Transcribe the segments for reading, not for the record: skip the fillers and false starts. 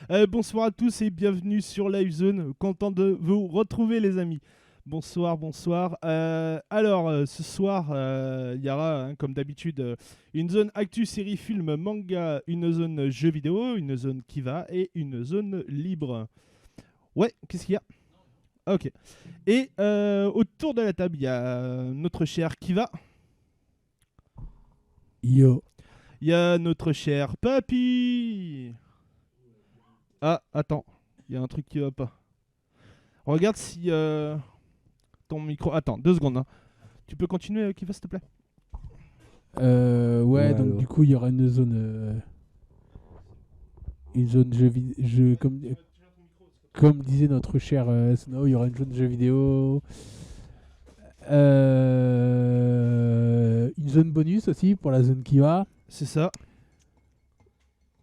Bonsoir à tous et bienvenue sur Live Zone. Content de vous retrouver, les amis. Bonsoir, bonsoir. Ce soir, il y aura, comme d'habitude, une zone actu, série, film, manga, une zone jeux vidéo, une zone Kiva et une zone libre. Ouais, qu'est-ce qu'il y a? Ah, ok. Et autour de la table, il y a notre cher Kiva. Yo. Il y a notre cher Papy. Ah, attends, il y a un truc qui va pas. Regarde si ton micro. Attends, 2 secondes. Hein. Tu peux continuer, Kiva, s'il te plaît? Ouais, Ouais, donc alors. du coup, il y aura une zone jeu comme disait notre cher Snow, il y aura une zone jeux vidéo, une zone bonus aussi pour la zone qui va, C'est ça.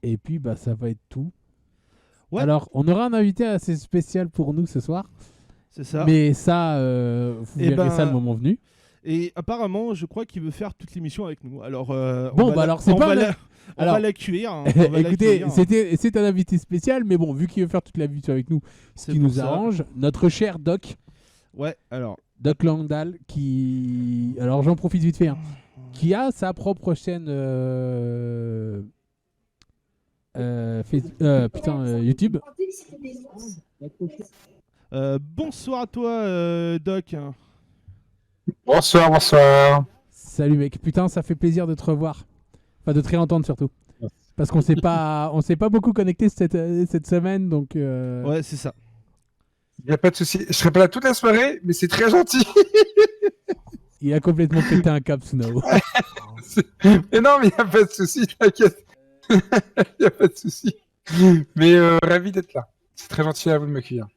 et puis bah ça va être tout. Ouais. Alors, on aura un invité assez spécial pour nous ce soir, C'est ça. mais ça, vous Eh verrez ça le ben, moment venu. Et apparemment, je crois qu'il veut faire toute l'émission avec nous. Alors, Bon, bah alors c'est pas on alors, va l'accueillir. Hein. On va écoutez, l'accueillir. c'est un invité spécial, mais bon, vu qu'il veut faire toute la vidéo avec nous, ce C'est qui pour nous ça. arrange, notre cher Doc, Ouais, alors. Doc Landal, qui... Alors j'en profite vite fait, hein, qui a sa propre chaîne YouTube. Bonsoir à toi, Doc. Bonsoir, bonsoir. Salut mec, putain, ça fait plaisir de te revoir. Enfin, de te réentendre surtout. Parce qu'on on s'est pas beaucoup connecté cette semaine, donc... Ouais, c'est ça. Il n'y a pas de souci. Je serai pas là toute la soirée, mais c'est très gentil. Il a complètement pété un cap, Snow. Mais non, mais il n'y a pas de souci, t'inquiète. Il n'y a pas de souci. Mais ravi d'être là. C'est très gentil à vous de m'accueillir.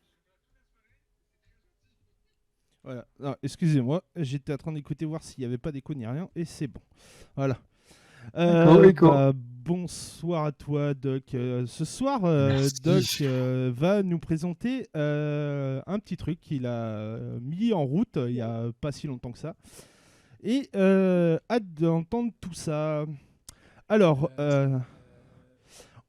Voilà. Non, excusez-moi, j'étais en train d'écouter voir s'il n'y avait pas d'écho ni rien, et c'est bon. Voilà. Écho. Bonsoir à toi, Doc. Ce soir, Merci. Doc va nous présenter un petit truc qu'il a mis en route il n'y a pas si longtemps que ça. Et hâte d'entendre tout ça. Alors,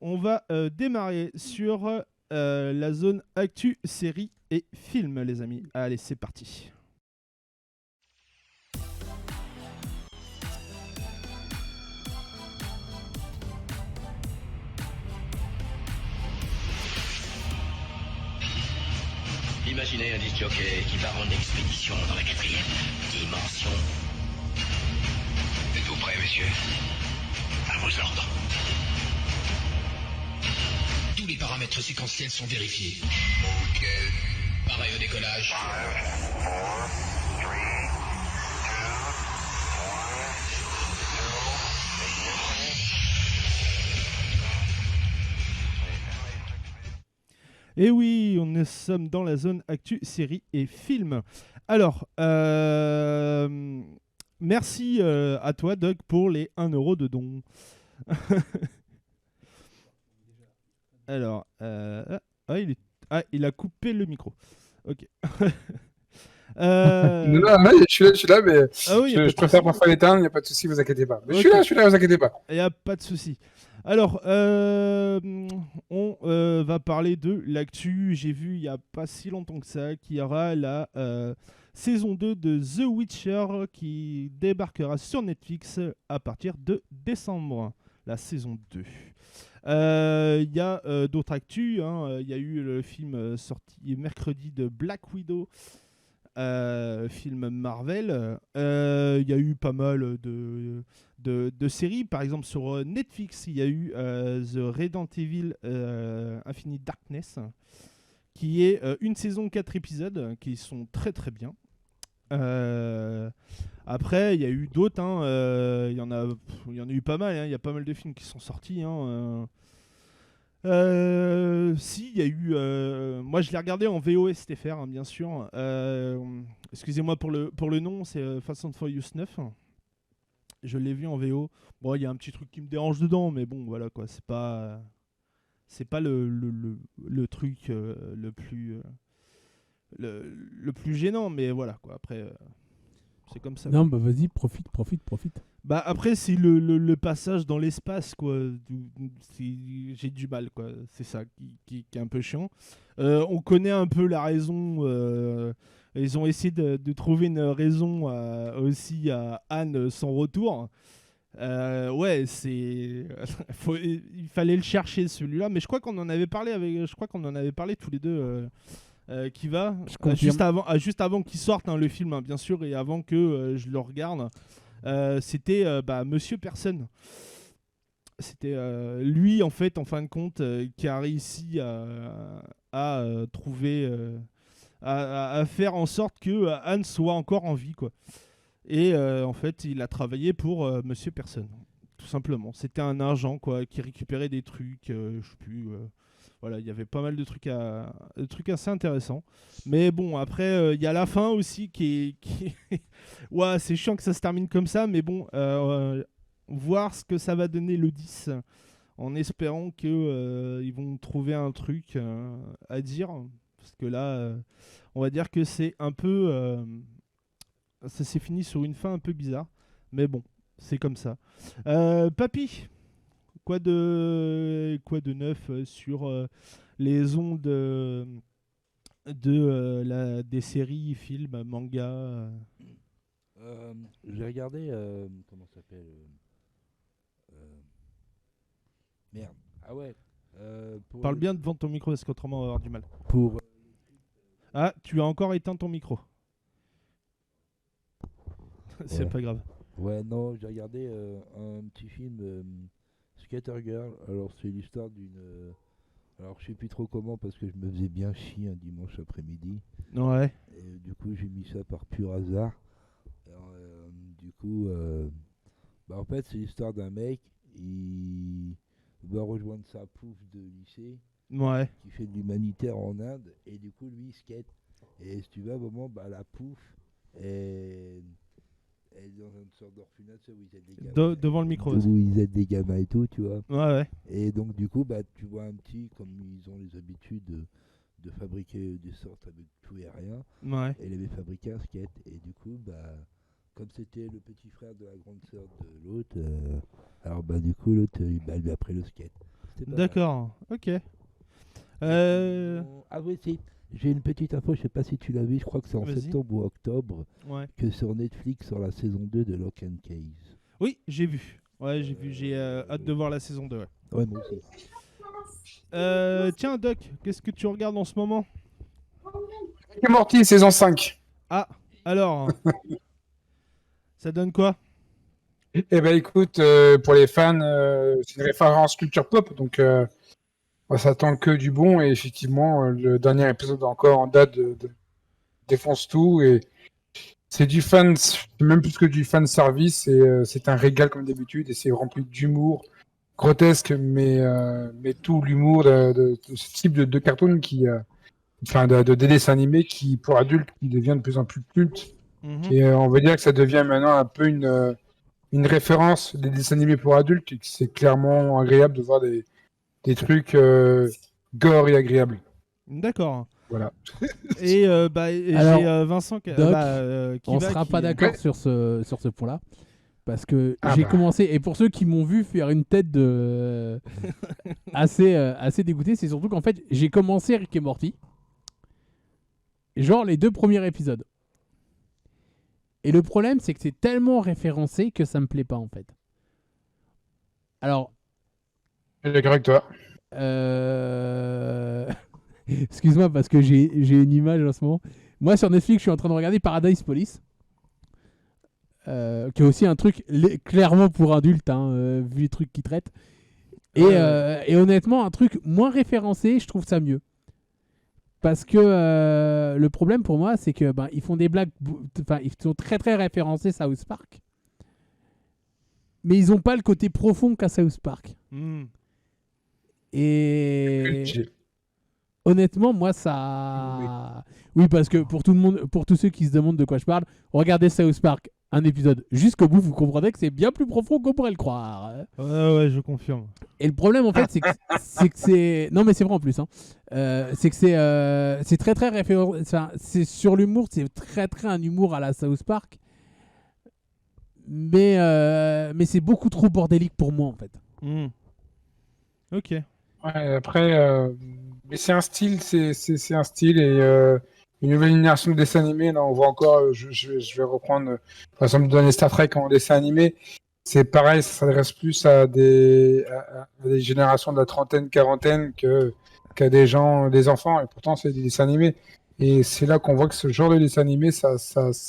on va démarrer sur la zone actu, série et film, les amis. Allez, c'est parti. Imaginez un disc-jockey qui part en expédition dans la 4e dimension. Êtes-vous prêt, monsieur? À vos ordres. Tous les paramètres séquentiels sont vérifiés. Ok. Pareil au décollage. 5, 4, 3, 2, 1. Et oui, on sommes dans la zone actu, série et film. Alors, merci à toi, Doc, pour les 1 € de don. Alors, il a coupé le micro. Ok. Non, non, je suis là, mais Ah oui, je préfère parfois l'éteindre, il n'y a pas de souci, vous inquiétez pas. Mais Ok. je suis là, vous inquiétez pas. Il n'y a pas de souci. Alors, on va parler de l'actu. J'ai vu il n'y a pas si longtemps que ça qu'il y aura la saison 2 de The Witcher qui débarquera sur Netflix à partir de décembre. La saison 2. Il y a d'autres actus. Hein. Il y a eu le film sorti mercredi de Black Widow. Film Marvel. Il y a eu pas mal de séries. Par exemple, sur Netflix, il y a eu The Resident Evil Infinite Darkness, qui est une saison 4 épisodes qui sont très très bien. Après, il y a eu d'autres. Hein, il y en a eu pas mal. Hein, il y a pas mal de films qui sont sortis. Hein, si, il y a eu. Moi, je l'ai regardé en VO STFR, hein, bien sûr. Excusez-moi pour le nom, c'est Fast and Furious 9. Je l'ai vu en VO. Bon, il y a un petit truc qui me dérange dedans, mais bon, voilà quoi. C'est pas le truc le plus gênant, mais voilà quoi. Après, C'est comme ça. Non, bah vas-y, profite. Bah après c'est le passage dans l'espace quoi. J'ai du mal quoi. C'est ça qui est un peu chiant. On connaît un peu la raison. Ils ont essayé de trouver une raison aussi à Anne son retour. Ouais c'est il fallait le chercher celui-là. Mais je crois qu'on en avait parlé tous les deux. Qui va Je confirme. juste avant qu'il sorte le film bien sûr et avant que je le regarde. C'était Monsieur Personne. C'était lui, en fait, en fin de compte, qui a réussi à trouver, à faire en sorte que Anne soit encore en vie, quoi. Et en fait, il a travaillé pour Monsieur Personne, tout simplement. C'était un agent, quoi, qui récupérait des trucs, je sais plus. Voilà, il y avait pas mal de trucs assez intéressants. Mais bon, après, il y a la fin aussi qui est... ouais, c'est chiant que ça se termine comme ça, mais bon, voir ce que ça va donner le 10, en espérant qu'ils vont trouver un truc à dire. Parce que là, on va dire que c'est un peu... ça s'est fini sur une fin un peu bizarre. Mais bon, c'est comme ça. Papy, quoi de neuf sur les ondes des séries, films, mangas J'ai regardé, comment ça s'appelle merde. Ah ouais. Parle bien devant ton micro parce qu'autrement on va avoir du mal. Pour Ah, tu as encore éteint ton micro. C'est Ouais. pas grave. Ouais, non, j'ai regardé un petit film Skater Girl. Alors, c'est l'histoire d'une. Alors, je sais plus trop comment parce que je me faisais bien chier un dimanche après-midi. Ouais. Et du coup, j'ai mis ça par pur hasard. Alors, du coup, en fait, c'est l'histoire d'un mec. Il va rejoindre sa pouf de lycée Ouais. qui fait de l'humanitaire en Inde. Et du coup, lui, il skate. Et si tu vas, à un moment, la pouf est dans une sorte d'orphelinat, tu sais, où ils aident des gamins. Devant le micro. Où ils aident des gamins et tout, tu vois. Ouais, ouais. Et donc, du coup, tu vois un petit, comme ils ont les habitudes de fabriquer des sortes avec tout et rien. Ouais. Et il avait fabriqué un skate. Et du coup, comme c'était le petit frère de la grande sœur de l'autre, alors du coup, l'autre, lui a pris le skate. C'était pas mal. D'accord. Ok. Ah oui, si. J'ai une petite info, je sais pas si tu l'as vu, je crois que c'est en Vas-y. septembre ou octobre, Ouais. que sur Netflix, sur la saison 2 de Lock and Case. Oui, j'ai vu. Ouais, j'ai vu. J'ai hâte de voir la saison 2. Ouais. Ouais, moi aussi. Tiens, Doc, qu'est-ce que tu regardes en ce moment? Rick et Morty, saison 5. Ah, alors, ça donne quoi? Eh ben écoute, pour les fans, c'est une référence culture pop, donc on s'attend que du bon. Et effectivement, le dernier épisode encore en date défonce tout. Et c'est du fan, même plus que du fan service. Et c'est un régal comme d'habitude. Et c'est rempli d'humour grotesque, mais tout l'humour de ce type de cartoon de dessins animés qui, pour adultes, qui devient de plus en plus culte. Mhm. Et on va dire que ça devient maintenant un peu une référence des dessins animés pour adultes et que c'est clairement agréable de voir des trucs gore et agréables. D'accord. Voilà. Et Alors, j'ai Vincent qui Doc, qui on va, sera qui- pas d'accord sur ce point-là. Parce que Ah j'ai bah. commencé, et pour ceux qui m'ont vu faire une tête de assez dégoûté, c'est surtout qu'en fait, j'ai commencé Rick et Morty. Genre les 2 premiers épisodes. Et le problème, c'est que c'est tellement référencé que ça me plaît pas en fait. Alors, Je suis d'accord avec toi. excuse-moi parce que j'ai une image en ce moment. Moi sur Netflix, je suis en train de regarder Paradise Police. Qui est aussi un truc clairement pour adultes, vu les trucs qu'ils traitent. Et honnêtement, un truc moins référencé, je trouve ça mieux. Parce que le problème pour moi, c'est que ils font des blagues, ils sont très très référencés South Park, mais ils ont pas le côté profond qu'a South Park. Hmm. Et honnêtement, moi ça, oui, parce que pour tout le monde, pour tous ceux qui se demandent de quoi je parle, regardez South Park un épisode jusqu'au bout, vous comprendrez que c'est bien plus profond qu'on pourrait le croire. Ouais, je confirme. Et le problème, en fait, c'est que c'est... Non, mais c'est vrai en plus. C'est que c'est très, très référent... Enfin, c'est sur l'humour, c'est très, très un humour à la South Park. mais c'est beaucoup trop bordélique pour moi en fait. Ok. Ouais, après, mais c'est un style, c'est un style et une nouvelle génération de dessins animés. Là, on voit encore, je vais reprendre par exemple le dernier Star Trek en dessin animé. C'est pareil, ça s'adresse plus à des générations de la trentaine, quarantaine qu'à des gens, des enfants. Et pourtant, c'est des dessins animés. Et c'est là qu'on voit que ce genre de dessin animé,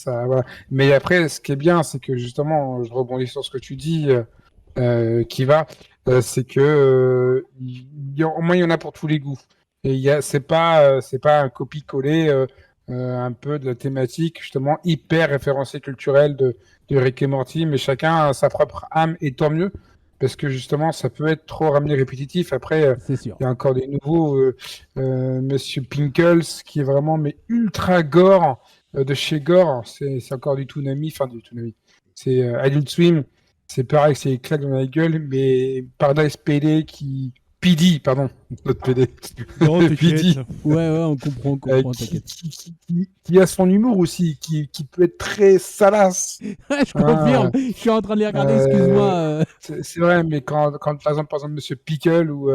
voilà. Mais après, ce qui est bien, c'est que justement, je rebondis sur ce que tu dis, Kiva, c'est que au moins il y en a pour tous les goûts. Et c'est pas un copie-coller un peu de la thématique justement hyper référencée culturelle de Rick et Morty, mais chacun a sa propre âme et tant mieux. Parce que justement, ça peut être trop ramené répétitif. Après, C'est sûr. il y a encore des nouveaux, Monsieur Pinkles, qui est vraiment mais ultra gore de chez Gore. C'est encore du Toonami, enfin du Toonami. C'est Adult Swim. C'est pareil, c'est claque dans la gueule, mais Paradise PD, pardon, notre PD. Non, PD. t'inquiète. Ouais, on comprend, Qui, t'inquiète. qui a son humour aussi, qui peut être très salace. Je confirme, je suis en train de les regarder, excuse-moi. C'est vrai, mais quand par exemple, Monsieur Pickle, où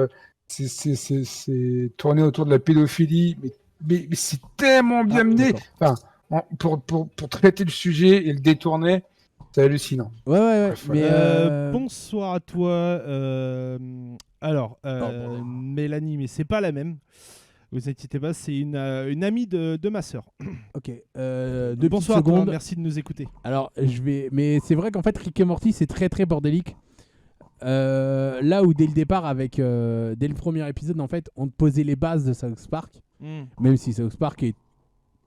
c'est tourné autour de la pédophilie, mais c'est tellement bien mené. D'accord. Enfin, pour traiter le sujet et le détourner, c'est hallucinant. Ouais. Bref, Mais Bonsoir à toi. Alors, bon. Mélanie, mais c'est pas la même. Vous inquiétez pas, c'est une amie de ma sœur. ok. Deux Bonsoir à petites toi, secondes. merci de nous écouter. Alors, mais c'est vrai qu'en fait, Rick et Morty, c'est très très bordélique. Là où dès le départ, dès le premier épisode, en fait, on te posait les bases de South Park, même si South Park est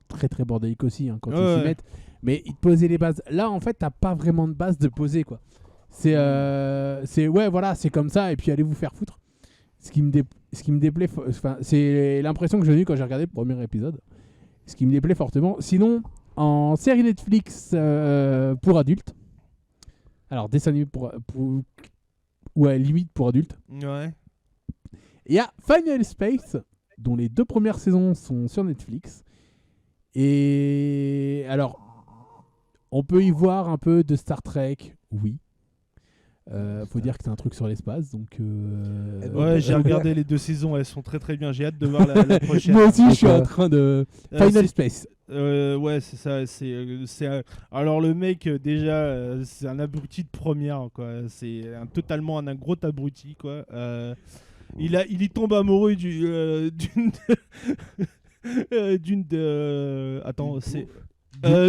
très très bordélique aussi quand ils s'y mettent. Mais ils te posaient les bases. Là, en fait, t'as pas vraiment de base de poser, quoi. C'est ouais, voilà, c'est comme ça, et puis allez vous faire foutre. Ce qui me déplaît, c'est l'impression que j'ai eue quand j'ai regardé le premier épisode. Ce qui me déplaît fortement. Sinon, en série Netflix pour adultes, alors dessin animé ouais, limite pour adultes, Ouais. il y a Final Space, dont les 2 premières saisons sont sur Netflix. Et alors, on peut y voir un peu de Star Trek, oui. Faut dire que c'est un truc sur l'espace, donc. Ouais, j'ai regardé les 2 saisons, elles sont très très bien. J'ai hâte de voir la prochaine. Moi aussi, Donc, je suis en train de. Final Space. Ouais, c'est ça. Alors le mec, déjà, c'est un abruti de première, quoi. C'est totalement un gros abruti, quoi. Il y tombe amoureux attends, c'est.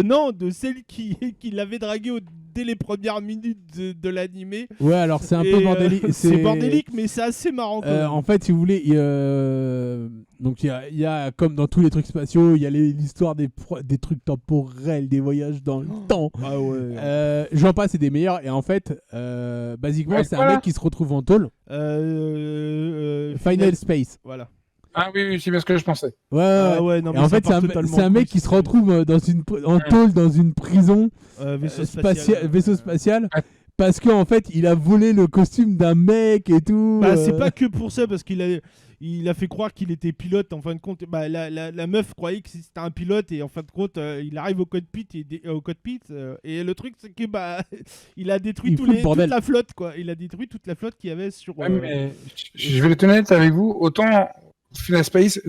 Non, de celle qui l'avait dragué dès les premières minutes de l'animé. Ouais, alors c'est un peu bordélique. C'est bordélique, mais c'est assez marrant. Quand même. En fait, si vous voulez, donc il y a comme dans tous les trucs spatiaux, il y a l'histoire des trucs temporels, des voyages dans le temps. Ah ouais. J'en passe, c'est des meilleurs. Et en fait, basiquement, c'est un mec qui se retrouve en tôle. Final Space. Voilà. Ah oui, c'est bien ce que je pensais. Ouais. Ah ouais, non, et mais en ça fait, part c'est totalement un en mec couille, qui se retrouve en tôle dans une prison vaisseau spatial. Parce qu'en fait, il a volé le costume d'un mec et tout. Bah, c'est pas que pour ça, parce qu'il a fait croire qu'il était pilote. En fin de compte, bah, la meuf croyait que c'était un pilote, et en fin de compte, il arrive au cockpit et le truc, c'est que bah, il a détruit toute la flotte, quoi. Il a détruit toute la flotte qu'il y avait sur. Mais je vais être honnête avec vous. Autant Final Space,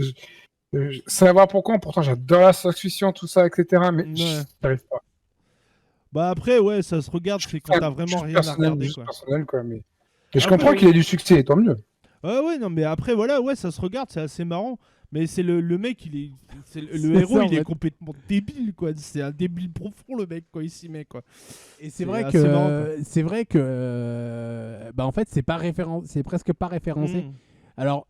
savoir pourquoi. Pourtant, j'adore la science-fiction, tout ça, etc. Mais j'arrive pas. Bah après, ouais, ça se regarde, c'est quand t'as vraiment rien à regarder, quoi. Personnel, quoi, mais je comprends qu'il ait du succès, tant mieux. Ouais, non, mais après, voilà, ouais, ça se regarde, c'est assez marrant. Mais c'est le mec, le héros, il est complètement débile, quoi. C'est un débile profond, le mec, quand il s'y met, quoi. Et c'est vrai que, bah en fait, c'est presque pas référencé. Alors,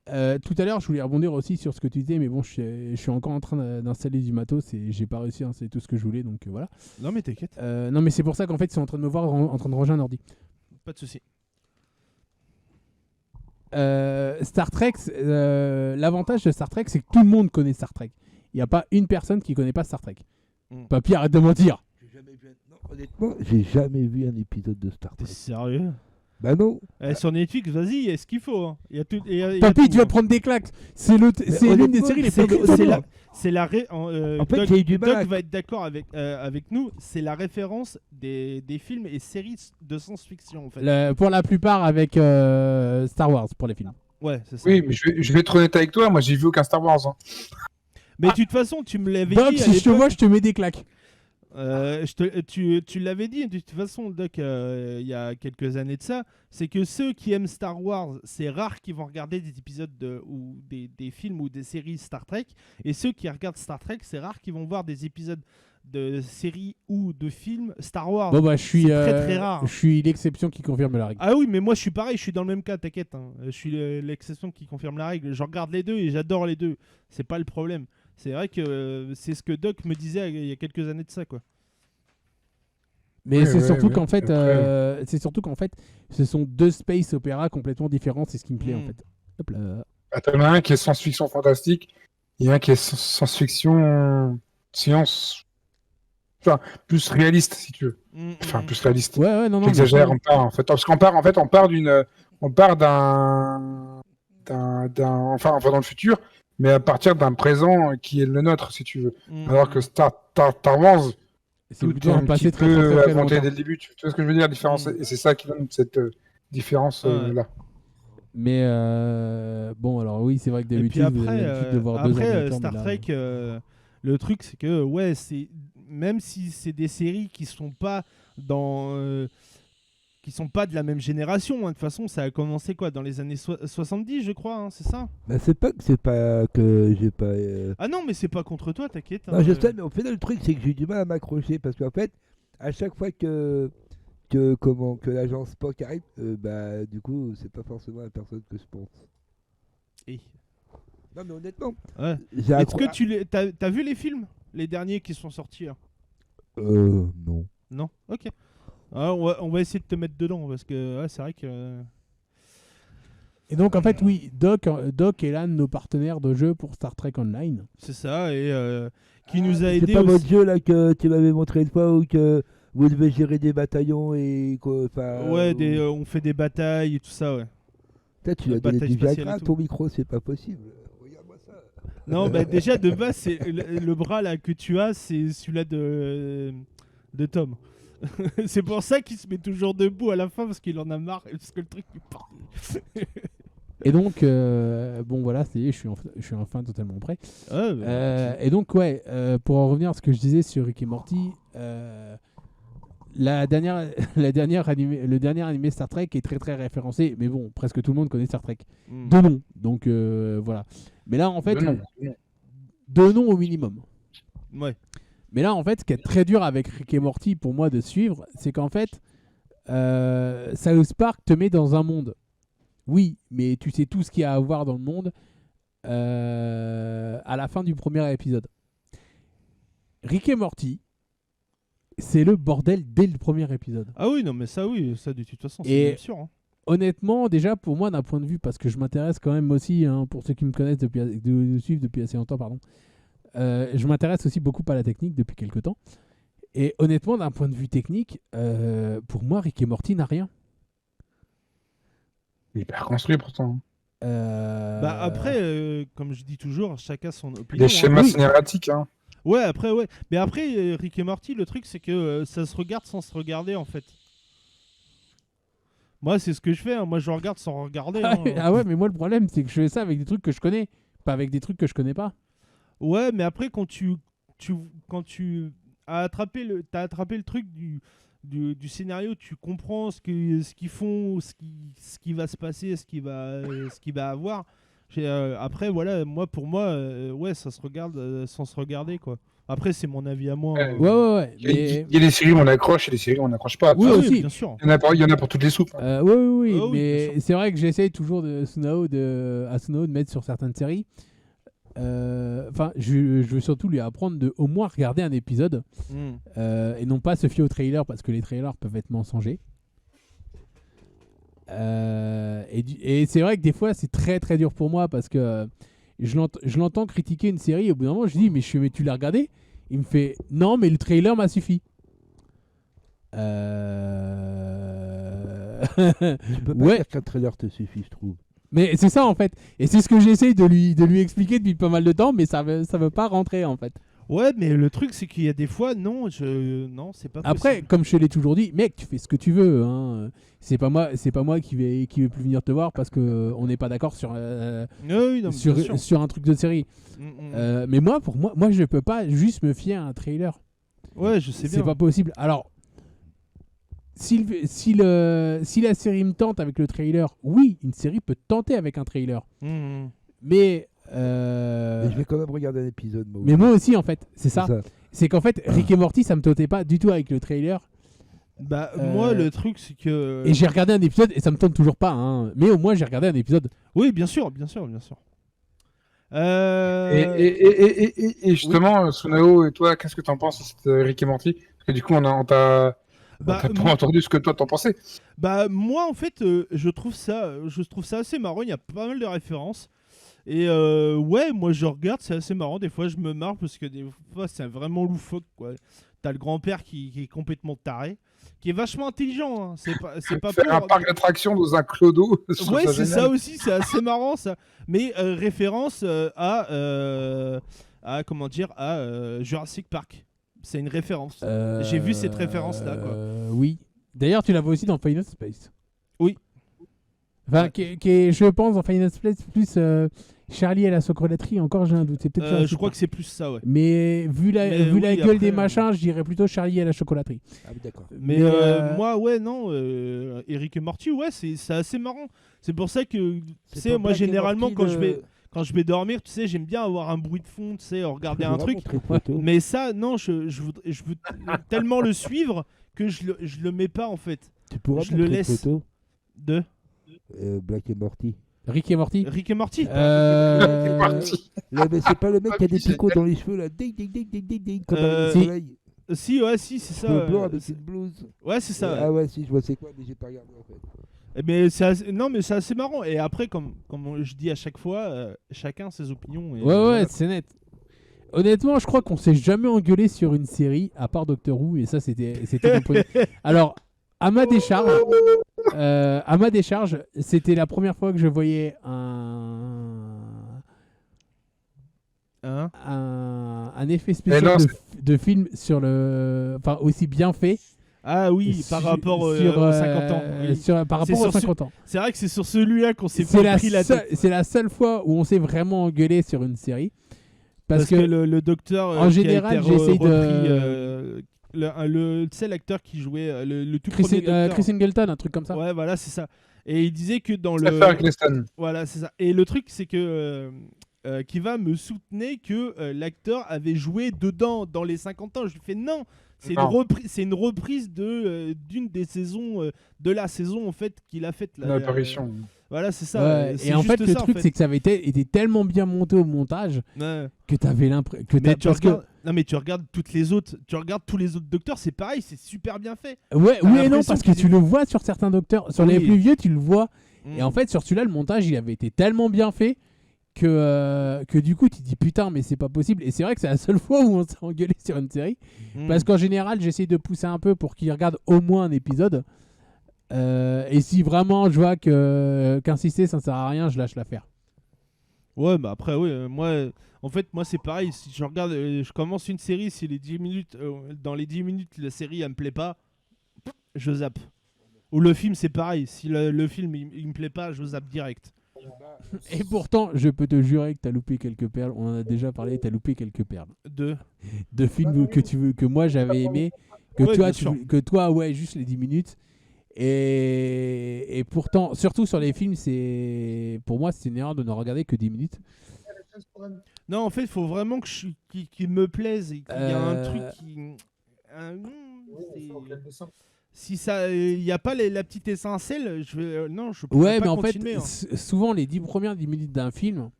tout à l'heure, je voulais rebondir aussi sur ce que tu disais, mais bon, je suis encore en train d'installer du matos et j'ai pas réussi à installer tout ce que je voulais, donc voilà. Non, mais t'inquiète. Non, mais c'est pour ça qu'en fait, ils sont en train de me voir en train de ranger un ordi. Pas de souci. Star Trek, l'avantage de Star Trek, c'est que tout le monde connaît Star Trek. Il n'y a pas une personne qui connaît pas Star Trek. Papy, arrête de mentir. Honnêtement, j'ai jamais vu un épisode de Star Trek. T'es sérieux? Bah non. Sur Netflix, vas-y, il y a ce qu'il faut. Hein. Il y a tout. Papy, tu vas prendre des claques. C'est l'une des honnêtement, séries les C'est plus c'est connues. la, c'est la En fait, Doc, j'ai eu du mal Doc à- va être d'accord avec nous. C'est la référence des films et séries de science-fiction en fait. Pour la plupart avec Star Wars pour les films. Ouais, c'est ça. Oui, mais je vais être honnête avec toi, moi j'ai vu aucun Star Wars. Hein. Mais de toute façon, tu me l'avais Doc, dit. à si je te l'époque. vois, je te mets des claques. Tu l'avais dit de toute façon, Doc, il y a quelques années de ça, c'est que ceux qui aiment Star Wars, c'est rare qu'ils vont regarder des épisodes ou des films ou des séries Star Trek, et ceux qui regardent Star Trek, c'est rare qu'ils vont voir des épisodes de séries ou de films Star Wars. Bon bah je suis C'est très, très rare. Je suis l'exception qui confirme la règle. Ah oui, mais moi je suis pareil, je suis dans le même cas, t'inquiète. Hein. Je suis l'exception qui confirme la règle. Je regarde les deux et j'adore les deux. C'est pas le problème. C'est vrai que c'est ce que Doc me disait il y a quelques années de ça, quoi. Mais Ouais, c'est ouais, surtout ouais. qu'en fait, Après- ce sont deux space opéras complètement différents. C'est ce qui me plaît en Mm. fait. Hop là. Ah, t'en as un qui est science-fiction fantastique et un qui est science-fiction science. Enfin, plus réaliste si tu veux. Enfin, plus réaliste. Ouais, non. J'exagère, mais- on part en fait. Parce qu'on part on part enfin dans le futur, mais à partir d'un présent qui est le nôtre, si tu veux. Alors que Star Wars, C'est tout plutôt est un un passé petit très très peu très inventé longtemps. dès le début. Tu vois ce que je veux dire, la différence, et c'est ça qui donne cette différence Ouais. là. Mais bon, alors oui, c'est vrai que Et puis d'habitude, vous après, avez l'habitude de voir deux ordinateurs, Star mais là- Trek, le truc c'est que ouais, c'est même si c'est des séries qui sont pas qui sont pas de la même génération. Hein. De toute façon, ça a commencé quoi dans les années 70, je crois, hein, c'est ça? Bah c'est pas que j'ai pas... Ah non, mais c'est pas contre toi, t'inquiète. Non, je sais, mais au final, le truc, c'est que j'ai eu du mal à m'accrocher parce qu'en fait, à chaque fois que l'agence Spock arrive, bah du coup, c'est pas forcément la personne que je pense. Et- Non, mais honnêtement, Ouais. j'ai Est-ce que t'as vu les films, les derniers qui sont sortis là? non. Non. Ok. Ah, on va essayer de te mettre dedans parce que ouais, c'est vrai que. Et donc en fait, oui, Doc est l'un de nos partenaires de jeu pour Star Trek Online. C'est ça, et qui nous a C'est aidé pas aussi. votre jeu là que tu m'avais montré une fois où que vous devez gérer des bataillons et quoi. Ouais, on fait des batailles et tout ça, ouais. Peut-être tu as donné bataille du spatiale Viagra et à tout. ton micro, c'est pas possible. Regarde-moi ça. Non, bah déjà de base, c'est le bras là que tu as, c'est celui-là de Tom. C'est pour ça qu'il se met toujours debout à la fin parce qu'il en a marre, parce que le truc il part. Et donc, bon voilà, je suis enfin totalement prêt. Ouais, bah, Et donc, ouais, pour en revenir à ce que je disais sur Rick et Morty, le dernier animé Star Trek est très très référencé, mais bon, presque tout le monde connaît Star Trek. hmm. De nom, donc voilà. Mais là, en fait, Non. de nom au minimum. Ouais. Mais là, en fait, ce qui est très dur avec Rick et Morty pour moi de suivre, c'est qu'en fait, South Park te met dans un monde. Oui, mais tu sais tout ce qu'il y a à voir dans le monde à la fin du premier épisode. Rick et Morty, c'est le bordel dès le premier épisode. Ah oui, non, mais ça, oui, ça de toute façon, c'est Et- même sûr. Hein. Honnêtement, déjà pour moi, d'un point de vue, parce que je m'intéresse quand même aussi, hein, pour ceux qui me connaissent nous suivent depuis assez longtemps, pardon, je m'intéresse aussi beaucoup à la technique depuis quelques temps. Et honnêtement, d'un point de vue technique, pour moi, Rick et Morty n'a rien. Hyper construit pourtant. Bah après, comme je dis toujours, chacun son opinion. Les hein. schémas oui. cinématiques, hein. Ouais, après, ouais. Mais après, Rick et Morty, le truc, c'est que ça se regarde sans se regarder, en fait. Moi, c'est ce que je fais. Hein. Moi, je regarde sans regarder. hein. Ah ouais, mais moi, le problème, c'est que je fais ça avec des trucs que je connais, pas avec des trucs que je connais pas. Ouais, mais après, quand tu as attrapé t'as attrapé le truc du scénario, tu comprends ce qu'ils font, ce qui va se passer, ce qui va avoir. Après, voilà, pour moi, ouais, ça se regarde sans se regarder, quoi. Après, c'est mon avis à moi. Ouais, Ouais. Il y, Mais... a des séries où on accroche et des séries où on n'accroche pas. Oui, Ah aussi. bien sûr. Il y en a pour toutes les soupes. Hein. Oui, Ah oui, bien mais sûr. c'est vrai que j'essaye toujours à Sunao de mettre sur certaines séries. Enfin, je veux surtout lui apprendre de au moins regarder un épisode Mm. et non pas se fier aux trailers parce que les trailers peuvent être mensongers. Et c'est vrai que des fois c'est très très dur pour moi parce que je l'entends critiquer une série et au bout d'un moment je dis mais tu l'as regardé? Il me fait non mais le trailer m'a suffi. Tu peux pas Ouais. dire qu'un trailer te suffit, je trouve. Mais c'est ça en fait. Et c'est ce que j'essaye de lui expliquer depuis pas mal de temps, mais ça veut pas rentrer en fait. Ouais, mais le truc, c'est qu'il y a des fois, non, c'est pas Après, possible. comme je te l'ai toujours dit, mec, tu fais ce que tu veux. Hein. C'est pas moi qui vais plus venir te voir parce que on n'est pas d'accord sur Oui, non, mais bien sûr. sur un truc de série. Mais pour moi, je peux pas juste me fier à un trailer. Ouais, je sais bien. C'est pas possible. Alors, si la série me tente avec le trailer, oui, une série peut te tenter avec un trailer. Mais Mais je vais quand même regarder un épisode, moi. mais moi aussi en fait, c'est ça. C'est qu'en fait, Rick et Morty, ça me tentait pas du tout avec le trailer. Bah, moi, le truc, c'est que. Et j'ai regardé un épisode et ça me tente toujours pas. Hein. Mais au moins, j'ai regardé un épisode. Oui, bien sûr, bien sûr, bien sûr. Et justement, Sunao et toi, qu'est-ce que t'en penses de cette Rick et Morty? Parce que du coup, on t'a Bah, pas moi- entendu ce que toi t'en pensais. Bah, moi, en fait, je trouve ça assez marrant. Il y a pas mal de références. Et ouais, moi, je regarde, c'est assez marrant. Des fois, je me marre parce que des fois, c'est vraiment loufoque, quoi. T'as le grand-père qui est complètement taré, qui est vachement intelligent. Hein. C'est pas Faire un pour. parc d'attractions dans un clodo. je trouve Ouais, c'est génial. ça aussi, c'est assez marrant ça. Mais référence à comment dire, à Jurassic Park. C'est une référence. J'ai vu cette référence-là, quoi. Oui. D'ailleurs, tu la vois aussi dans Final Space. Oui. Enfin, Ouais. qui est, je pense, dans Final Space plus Charlie et la chocolaterie. Encore, j'ai un doute. C'est peut-être Jurassic Je crois que Park. c'est plus ça, ouais. Mais vu la Mais oui, gueule après, des machins, je dirais plutôt Charlie et la chocolaterie. Ah oui, d'accord. Mais moi, ouais, non. Eric et Morty, ouais, c'est assez marrant. C'est pour ça que, tu C'est sais, pas moi, Black et généralement, Morty, quand je vais dormir, tu sais, j'aime bien avoir un bruit de fond, tu sais, regarder un truc. Photo. Mais ça, non, je veux tellement le suivre que je le mets pas, en fait. Tu pourras je le montrer laisse. photo De Black et Morty. Rick et Morty. Rick et Morty. C'est Euh... parti. Là, mais c'est pas le mec qui a des Génial. picots dans les cheveux là. Ding, ding, ding, ding, ding, ding, comme Euh, un si. soleil. Si, ouais, si, c'est ça. Cheveux blancs avec une blouse. Ouais, c'est ça. Ah ouais, si, je vois c'est quoi, mais j'ai pas regardé en fait. Mais non, mais c'est assez marrant. Et après, comme je dis à chaque fois, chacun ses opinions. Et Ouais, voilà. c'est net. Honnêtement, je crois qu'on s'est jamais engueulé sur une série, à part Doctor Who, et ça, c'était mon premier. Alors, à ma décharge, c'était la première fois que je voyais Hein un effet spécial non, de film sur le, enfin aussi bien fait. Ah oui, par rapport aux 50 ans. Oui. Par rapport C'est aux sur 50 ans. C'est vrai que c'est sur celui-là qu'on s'est C'est pas pris la tête. c'est la seule fois où on s'est vraiment engueulé sur une série. Parce que le docteur. en général, j'essaye de- Tu sais, l'acteur qui jouait le tout premier Chris docteur. Singleton, un truc comme ça. Ouais, voilà, c'est ça. Et il disait que dans le. Christopher Eccleston. Voilà, c'est ça. Et le truc, c'est que Kiva me soutenait que l'acteur avait joué dedans dans les 50 ans. Je lui fais non, c'est Non. une reprise d'une des saisons de la saison en fait qu'il a faite là. L'apparition. Voilà, c'est ça. Ouais, C'est et en fait, juste le ça, truc, c'est que ça avait été tellement bien monté au montage Ouais. que t'avais l'impression que Mais tu parce que regardes... Non mais tu regardes toutes les autres, tu regardes tous les autres docteurs, c'est pareil, c'est super bien fait. ouais, t'as oui et non, l'impression parce que qu'ils- tu le vois sur certains docteurs, sur les Oui. plus vieux, tu le vois. Et Mm. en fait, sur celui-là, le montage, il avait été tellement bien fait que du coup, tu te dis putain, mais c'est pas possible. Et c'est vrai que c'est la seule fois où on s'est engueulé sur une série. Mm. Parce qu'en général, j'essaye de pousser un peu pour qu'ils regardent au moins un épisode. Et si vraiment je vois qu'insister, ça ne sert à rien, je lâche l'affaire. Ouais, bah après, oui, moi, en fait, moi c'est pareil. Si je regarde, je commence une série, si les 10 minutes, dans les 10 minutes, la série elle me plaît pas, je zappe. Ou le film, c'est pareil. Si le film il me plaît pas, je zappe direct. Et pourtant, je peux te jurer que t'as loupé quelques perles. On en a déjà parlé, t'as loupé quelques perles. De films que moi j'avais aimé, Ouais, bien sûr. que toi, ouais, juste les 10 minutes. Et pourtant, surtout sur les films, pour moi, c'est une erreur de ne regarder que 10 minutes. Non, en fait, il faut vraiment qu'il me plaise et qu'il y a un truc qui. Si ça, il n'y a pas la petite étincelle, non, je peux Ouais, pas mais en fait, continuer. souvent les 10 premières 10 minutes d'un film,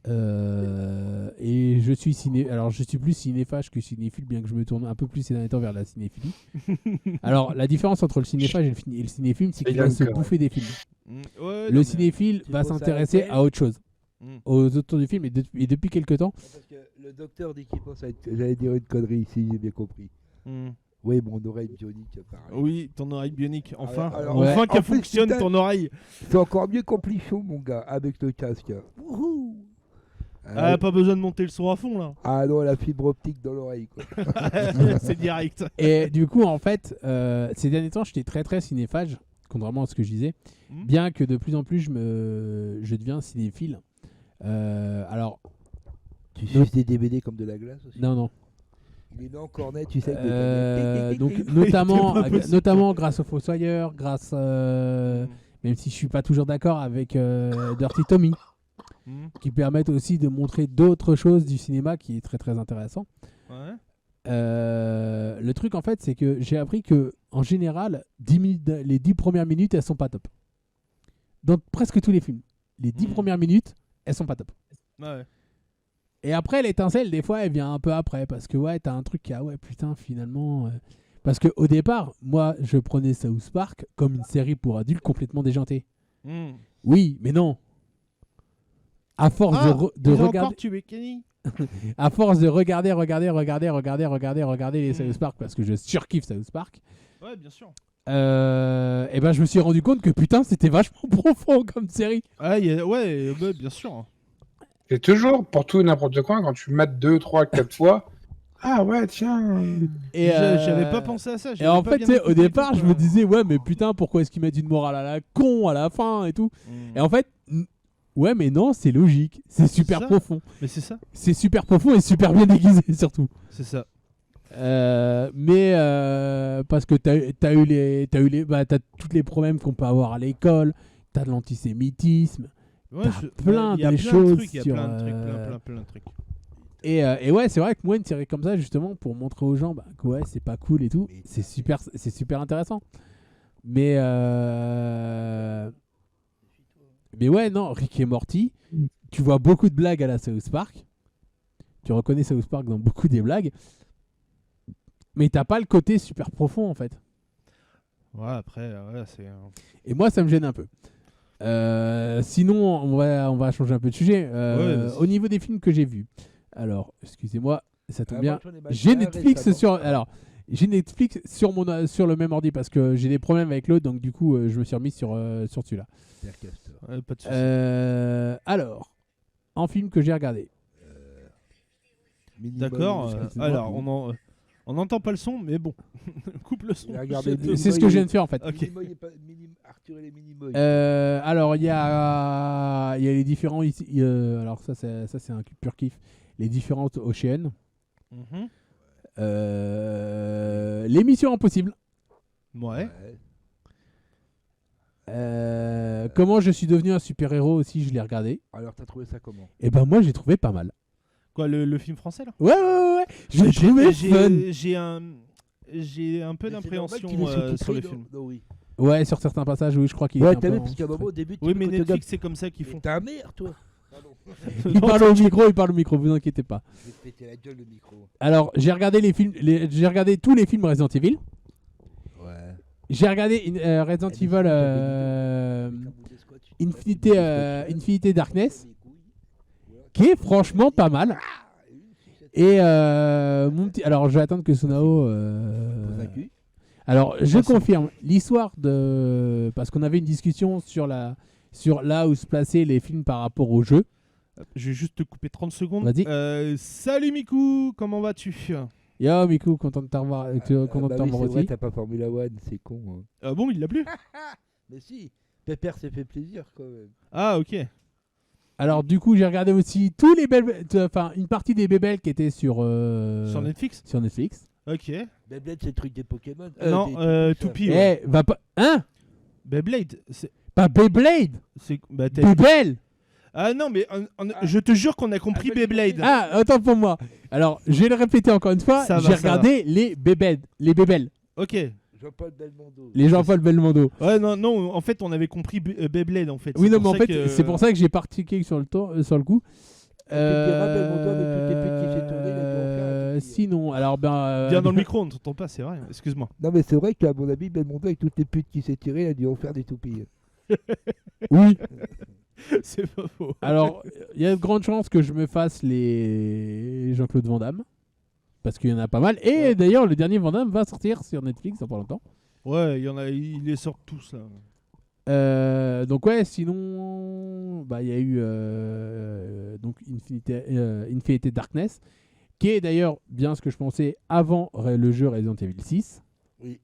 et je suis plus cinéphage que cinéphile, bien que je me tourne un peu plus ces derniers temps vers la cinéphilie. Alors, la différence entre le cinéphage et le cinéfilm, c'est qu'il va se bouffer des films. Ouais, non, Le mais- cinéphile Tu va penses à s'intéresser laquelle à autre chose, Mm. aux auteurs du film, et depuis quelques temps. Parce que le docteur dit qu'il pense à j'allais dire une connerie ici, j'ai bien compris. Mm. Oui, mon oreille bionique, pareil. Oui, ton oreille bionique. Enfin, Alors, ouais. enfin en qu'elle plus, fonctionne putain, ton oreille. C'est encore mieux qu'Amplifion, mon gars, avec le casque. Wouhou. Ah, pas besoin de monter le son à fond là. Ah non, la fibre optique dans l'oreille, quoi. C'est direct. Et du coup, en fait, ces derniers temps, j'étais très très cinéphage, contrairement à ce que je disais. Bien que de plus en plus, je deviens cinéphile. Alors, Tu suces des DVD comme de la glace aussi. non. Il est né en cornet, tu sais. Avec des- Donc, C'est notamment, pas possible. notamment grâce au Fossoyeur, grâce, même si je suis pas toujours d'accord avec Dirty Tommy, qui permettent aussi de montrer d'autres choses du cinéma qui est très très intéressant. Ouais. Le truc en fait, c'est que j'ai appris que en général, les 10 premières minutes, elles sont pas top. Dans presque tous les films, les 10 premières minutes, elles sont pas top. Ouais. Et après, l'étincelle, des fois, elle vient un peu après. Parce que, ouais, t'as un truc qui a, ouais, putain, finalement. Parce qu'au départ, moi, je prenais South Park comme une série pour adultes complètement déjantée. Oui, mais non. À force de regarder. Encore tué Kenny. À force de regarder les South Park, parce que je surkiffe South Park. Ouais, bien sûr. Et ben, je me suis rendu compte que, putain, c'était vachement profond comme série. Ah, ouais, bien sûr. Et toujours, pour tout et n'importe quoi, quand tu mates 2, 3, 4 fois, ah ouais, tiens. Et J'avais pas pensé à ça. Et en fait, tu sais, au départ, je me disais, ouais, mais putain, pourquoi est-ce qu'ils mettent une morale à la con à la fin et tout. Et en fait, ouais, mais non, c'est logique. C'est super ça. profond. Mais c'est ça. C'est super profond et super bien déguisé, surtout. C'est ça. Mais parce que t'as tous les problèmes qu'on peut avoir à l'école, t'as de l'antisémitisme, Ouais, t'as plein il y a de plein choses trucs, il y a sur, plein de trucs, plein de trucs. Et ouais, c'est vrai que moi, une série comme ça, justement, pour montrer aux gens que ouais, c'est pas cool et tout, c'est super intéressant. Mais ouais, non, Rick et Morty, tu vois beaucoup de blagues à la South Park. Tu reconnais South Park dans beaucoup des blagues. Mais t'as pas le côté super profond, en fait. Ouais, après, ouais, c'est... Et moi, ça me gêne un peu. Sinon, on va changer un peu de sujet. Au niveau des films que j'ai vus. Alors, excusez-moi, ça tombe bien. J'ai Netflix sur le même ordi parce que j'ai des problèmes avec l'autre, donc du coup, je me suis remis sur celui-là. pas de soucis. Alors, en film que j'ai regardé. D'accord. Alors, on n'entend pas le son, mais bon, coupe le son. C'est ce que je viens de faire en fait. Ok. Alors, il y a les différents. Alors, ça c'est un pur kiff. Les différentes Ocean. L'émission Impossible. Ouais. Comment je suis devenu un super-héros aussi, je l'ai regardé. Alors, t'as trouvé ça comment? Et ben, moi, j'ai trouvé pas mal. Quoi, le film français là? Ouais. J'ai trouvé fun. J'ai un peu d'appréhension sur le film. Ouais, sur certains passages, oui, je crois qu'il est Ouais, un t'as peu vu, parce qu'à un moment, au début, Oui, mais Netflix, c'est comme ça qu'ils font. Ta mère, toi. Il parle au micro, vous inquiétez pas. Je vais te péter la gueule, le micro. Alors, j'ai regardé j'ai regardé tous les films Resident Evil. Ouais. J'ai regardé Resident Evil Infinity Darkness, qui est franchement pas mal. Et alors, je vais attendre que Sunao. Alors, je confirme l'histoire de, parce qu'on avait une discussion sur là où se plaçaient les films par rapport au jeu. Je vais juste te couper 30 secondes. Vas-y. Salut Miku, comment vas-tu? Yo Miku, content de t'avoir Bah oui, c'est vrai, aussi. t'as pas Formula One, c'est con. Hein. Ah bon, il l'a plus? Mais si, Pépère s'est fait plaisir quand même. Ah, ok. Alors du coup, j'ai regardé aussi tous les une partie des Bébelles qui étaient sur Netflix. Sur Netflix. Ok. Beyblade, c'est le truc des Pokémon. Non, Toupie. Va pas. Hein? Beyblade, c'est... Pas Beyblade. Bébel. Ah non, mais je te jure qu'on a compris Beyblade. Ah, attends pour moi. Alors, je vais le répéter encore une fois. J'ai regardé les Bébelles. Ok. Jean-Paul Belmondo. Les Jean-Paul Belmondo. Ouais, non, en fait, on avait compris Beyblade, en fait. Oui, non, mais en fait, c'est pour ça que j'ai particulier sur le coup. Sinon, alors Bien dans le micro, on ne t'entend pas, c'est vrai. Excuse-moi. Non, mais c'est vrai qu'à mon avis, Belmondo, avec toutes les putes qui s'est tirées, il a dû en faire des toupies. Oui. C'est pas faux. Alors, il y a de grandes chances que je me fasse les Jean-Claude Van Damme. parce qu'il y en a pas mal. Et d'ailleurs, le dernier Van Damme va sortir sur Netflix dans pas longtemps. Ouais, il y en a, ils les sortent tous là. Donc ouais, sinon, bah il y a eu donc Infinity Darkness, qui est d'ailleurs bien ce que je pensais avant le jeu Resident Evil 6. Oui.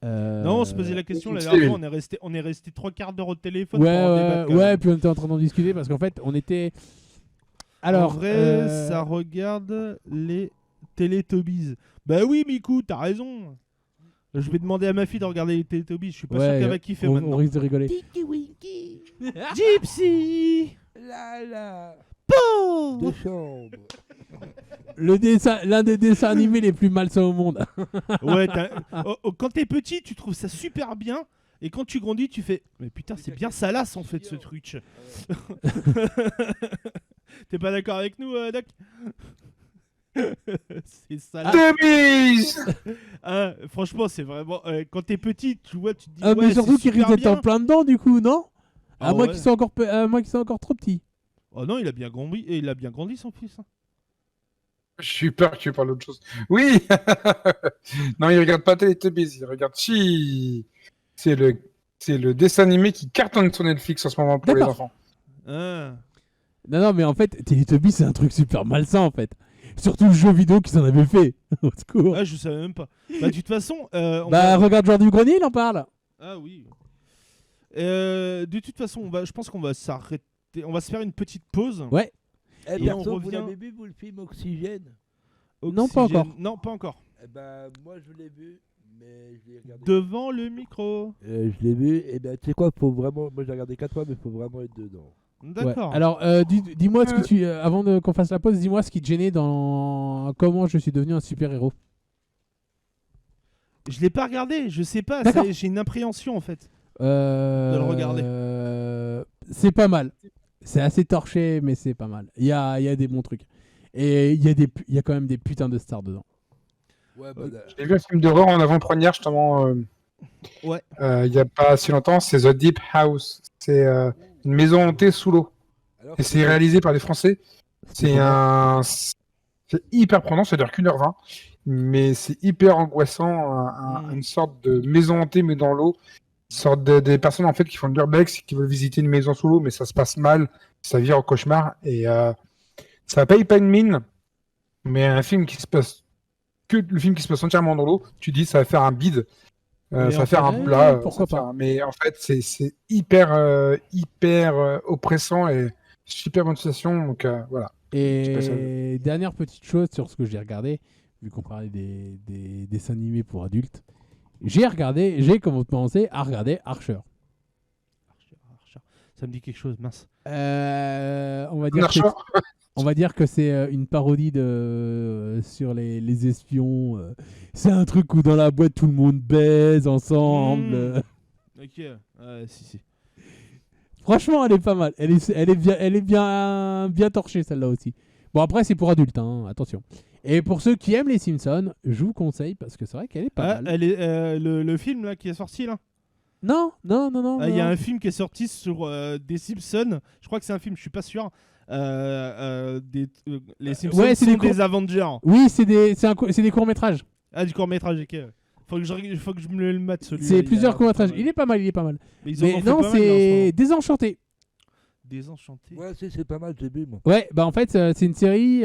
Non, on se posait la question la c'est- dernière fois, on est resté 3 quarts d'heure au téléphone pour en débattre. quand ouais, même. puis on était en train d'en discuter parce qu'en fait, on était. Alors, en vrai, ça regarde les Teletubbies. Bah oui, Miku, t'as raison. Je vais demander à ma fille de regarder les Teletubbies. Je suis pas sûr qu'elle va kiffer on maintenant. risque de rigoler. Tiki Winky. Gypsy Là. Po Deux chambres. L'un des dessins animés les plus malsains au monde. Ouais, quand t'es petit, tu trouves ça super bien. Et quand tu grandis, tu fais mais putain, c'est bien salace en fait ce truc. T'es pas d'accord avec nous, Doc? C'est salace. Demise. Ah, franchement, c'est vraiment. Quand t'es petit, tu vois, tu te dis. Ah, mais ouais, surtout c'est qu'il super risque d'être en bien. plein dedans, du coup, non? Ah À moins ouais. qu'ils soient encore trop petits. Oh non, il a bien grandi, et il a bien grandi son fils. Hein. Je suis peur que tu parles d'autre chose. Oui. Non, il regarde pas Teletubbies, il regarde Chi. C'est le dessin animé qui cartonne sur Netflix en ce moment pour les D'accord. enfants. Ah. Non, mais en fait, Teletubbies, c'est un truc super malsain, en fait. Surtout le jeu vidéo qu'ils en avaient fait. Au secours. Ah, je savais même pas. Bah, de toute façon. Regarde Joueur du Grenier, il en parle. Ah oui. De toute façon, je pense qu'on va s'arrêter. On va se faire une petite pause. Ouais. Eh, Et on perso, vous revient- l'avez vu, vous, le film Oxygène? Non, pas Oxygène. encore. Non, pas encore. Eh ben, moi, je l'ai vu, mais je l'ai regardé. Devant le micro. Je l'ai vu, et ben, tu sais quoi, faut vraiment. Moi, j'ai regardé 4 fois, mais faut vraiment être dedans. D'accord. Ouais. Alors, dis-moi ce que tu. Avant qu'on fasse la pause, dis-moi ce qui te gênait dans comment je suis devenu un super-héros. Je l'ai pas regardé, je sais pas. D'accord. J'ai une appréhension en fait. De le regarder. C'est pas mal. C'est assez torché, mais c'est pas mal. Il y a des bons trucs. Et il y a quand même des putains de stars dedans. Ouais, J'ai vu un film d'horreur en avant-première, justement, Ouais. il y a pas si longtemps, c'est The Deep House. C'est une maison hantée sous l'eau. Alors, Et c'est réalisé par des Français. C'est hyper prenant, ça dure qu'1h20, mais c'est hyper angoissant, une sorte de maison hantée mais dans l'eau, une sorte des personnes en fait qui font de l'urbex, qui veulent visiter une maison sous l'eau, mais ça se passe mal, ça vire au cauchemar et ça paye pas une mine, mais le film qui se passe entièrement dans l'eau, tu dis ça va faire un bide, Mais ça en va faire fait, un plat, pourquoi ça va pas. faire mais en fait c'est hyper oppressant et super bonne situation, donc voilà. Et dernière petite chose sur ce que j'ai regardé, vu qu'on parlait des dessins animés pour adultes, j'ai commencé à regarder Archer. Archer. Ça me dit quelque chose, mince. On va dire que c'est une parodie sur les espions. C'est un truc où dans la boîte tout le monde baise ensemble. Ok, si. Franchement, elle est pas mal. Elle est bien torchée celle-là aussi. Bon après c'est pour adultes, hein, attention. Et pour ceux qui aiment les Simpsons, je vous conseille parce que c'est vrai qu'elle est pas mal. Elle est, le film là qui est sorti là. Non. Il y a un film qui est sorti sur des Simpsons. Je crois que c'est un film, je suis pas sûr. Les Simpsons ouais, c'est sont des des Avengers. Oui, c'est des courts-métrages. Ah, du court-métrage, ok. Faut que je me le mate celui-là. C'est plusieurs courts-métrages. Il est pas mal. Mais ils en ont Mais fait non, pas mal, là, en ce c'est moment. Désenchanté. Désenchanté. Ouais, c'est pas mal, j'ai vu, moi. Ouais, bah en fait, c'est une série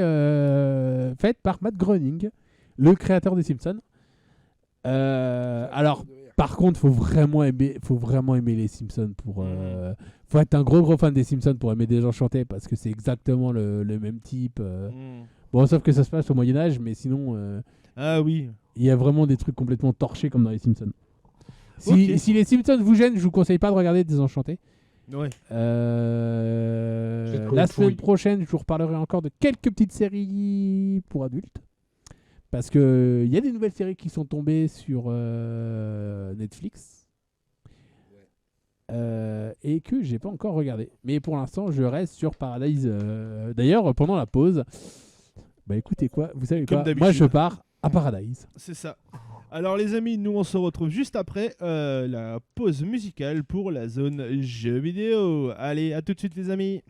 faite par Matt Groening, le créateur des Simpsons. Alors, par contre, faut vraiment aimer les Simpsons pour. Faut être un gros fan des Simpsons pour aimer Désenchanté parce que c'est exactement le même type. Bon, sauf que ça se passe au Moyen Âge, mais sinon, Ah oui. il y a vraiment des trucs complètement torchés comme dans les Simpsons. Ok. Si les Simpsons vous gênent, je vous conseille pas de regarder Désenchanté. Ouais. La semaine prochaine, je vous reparlerai encore de quelques petites séries pour adultes. Parce qu'il y a des nouvelles séries qui sont tombées sur Netflix. Et que j'ai pas encore regardé. Mais pour l'instant, je reste sur Paradise. D'ailleurs, pendant la pause, bah écoutez quoi, vous savez Comme quoi, d'habitude. moi je pars à Paradise. C'est ça. Alors les amis, nous on se retrouve juste après la pause musicale pour la zone jeux vidéo. Allez, à tout de suite les amis.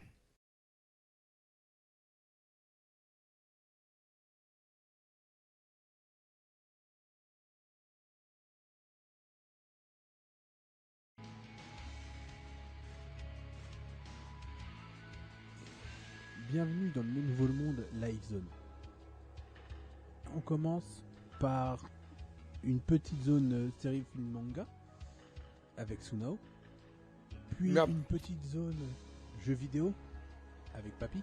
bienvenue dans le nouveau monde Live Zone. On commence par une petite zone série film manga avec Sunao, puis Merde. une petite zone jeux vidéo avec Papy,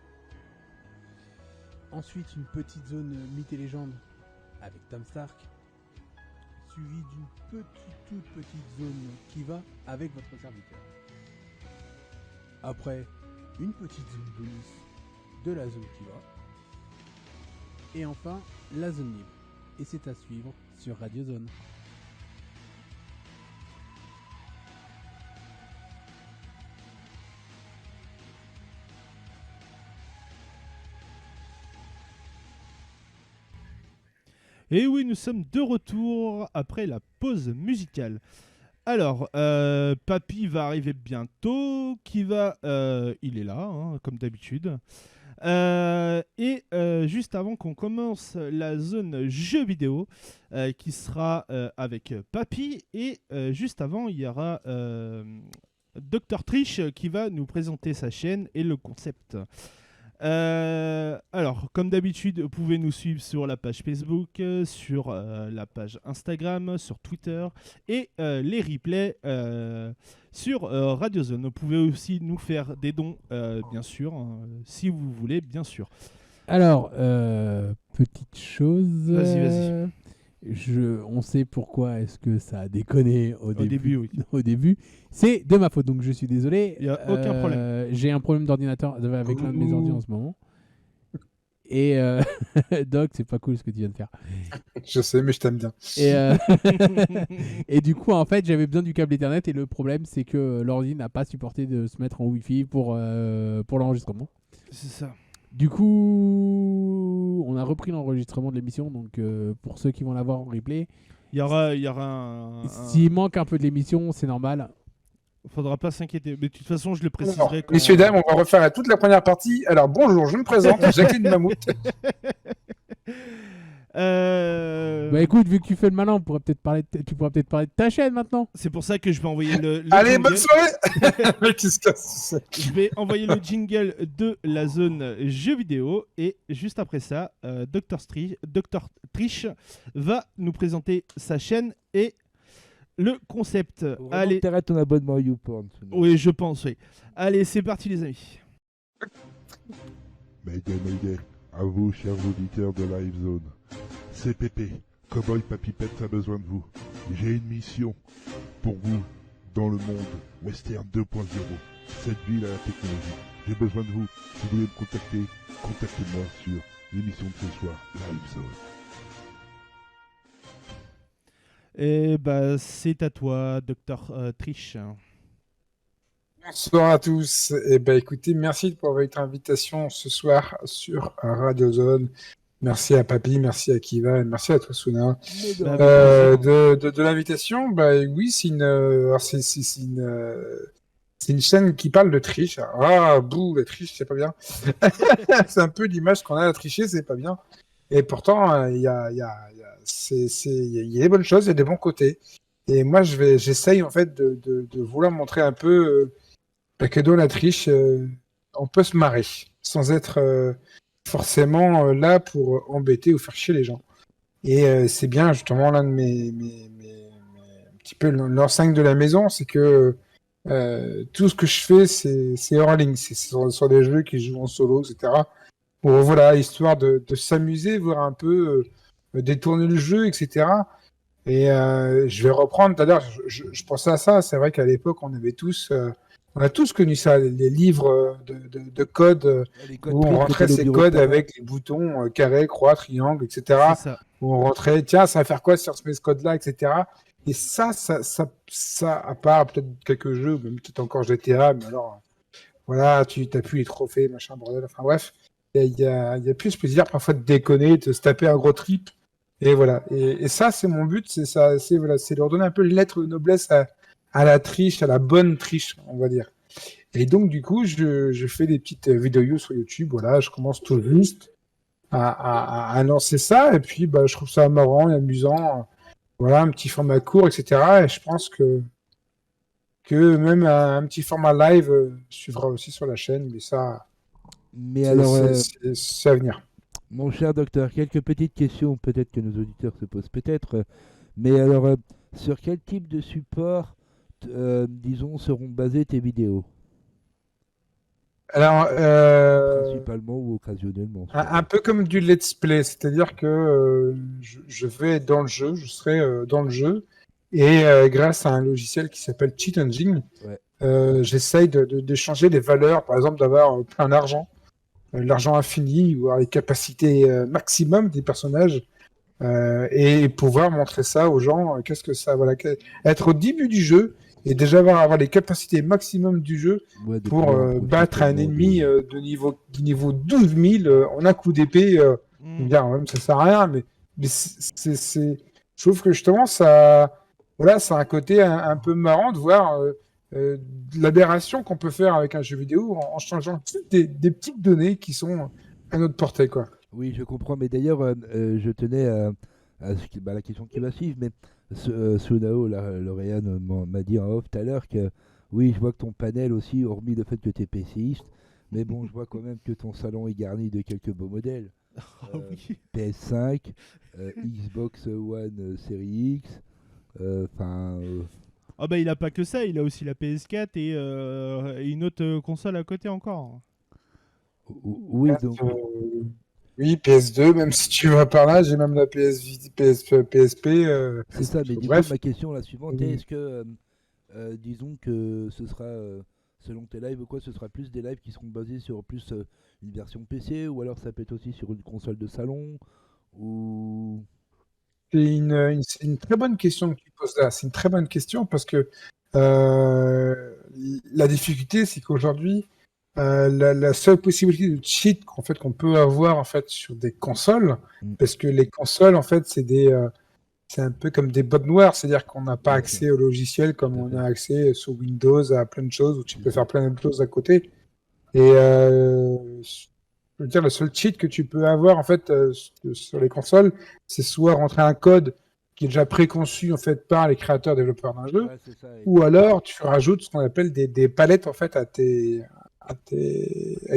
ensuite une petite zone mythes et légendes avec Tom Stark, suivi d'une toute petite zone Kiva avec votre serviteur. Après, une petite zone bonus de la zone Kiva. Et enfin, la zone libre. Et c'est à suivre sur Radio Zone. Et oui, nous sommes de retour après la pause musicale. Alors, Papy va arriver bientôt. Kiva, il est là, hein, comme d'habitude. Juste avant qu'on commence la zone jeux vidéo, qui sera avec Papy. Et juste avant, il y aura Dr Trish qui va nous présenter sa chaîne et le concept. Alors, comme d'habitude, vous pouvez nous suivre sur la page Facebook, sur la page Instagram, sur Twitter et les replays sur Radio Zone. Vous pouvez aussi nous faire des dons, bien sûr, hein, si vous voulez, bien sûr. Alors, petite chose. Vas-y. On sait pourquoi est-ce que ça a déconné au début. Oui. Au début, c'est de ma faute, donc je suis désolé. Il n'y a aucun problème. J'ai un problème d'ordinateur avec l'un de mes ordi en ce moment. Et Doc, c'est pas cool ce que tu viens de faire. Je sais, mais je t'aime bien. Et du coup, en fait, j'avais besoin du câble Ethernet et le problème, c'est que l'ordi n'a pas supporté de se mettre en Wi-Fi pour l'enregistrement. C'est ça. Du coup, on a repris l'enregistrement de l'émission, donc pour ceux qui vont l'avoir en replay, Il y aura un... s'il manque un peu de l'émission, c'est normal. Faudra pas s'inquiéter. Mais de toute façon, je le Alors, préciserai. messieurs, dames, on va refaire toute la première partie. Alors, bonjour, je me présente, Jacqueline Mammouth. Bah écoute, vu que tu fais le malin, tu pourrais peut-être parler de ta chaîne maintenant. C'est pour ça que je vais envoyer le Allez, jingle. bonne soirée. Le mec qui se casse. Je vais envoyer le jingle de la zone jeux vidéo et juste après ça, Dr Trish va nous présenter sa chaîne et le concept. Allez, T'arrêtes ton abonnement YouPorn. oui, je pense, oui. Allez, c'est parti les amis. Mayday, à vous, chers auditeurs de Live Zone. C'est Pépé, Cowboy Papipette a besoin de vous. J'ai une mission pour vous dans le monde Western 2.0. Cette ville à la technologie. J'ai besoin de vous. Si vous voulez me contacter, contactez-moi sur l'émission de ce soir, Live Zone. Et bah, c'est à toi, Dr Trish. Bonsoir à tous. Eh ben, écoutez, merci pour votre invitation ce soir sur Radio Zone. Merci à Papy, merci à Kiva, et merci à toi, Suna. De l'invitation, bah oui, c'est une chaîne qui parle de triche. Ah, bouh, la triche, c'est pas bien. C'est un peu l'image qu'on a à tricher, c'est pas bien. Et pourtant, il y a des bonnes choses, il y a des bons côtés. Et moi, j'essaye en fait de vouloir montrer un peu que dans la triche, on peut se marrer sans être forcément là pour embêter ou faire chier les gens. Et c'est bien justement l'un de mes un petit peu l'enseigne de la maison, c'est que tout ce que je fais, c'est hors ligne, c'est sur des jeux qui jouent en solo, etc. Pour voilà, histoire de s'amuser, voir un peu détourner le jeu, etc. Et je vais reprendre. D'ailleurs, je pensais à ça. C'est vrai qu'à l'époque, on a tous connu ça, les livres de code où on rentrait ces codes avec les boutons carré, croix, triangle, etc. C'est ça. Où on rentrait, tiens, ça va faire quoi si on se met ce code-là, etc. Et ça, à part peut-être quelques jeux, même peut-être encore GTA, mais alors, voilà, tu appuies les trophées, machin, bordel, enfin bref, il y a plus plaisir parfois de déconner, de se taper un gros trip. Et voilà. Et ça, c'est mon but, c'est leur donner un peu une lettre de noblesse à la triche, à la bonne triche, on va dire. Et donc, du coup, je fais des petites vidéos sur YouTube. Voilà, je commence tout juste à lancer ça. Et puis, bah, je trouve ça marrant et amusant. Voilà, un petit format court, etc. Et je pense que même un petit format live suivra aussi sur la chaîne. Mais ça, Mais alors, C'est à venir. mon cher docteur, quelques petites questions, peut-être que nos auditeurs se posent peut-être. Mais alors, sur quel type de support, disons, seront basées tes vidéos? Alors, Principalement ou occasionnellement? un peu comme du let's play, c'est-à-dire que je vais être dans le jeu, je serai dans le jeu, et grâce à un logiciel qui s'appelle Cheat Engine, Ouais. j'essaye de changer les valeurs, par exemple d'avoir plein d'argent, l'argent infini, ou avoir les capacités maximum des personnages, et pouvoir montrer ça aux gens. Qu'est-ce que ça, voilà, être au début du jeu et déjà avoir les capacités maximum du jeu Ouais, de pour pouvoir profiter battre un vraiment ennemi du niveau 12 000 en un coup d'épée. Bien, même ça sert à rien, mais je trouve que justement voilà, c'est un côté un peu marrant de voir l'aberration qu'on peut faire avec un jeu vidéo en changeant des petites données qui sont à notre portée, quoi. Oui, je comprends, mais d'ailleurs, je tenais à la question qui va suivre, mais Sunao, Lauriane, m'a dit en off tout à l'heure que oui, je vois que ton panel aussi, hormis le fait que tu es PCiste, mais bon, je vois quand même que ton salon est garni de quelques beaux modèles. Ah oui. PS5, Xbox One Series X, enfin... Ah bah il a pas que ça, il a aussi la PS4 et une autre console à côté encore. oui, donc... Oui, PS2, même si tu vas par là, j'ai même la PSP. C'est ça, mais du coup, bref. ma question la suivante est, Oui. est-ce que, disons que ce sera, selon tes lives ou quoi, ce sera plus des lives qui seront basés sur plus une version PC, ou alors ça peut être aussi sur une console de salon, ou... C'est une très bonne question que tu poses là. C'est une très bonne question parce que la difficulté, c'est qu'aujourd'hui, la seule possibilité de cheat qu'on peut avoir en fait sur des consoles, parce que les consoles en fait c'est un peu comme des boîtes noires, c'est-à-dire qu'on n'a pas Bien accès au logiciel comme Tout à on fait. a accès sur Windows à plein de choses où tu C'est peux ça. faire plein de choses à côté. Et je veux dire, le seul cheat que tu peux avoir en fait sur les consoles, c'est soit rentrer un code qui est déjà préconçu en fait par les créateurs développeurs d'un jeu, Ouais, c'est ça. ou alors tu rajoutes ce qu'on appelle des palettes en fait avec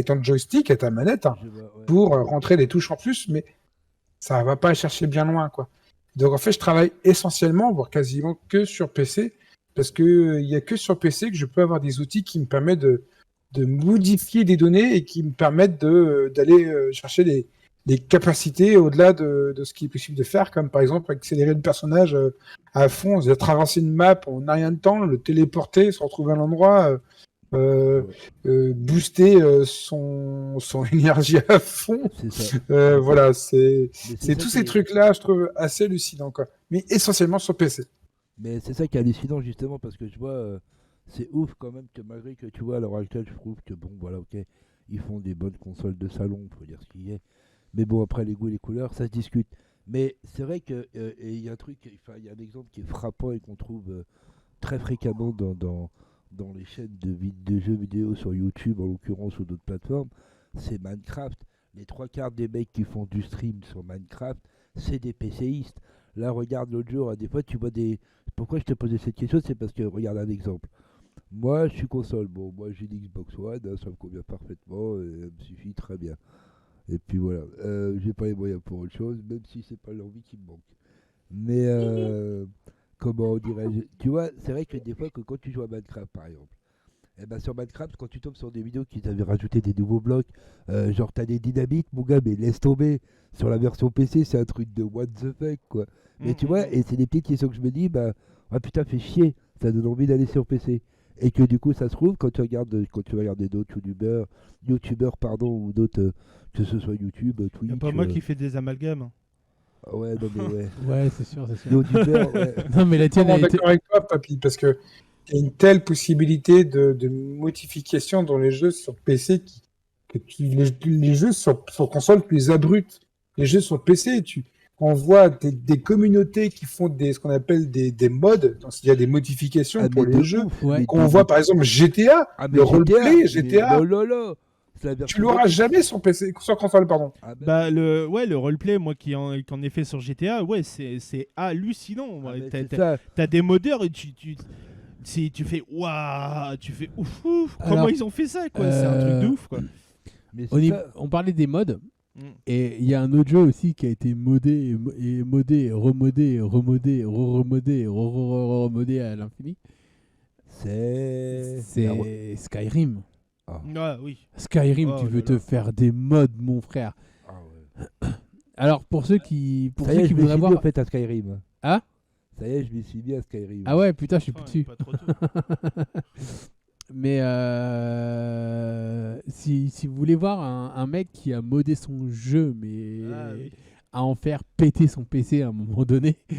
ton joystick, à ta manette, hein, Je vois, ouais. pour rentrer des touches en plus, mais ça va pas chercher bien loin, quoi. Donc en fait, je travaille essentiellement, voire quasiment que sur PC, parce que il y a que sur PC que je peux avoir des outils qui me permettent de modifier des données et qui me permettent d'aller chercher des capacités au-delà de ce qui est possible de faire, comme par exemple accélérer le personnage à fond, c'est-à-dire traverser une map en un rien de temps, le téléporter, se retrouver à un endroit, booster son énergie à fond. C'est ça. Voilà, Mais c'est ça tous qui ces est- trucs-là, je trouve assez hallucinants, quoi. Mais essentiellement sur PC. Mais c'est ça qui est hallucinant justement parce que je vois, c'est ouf quand même que malgré que tu vois à l'heure actuelle, je trouve que bon voilà ok, ils font des bonnes consoles de salon, faut dire ce qu'il y est. Mais bon après les goûts et les couleurs, ça se discute. Mais c'est vrai que et il y a un truc, enfin il y a un exemple qui est frappant et qu'on trouve très fréquemment dans les chaînes de jeux vidéo sur YouTube en l'occurrence ou d'autres plateformes, c'est Minecraft. Les trois quarts des mecs qui font du stream sur Minecraft, c'est des PCistes. Là regarde l'autre jour, des fois tu vois des pourquoi je te posais cette question, c'est parce que, regarde un exemple. Moi, je suis console. Bon, moi, j'ai une Xbox One, hein, ça me convient parfaitement, et elle me suffit très bien. Et puis voilà, j'ai pas les moyens pour autre chose, même si c'est pas l'envie qui me manque. Mais, comment dirais-je, tu vois, c'est vrai que des fois, que quand tu joues à Minecraft, par exemple, eh ben sur Minecraft, quand tu tombes sur des vidéos qui t'avaient rajouté des nouveaux blocs, genre t'as des dynamites, mon gars, mais laisse tomber. Sur la version PC, c'est un truc de what the fuck, quoi. Mais tu vois, et c'est des petites questions que je me dis, bah, ah putain, fais chier, ça donne envie d'aller sur PC. Et que du coup, ça se trouve, quand tu vas regarder d'autres youtubeurs, pardon, ou d'autres, que ce soit YouTube, Twitch. Y'a pas moi qui fais des amalgames. Ah ouais, non mais ouais. Ouais, c'est sûr, c'est sûr. Youtubeurs, ouais. Non, mais la Je suis tienne, elle était... d'accord avec toi, Papy, parce que il y a une telle possibilité de modification dans les jeux sur PC les jeux sur console, tu les abrutes. Les jeux sur PC, on voit des communautés qui font ce qu'on appelle des mods, donc il y a des modifications Ah, pour mais de les jeux. ouf, Ouais. mais Qu'on de- voit par exemple GTA, Ah, mais le roleplay mais GTA, oh là là, c'est la tu version l'auras moderne. jamais sur PC, sur console, pardon. Ah, ben Bah oui. le roleplay, moi qui en ai fait sur GTA, ouais c'est hallucinant. Ah, Ouais. mais T'as- c'est t'as- ça. T'as des modeurs et tu fais waouh, tu fais ouf, comment Alors, ils ont fait ça quoi, c'est un truc de ouf quoi. Mais c'est ça. On parlait des mods. Mm. Et il y a un autre jeu aussi qui a été modé et modé, et remodé, et remodé, et remodé, et remodé à l'infini. C'est Skyrim. Ah oui. Skyrim, Oh tu là veux te là. faire des mods, mon frère. Ah ouais. Alors, pour ceux qui Ça y est, je me voudraient suis mis voir... en fait à Skyrim. Ah Ça y est, je m'y suis mis à Skyrim. Ah ouais, putain, je suis plus Enfin, dessus. pas trop tôt. Mais si vous voulez voir un mec qui a modé son jeu, mais Ah oui. à en faire péter son PC à un moment donné, Mm.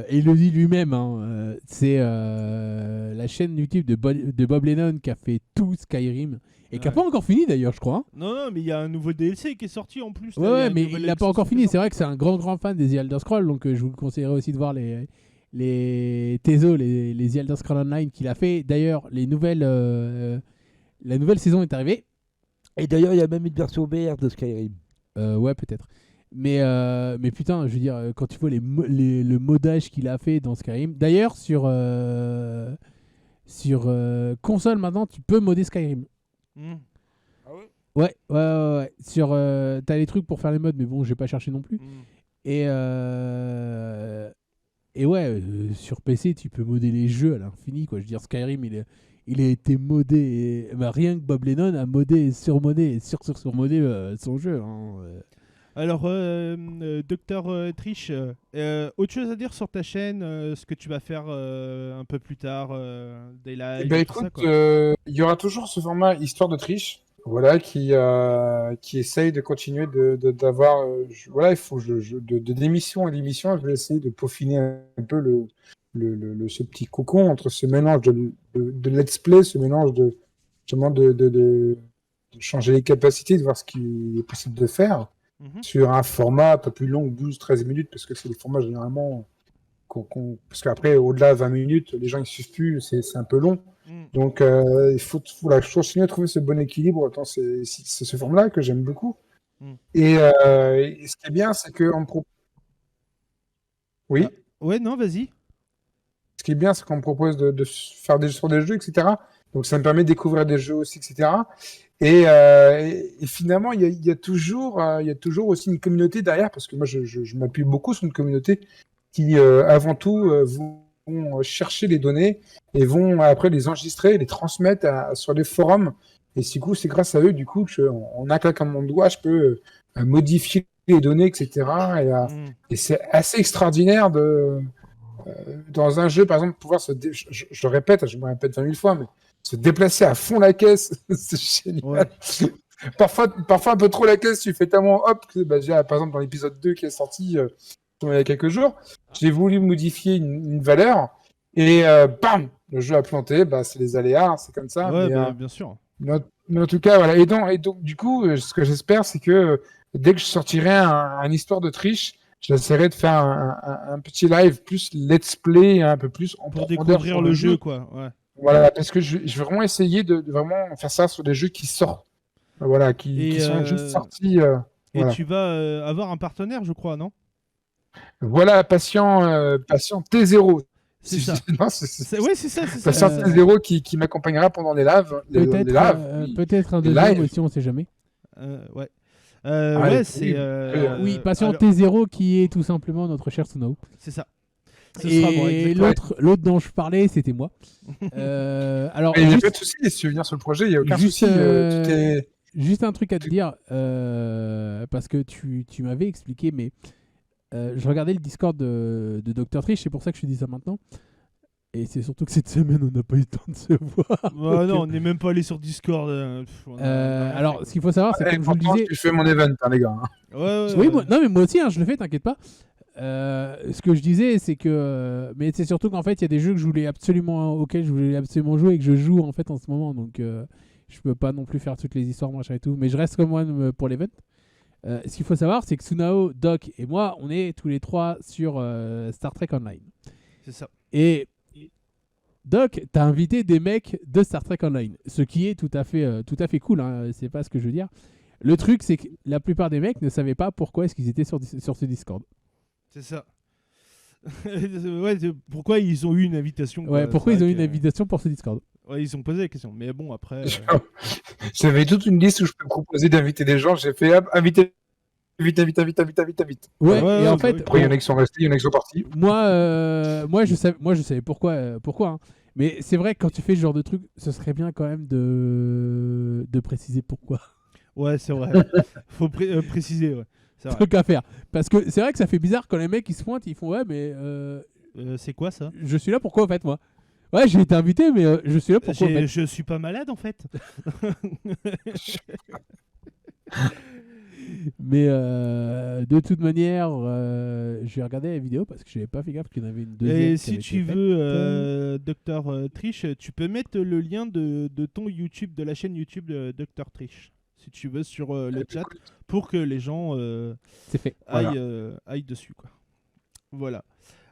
et il le dit lui-même, hein, c'est la chaîne YouTube de Bob Lennon qui a fait tout Skyrim, et qui n'a Ouais. pas encore fini d'ailleurs, je crois. Hein. Non, mais il y a un nouveau DLC qui est sorti en plus. là, Ouais, il y a ouais, une mais nouvelle il l'a pas extension encore qui fini. est C'est vrai sortie. que c'est un grand fan des The Elder Scrolls, donc je vous conseillerais aussi de voir les Teso, les The Elder Scrolls Online qu'il a fait. D'ailleurs, la nouvelle saison est arrivée. Et d'ailleurs, il y a même une version VR de Skyrim. Ouais, peut-être. Mais putain, je veux dire, quand tu vois le modage qu'il a fait dans Skyrim. D'ailleurs, sur console maintenant, tu peux modder Skyrim. Mm. Ouais. T'as les trucs pour faire les mods, mais bon, j'ai pas cherché non plus. Mm. Et ouais, sur PC, tu peux modder les jeux à l'infini, quoi. Je veux dire, Skyrim, il a été modé. Rien que Bob Lennon a modé et surmodé et surmodé son jeu. Hein. Alors, Docteur Trish, autre chose à dire sur ta chaîne, ce que tu vas faire un peu plus tard, des lives, Eh ben, tout ça, écoute, quoi. il y aura toujours ce format histoire de triche, voilà, qui essaye de continuer d'avoir, voilà, il faut d'émission à d'émission, je vais essayer de peaufiner un peu ce petit cocon entre ce mélange de let's play, ce mélange justement de changer les capacités, de voir ce qui est possible de faire Mhm. sur un format un peu plus long, 12-13 minutes, parce que c'est des formats généralement parce qu'après, au-delà de 20 minutes, les gens ne suivent plus, c'est un peu long. Mm. Donc, il faut voilà, continuer à trouver ce bon équilibre. Autant c'est ce format-là que j'aime beaucoup. Mm. Et ce qui est bien, c'est qu'on me propose. Oui. Ah. Ouais, non, vas-y. Ce qui est bien, c'est qu'on me propose de faire sur des jeux, etc. Donc, ça me permet de découvrir des jeux aussi, etc. Et finalement, il y a toujours aussi une communauté derrière, parce que moi, je m'appuie beaucoup sur une communauté qui, avant tout, vont chercher les données et vont après les enregistrer, les transmettre sur les forums. Et du coup, c'est grâce à eux, du coup, en un claquement de doigts, je peux modifier les données, etc. Mm. Et c'est assez extraordinaire dans un jeu, par exemple, pouvoir je le répète, je me répète 20 000 fois, mais se déplacer à fond la caisse, c'est génial. Ouais. Parfois un peu trop la caisse, tu fais tellement hop que, déjà, par exemple, dans l'épisode 2 qui est sorti il y a quelques jours, j'ai voulu modifier une valeur et bam, le jeu a planté. C'est les aléas, c'est comme ça. Ouais, mais, bien sûr. mais en tout cas, voilà. Et donc, du coup, ce que j'espère, c'est que dès que je sortirai un histoire de triche, j'essaierai de faire un petit live plus let's play, un peu plus en Pour profondeur découvrir sur le jeu, quoi. Ouais. Voilà, parce que je vais vraiment essayer de vraiment faire ça sur des jeux qui sortent. Voilà, qui Et, sont juste sortis. Et Voilà. tu vas avoir un partenaire, je crois, non? Voilà, patient T0. C'est ça. Non, Ouais, c'est ça. patient T0 qui m'accompagnera pendant les lives. Peut-être un les deuxième lives. aussi, on sait jamais. Ouais. Ah, Ouais, oui, c'est. Oui, patient alors, T0 qui est tout simplement notre cher Sunao. C'est ça. Ce sera bon, Et exactement. l'autre dont je parlais, c'était moi. Alors, Il n'y a juste- pas de souci, si tu veux venir sur le projet, il n'y a aucun Juste, souci. Tout est... Juste un truc à te dire, parce que tu m'avais expliqué, mais je regardais le Discord de Dr. Trish, c'est pour ça que je te dis ça maintenant. Et c'est surtout que cette semaine, on n'a pas eu le temps de se voir. Ouais, Donc, non, on n'est même pas allé sur Discord. alors, ce qu'il faut savoir, c'est Et comme je vous le pourtant, disais. je fais mon event, hein, les gars. Hein. Ouais, Oui, non, mais moi aussi, hein, je le fais, t'inquiète pas. Ce que je disais, c'est que. Mais c'est surtout qu'en fait, il y a des jeux auxquels je voulais absolument jouer et que je joue en fait en ce moment. Donc, je peux pas non plus faire toutes les histoires, machin et tout. Mais je reste comme moi pour l'event. Ce qu'il faut savoir, c'est que Sunao, Doc et moi, on est tous les trois sur Star Trek Online. c'est ça. Et Doc, t'as invité des mecs de Star Trek Online, ce qui est tout à fait cool, hein, c'est pas ce que je veux dire. Le truc, c'est que la plupart des mecs ne savaient pas pourquoi est-ce qu'ils étaient sur ce Discord. C'est ça. Ouais, pourquoi ils ont eu une invitation, quoi. Ouais, pourquoi C'est ils ont eu vrai une invitation pour ce Discord. Ouais, ils ont posé la question. Mais bon, après. J'avais toute une liste où je peux proposer d'inviter des gens. J'ai fait inviter. Vite. Ouais, Ouais, et en bah fait, oui. Après, il y en a qui sont restés, il y en a qui sont partis. moi, je savais pourquoi, hein. Mais c'est vrai que quand tu fais ce genre de truc, ce serait bien quand même de préciser pourquoi. Ouais, c'est vrai. Faut préciser, ouais. C'est vrai. Truc à faire. Parce que c'est vrai que ça fait bizarre quand les mecs ils se pointent, ils font ouais, mais C'est quoi ça? je suis là pourquoi en fait, moi? Ouais, j'ai été invité, mais je suis là pourquoi en fait? Je suis pas malade en fait. Mais de toute manière, j'ai regardé la vidéo parce que j'avais pas fait gaffe qu'il y en avait une deuxième. Et qui si avait tu été veux, Dr Trish, tu peux mettre le lien de ton YouTube, de la chaîne YouTube de Dr Trish, si tu veux, sur le chat, pour que les gens faite. C'est fait. Voilà. aillent dessus, quoi. Voilà.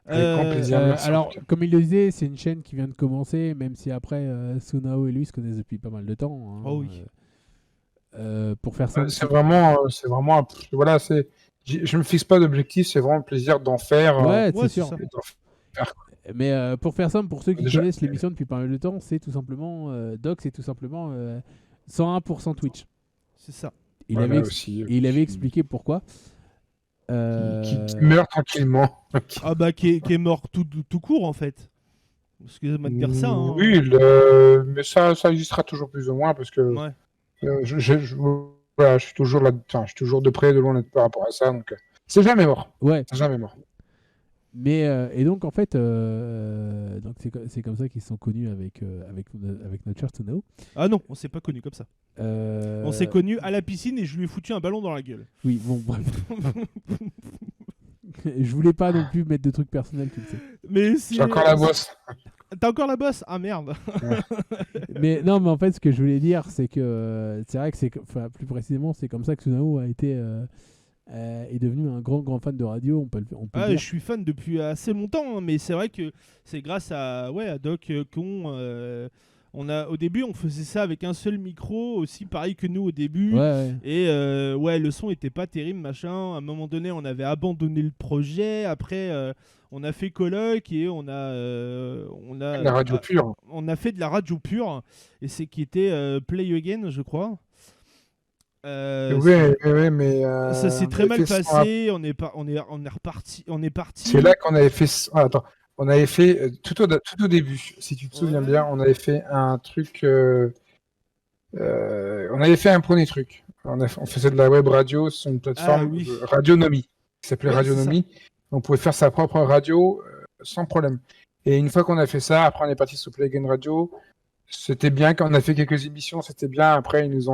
Avec grand plaisir. Merci, alors, en tout cas. comme il le disait, c'est une chaîne qui vient de commencer, même si après Sunao et lui se connaissent depuis pas mal de temps. Hein. Oh oui. Pour faire ça, C'est vraiment, voilà, je me fixe pas d'objectif, c'est vraiment le plaisir d'en faire. ouais, Ouais, c'est sûr. ça. Et d'en faire. Mais pour faire simple, pour ceux qui Déjà, connaissent l'émission depuis pas mal de temps, c'est tout simplement Doc, c'est tout simplement 101% Twitch. C'est ça. Il Voilà avait aussi, et il avait expliqué pourquoi. qui meurt tranquillement. Ah bah qui est mort tout court en fait. Excusez-moi de dire ça. Hein. Oui, mais ça existera toujours plus ou moins parce que Ouais. voilà, je suis toujours là, enfin, je suis toujours de près et de loin par rapport à ça, donc c'est jamais mort. Ouais. C'est jamais mort. Mais et donc en fait, donc c'est comme ça qu'ils se sont connus avec notre cher Tsunao. Ah non, on s'est pas connus comme ça. On s'est connus à la piscine et je lui ai foutu un ballon dans la gueule. Oui, bon, bref. Je voulais pas non plus mettre de trucs personnels, tu le sais. Mais J'ai encore la bosse. T'as encore la bosse? Ah merde. Mais non, mais en fait, ce que je voulais dire, c'est que c'est vrai que plus précisément, c'est comme ça que Tsunao a été est devenu un grand fan de radio. On peut le Ah, dire. je suis fan depuis assez longtemps, hein, mais c'est vrai que c'est grâce à Doc au début on faisait ça avec un seul micro aussi, pareil que nous au début. Ouais. Et le son était pas terrible, machin. À un moment donné, on avait abandonné le projet. Après, on a fait coloc et on a La radio pure. on a fait de la radio pure et c'est qui était Play Again, je crois. Ouais, mais ça s'est on très avait mal fait passé. On est parti. C'est là qu'on avait fait. Attends, on avait fait tout au début, si tu te souviens bien, on avait fait un truc. On avait fait un premier truc. On faisait de la web radio sur une plateforme oui. Radionomie, qui s'appelait Ouais, Radionomie. On pouvait faire sa propre radio sans problème. Et une fois qu'on a fait ça, après on est parti sur Play Again Radio. C'était bien quand on a fait quelques émissions, c'était bien. Après ils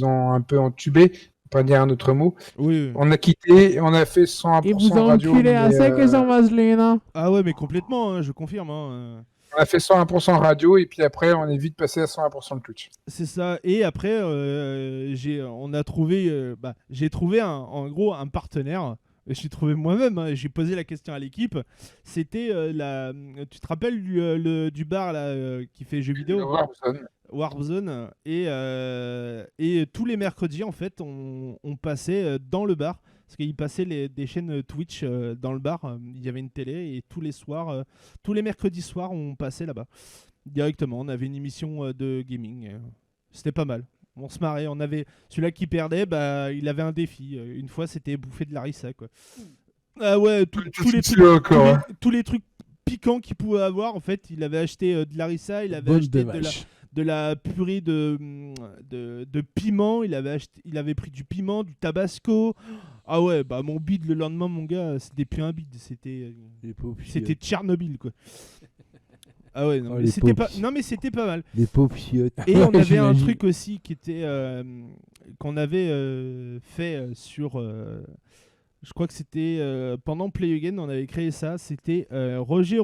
ont un peu entubé, pour pas dire un autre mot. Oui. On a quitté et on a fait 101% Et vous ont radio. enculé à mais, sec et sans vaseline. Hein. Ah ouais, mais complètement, hein, je confirme. Hein. On a fait 101% radio et puis après on est vite passé à 101% de Twitch. C'est ça. Et après, j'ai trouvé en gros un partenaire. J'ai trouvé moi-même. Hein, j'ai posé la question à l'équipe. C'était tu te rappelles du bar là qui fait jeux vidéo, Warzone. Et tous les mercredis en fait, on passait dans le bar. Parce qu'ils passaient des chaînes Twitch dans le bar. Il y avait une télé et tous les mercredis soirs, on passait là-bas. Directement, on avait une émission de gaming. C'était pas mal. On se marrait. On avait celui-là qui perdait, il avait un défi. Une fois, c'était bouffer de l'harissa, quoi. Ah ouais, tous les trucs piquants qu'il pouvait avoir. En fait, il avait acheté de l'harissa, il avait acheté de la purée de piment, il avait pris du piment, du tabasco. Ah ouais, mon bide le lendemain, mon gars, c'était plus un bide, c'était Tchernobyl, quoi. Ah ouais, mais c'était pas mal. Les pauvres chiottes. Et on avait un truc aussi qui était qu'on avait fait sur je crois que c'était pendant Play Again, on avait créé ça, c'était Roger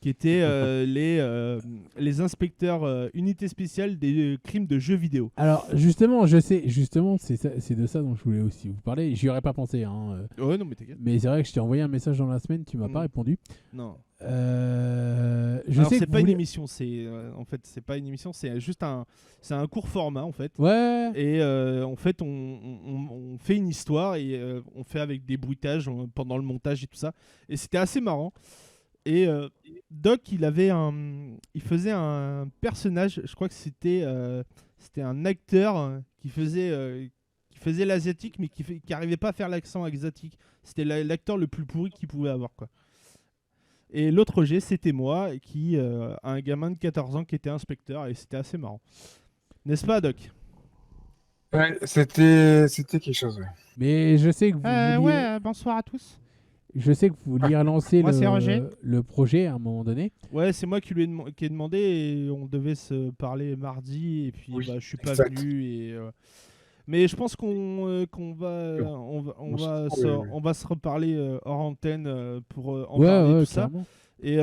qui était les inspecteurs unités spéciales des crimes de jeux vidéo. Alors justement, c'est de ça dont je voulais aussi vous parler. J'y aurais pas pensé. Hein. Ouais, non, mais t'inquiète. Mais c'est vrai que je t'ai envoyé un message dans la semaine, tu m'as pas répondu. Non. C'est pas une émission, en fait c'est pas une émission, c'est juste un court format en fait. Ouais. Et en fait on fait une histoire et on fait avec des bruitages pendant le montage et tout ça. Et c'était assez marrant. Et Doc, il faisait un personnage, je crois que c'était un acteur qui faisait l'asiatique, mais qui arrivait pas à faire l'accent asiatique. C'était l'acteur le plus pourri qu'il pouvait avoir, quoi. Et l'autre G, c'était moi, un gamin de 14 ans qui était inspecteur, et c'était assez marrant. N'est-ce pas, Doc? Ouais, c'était quelque chose. Ouais. Mais je sais que vous vouliez... bonsoir à tous. Je sais que vous vouliez relancer Moi, c'est Roger. le projet à un moment donné. Ouais, c'est moi qui qui ai demandé, et on devait se parler mardi, et puis Oui, je suis pas exact. venu. Mais je pense qu'on va se reparler hors antenne pour en parler, tout ça. Clairement. Et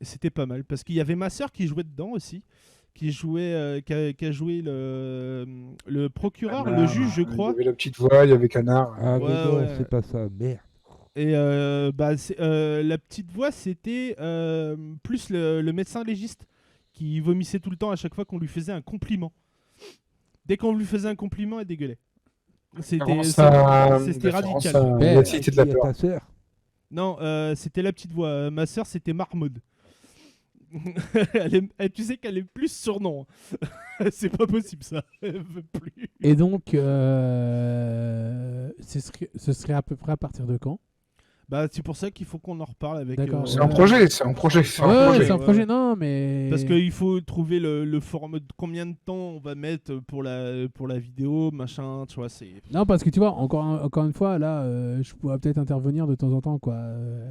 c'était pas mal, parce qu'il y avait ma sœur qui jouait dedans aussi, qui a joué le procureur, Canard, le juge, je Il crois. y avait la petite voix, il y avait Canard. Ah, mais Ouais, non, ouais. c'est pas ça, merde. Et la petite voix, c'était plus le médecin légiste qui vomissait tout le temps à chaque fois qu'on lui faisait un compliment. Dès qu'on lui faisait un compliment, elle dégueulait. C'était radical. Ben, La cité de la il y a peur. ta sœur. Non, c'était la petite voix. Ma sœur, c'était Marmaude. Tu sais qu'elle est plus surnom. C'est pas possible, ça. Elle veut plus. Et donc, ce serait à peu près à partir de quand? Bah, c'est pour ça qu'il faut qu'on en reparle avec. D'accord. C'est un projet, c'est un projet. C'est un Ouais, projet. c'est un projet, non, mais... Parce qu'il faut trouver le format de combien de temps on va mettre pour la vidéo, machin, tu vois, c'est... Non, parce que tu vois, encore une fois, là, je pourrais peut-être intervenir de temps en temps, quoi.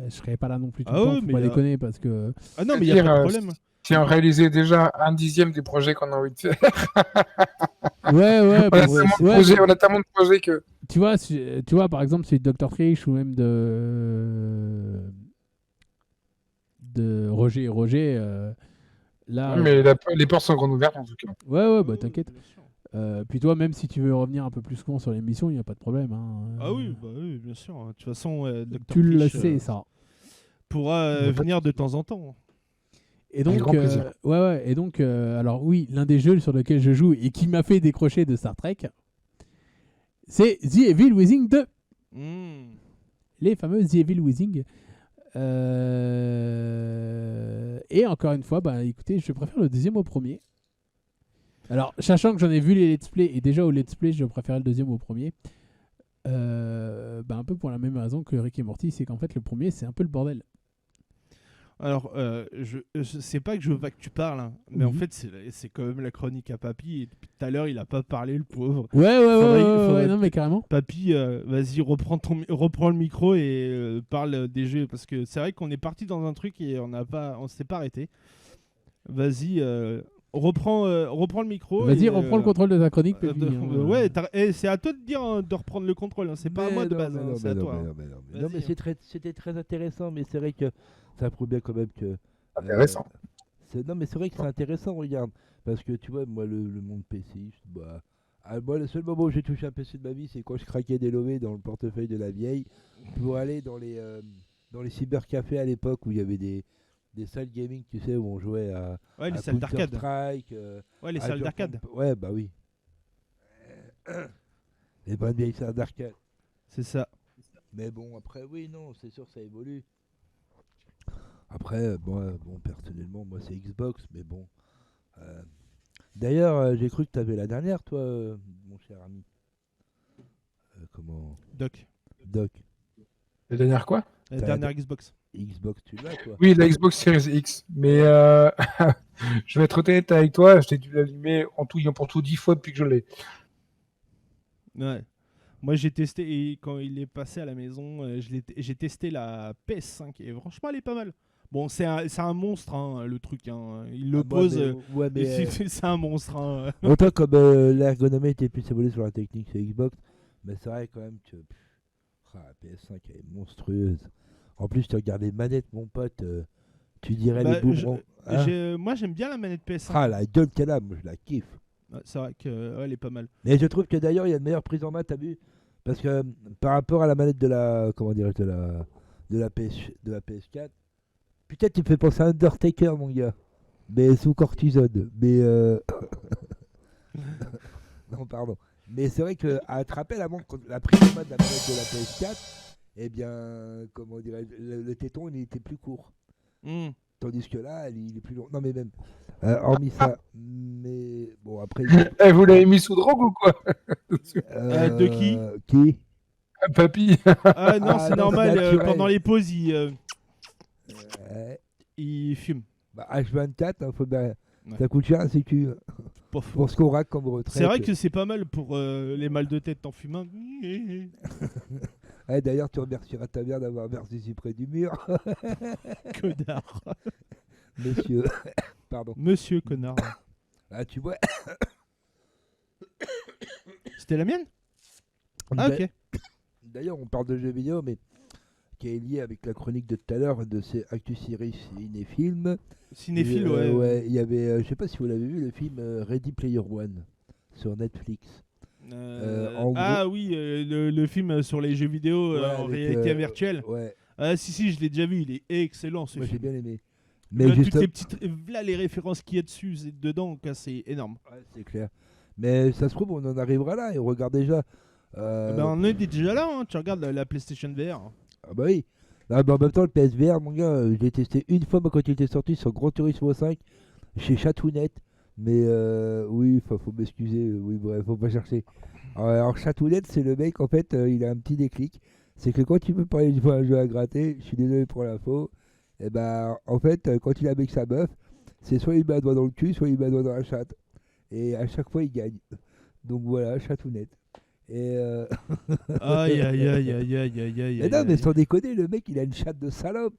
Je serais pas là non plus tout Ah le temps, ouais, faut mais pas déconner, parce que... Ah non, mais il n'y a pas de problème. Si on réalisait déjà 1/10 des projets qu'on a envie de faire, Ouais, on a bah, tellement de ouais, projets, on a tellement de projets que. tu vois, par exemple, celui de Dr. Frisch ou même de Roger et Roger, là... Mais les portes sont grandes ouvertes en tout cas. Ouais, bah t'inquiète. Puis toi, même si tu veux revenir un peu plus con sur l'émission, il n'y a pas de problème. Hein. Ah oui, bah oui, bien sûr. De toute façon, Dr. Tu le Frisch, sais, ça. pourra Il y a pas venir de temps en temps. Et donc, grand plaisir. et donc, alors oui, l'un des jeux sur lequel je joue et qui m'a fait décrocher de Star Trek, c'est The Evil Within 2. Hmm. Les fameux The Evil Within. Et encore une fois, bah écoutez, je préfère le deuxième au premier. Alors, sachant que j'en ai vu les let's play, et déjà au let's play, je préfère le deuxième au premier. Un peu pour la même raison que Rick et Morty, c'est qu'en fait, le premier, c'est un peu le bordel. Alors, je sais pas que je veux pas que tu parles, hein, mais en Mhm. fait, c'est quand même la chronique à Papy, et depuis tout à l'heure, il a pas parlé, le pauvre. Ouais, non, mais carrément. Papy, vas-y, reprends le micro et parle des jeux, parce que c'est vrai qu'on est parti dans un truc et on s'est pas arrêté. Vas-y, reprends le micro. Vas-y, et, reprends le contrôle de ta chronique, Pépi, hein. Ouais, c'est à toi de dire de reprendre le contrôle, hein, c'est pas à moi de base, hein, c'est à toi. hein. Non, mais Vas-y, c'était très intéressant, mais c'est vrai que ça prouve bien quand même que. Intéressant. Non, mais c'est vrai que c'est intéressant, regarde. Parce que tu vois, moi, le monde PC, moi, le seul moment où j'ai touché un PC de ma vie, c'est quand je craquais des lovés dans le portefeuille de la vieille pour aller dans les cybercafés à l'époque où il y avait des salles gaming, tu sais, où on jouait à. Ouais, les à salles d'arcade. Counter-Strike, Ouais, les à salles Age of d'arcade. Ouais, bah oui. Les bonnes vieilles salles d'arcade. C'est ça. Mais bon, après, oui, non, c'est sûr, ça évolue. Après, bon, personnellement, moi, c'est Xbox, mais bon. D'ailleurs, j'ai cru que tu avais la dernière, toi, mon cher ami. Comment Doc. Doc. La dernière quoi? La T'as dernière Xbox. Xbox, tu l'as, toi? Oui, la Xbox Series X. Mais je vais être honnête avec toi, je t'ai dû l'allumer en tout et pour tout 10 fois depuis que je l'ai. Ouais. Moi, j'ai testé, et quand il est passé à la maison, j'ai testé la PS5, et franchement, elle est pas mal. Bon, c'est un monstre, hein, le truc. Hein. Il le pose. Ouais, mais C'est un monstre. Hein. autant comme l'ergonomie était plus évoluée sur la technique sur Xbox, mais c'est vrai quand même que la PS5 elle est monstrueuse. En plus, tu regardes les manettes, mon pote, tu dirais Bah, les boomerangs. Hein. Moi, j'aime bien la manette PS5. Ah, la gueule qu'elle a, moi je la kiffe. Ouais, c'est vrai qu'elle est pas mal. Mais je trouve que d'ailleurs, il y a une meilleure prise en main, t'as vu? Parce que par rapport à la manette de la. Comment dirais-je? De la PS4, putain, tu me fais penser à Undertaker, mon gars. Mais sous cortisone. Mais. Non, pardon. Mais c'est vrai que à attraper la prise en main de la manette de la PS4, eh bien, comment dirais-je, le téton, il était plus court. Hmm. Tandis que là, il est plus long. Non, mais même, hormis ça, mais bon, après... Eh, vous l'avez mis sous drogue ou quoi? De qui? Qui? Papy. Ah non, Ah, c'est non, normal, c'est naturel. pendant les pauses, Ouais. il fume. Bah, H24, hein, faut bien... Ouais. Ça coûte cher un sécu Pas faux. pour ce qu'on raque comme retraite. C'est vrai que c'est pas mal pour les mal de tête en fumant. Ouais, d'ailleurs, tu remercieras ta mère d'avoir versé si près du mur, Connard. monsieur. Pardon. Monsieur connard. Ah, tu vois. C'était la mienne? Ah ok. D'ailleurs, on parle de jeux vidéo, mais qui est lié avec la chronique de tout à l'heure de ces Actu Series ciné-films. Cinéphile, Et, ouais. il y avait, je sais pas si vous l'avez vu, le film Ready Player One sur Netflix. En Ah oui, le film sur les jeux vidéo Ouais, en avec, réalité virtuelle. Ouais, Ah si, je l'ai déjà vu, il est excellent ce moi j'ai film. bien aimé. Mais Là, toutes juste, les petites, là, les références qu'il y a dessus, dedans, quoi, c'est énorme. ouais, c'est clair. Mais ça se trouve, on en arrivera là et on regarde déjà. Eh ben, on est déjà là, hein. Tu regardes la PlayStation VR. Ah bah oui. Ah bah en même temps, le PSVR, mon gars, je l'ai testé une fois moi, quand il était sorti sur Gran Turismo 5 chez Chatounet. Mais oui, faut m'excuser. Oui, bref, faut pas chercher. Alors Chatounet, c'est le mec, en fait, il a un petit déclic. C'est que quand il veut parler de jouer à un jeu à gratter, je suis désolé pour l'info, et ben en fait, quand il est avec sa meuf, c'est soit il met un doigt dans le cul, soit il met un doigt dans la chatte. Et à chaque fois, il gagne. Donc voilà, Chatounet. Et Aïe, aïe, aïe, aïe, aïe, aïe, aïe. mais non, mais sans déconner, le mec, il a une chatte de salope.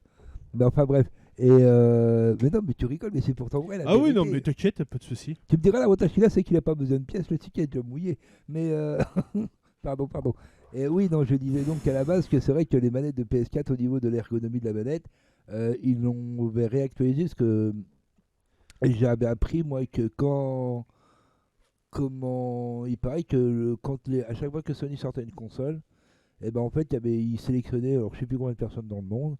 Mais enfin, bref. Et mais non, mais tu rigoles, mais c'est pourtant vrai. La Ah oui, vérité. non, mais t'inquiète, pas de soucis. Tu me diras, l'avantage qu'il a, c'est qu'il a pas besoin de pièces, le ticket est déjà mouillé. Mais pardon. Et oui, non, je disais donc à la base que c'est vrai que les manettes de PS4, au niveau de l'ergonomie de la manette, ils l'ont réactualisé parce que j'avais appris, moi, que quand. Comment. Il paraît que à chaque fois que Sony sortait une console, et ben en fait, ils sélectionnaient, alors je sais plus combien de personnes dans le monde,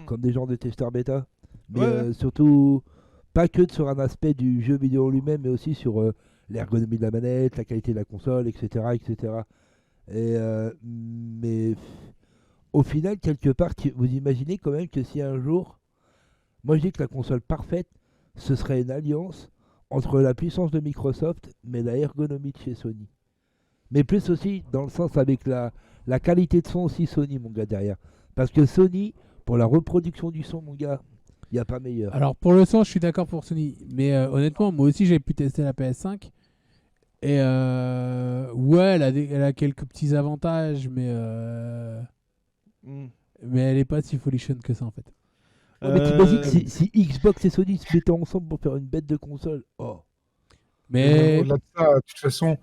comme des gens de testeurs bêta. Mais Ouais. surtout, pas que sur un aspect du jeu vidéo lui-même, mais aussi sur l'ergonomie de la manette, la qualité de la console, etc. etc. Et, mais au final, quelque part, vous imaginez quand même que si un jour, moi je dis que la console parfaite, ce serait une alliance entre la puissance de Microsoft, mais la ergonomie de chez Sony. Mais plus aussi dans le sens avec la qualité de son aussi Sony, mon gars, derrière. Parce que Sony, pour la reproduction du son, mon gars, il n'y a pas meilleur. Alors pour le son, je suis d'accord pour Sony. Mais honnêtement, moi aussi, j'ai pu tester la PS5. Et ouais, elle a quelques petits avantages, mais elle est pas si folichonne que ça en fait. Ouais, mais t'imagines que si Xbox et Sony se mettaient ensemble pour faire une bête de console. Oh. Mais Au-delà de ça, de toute façon,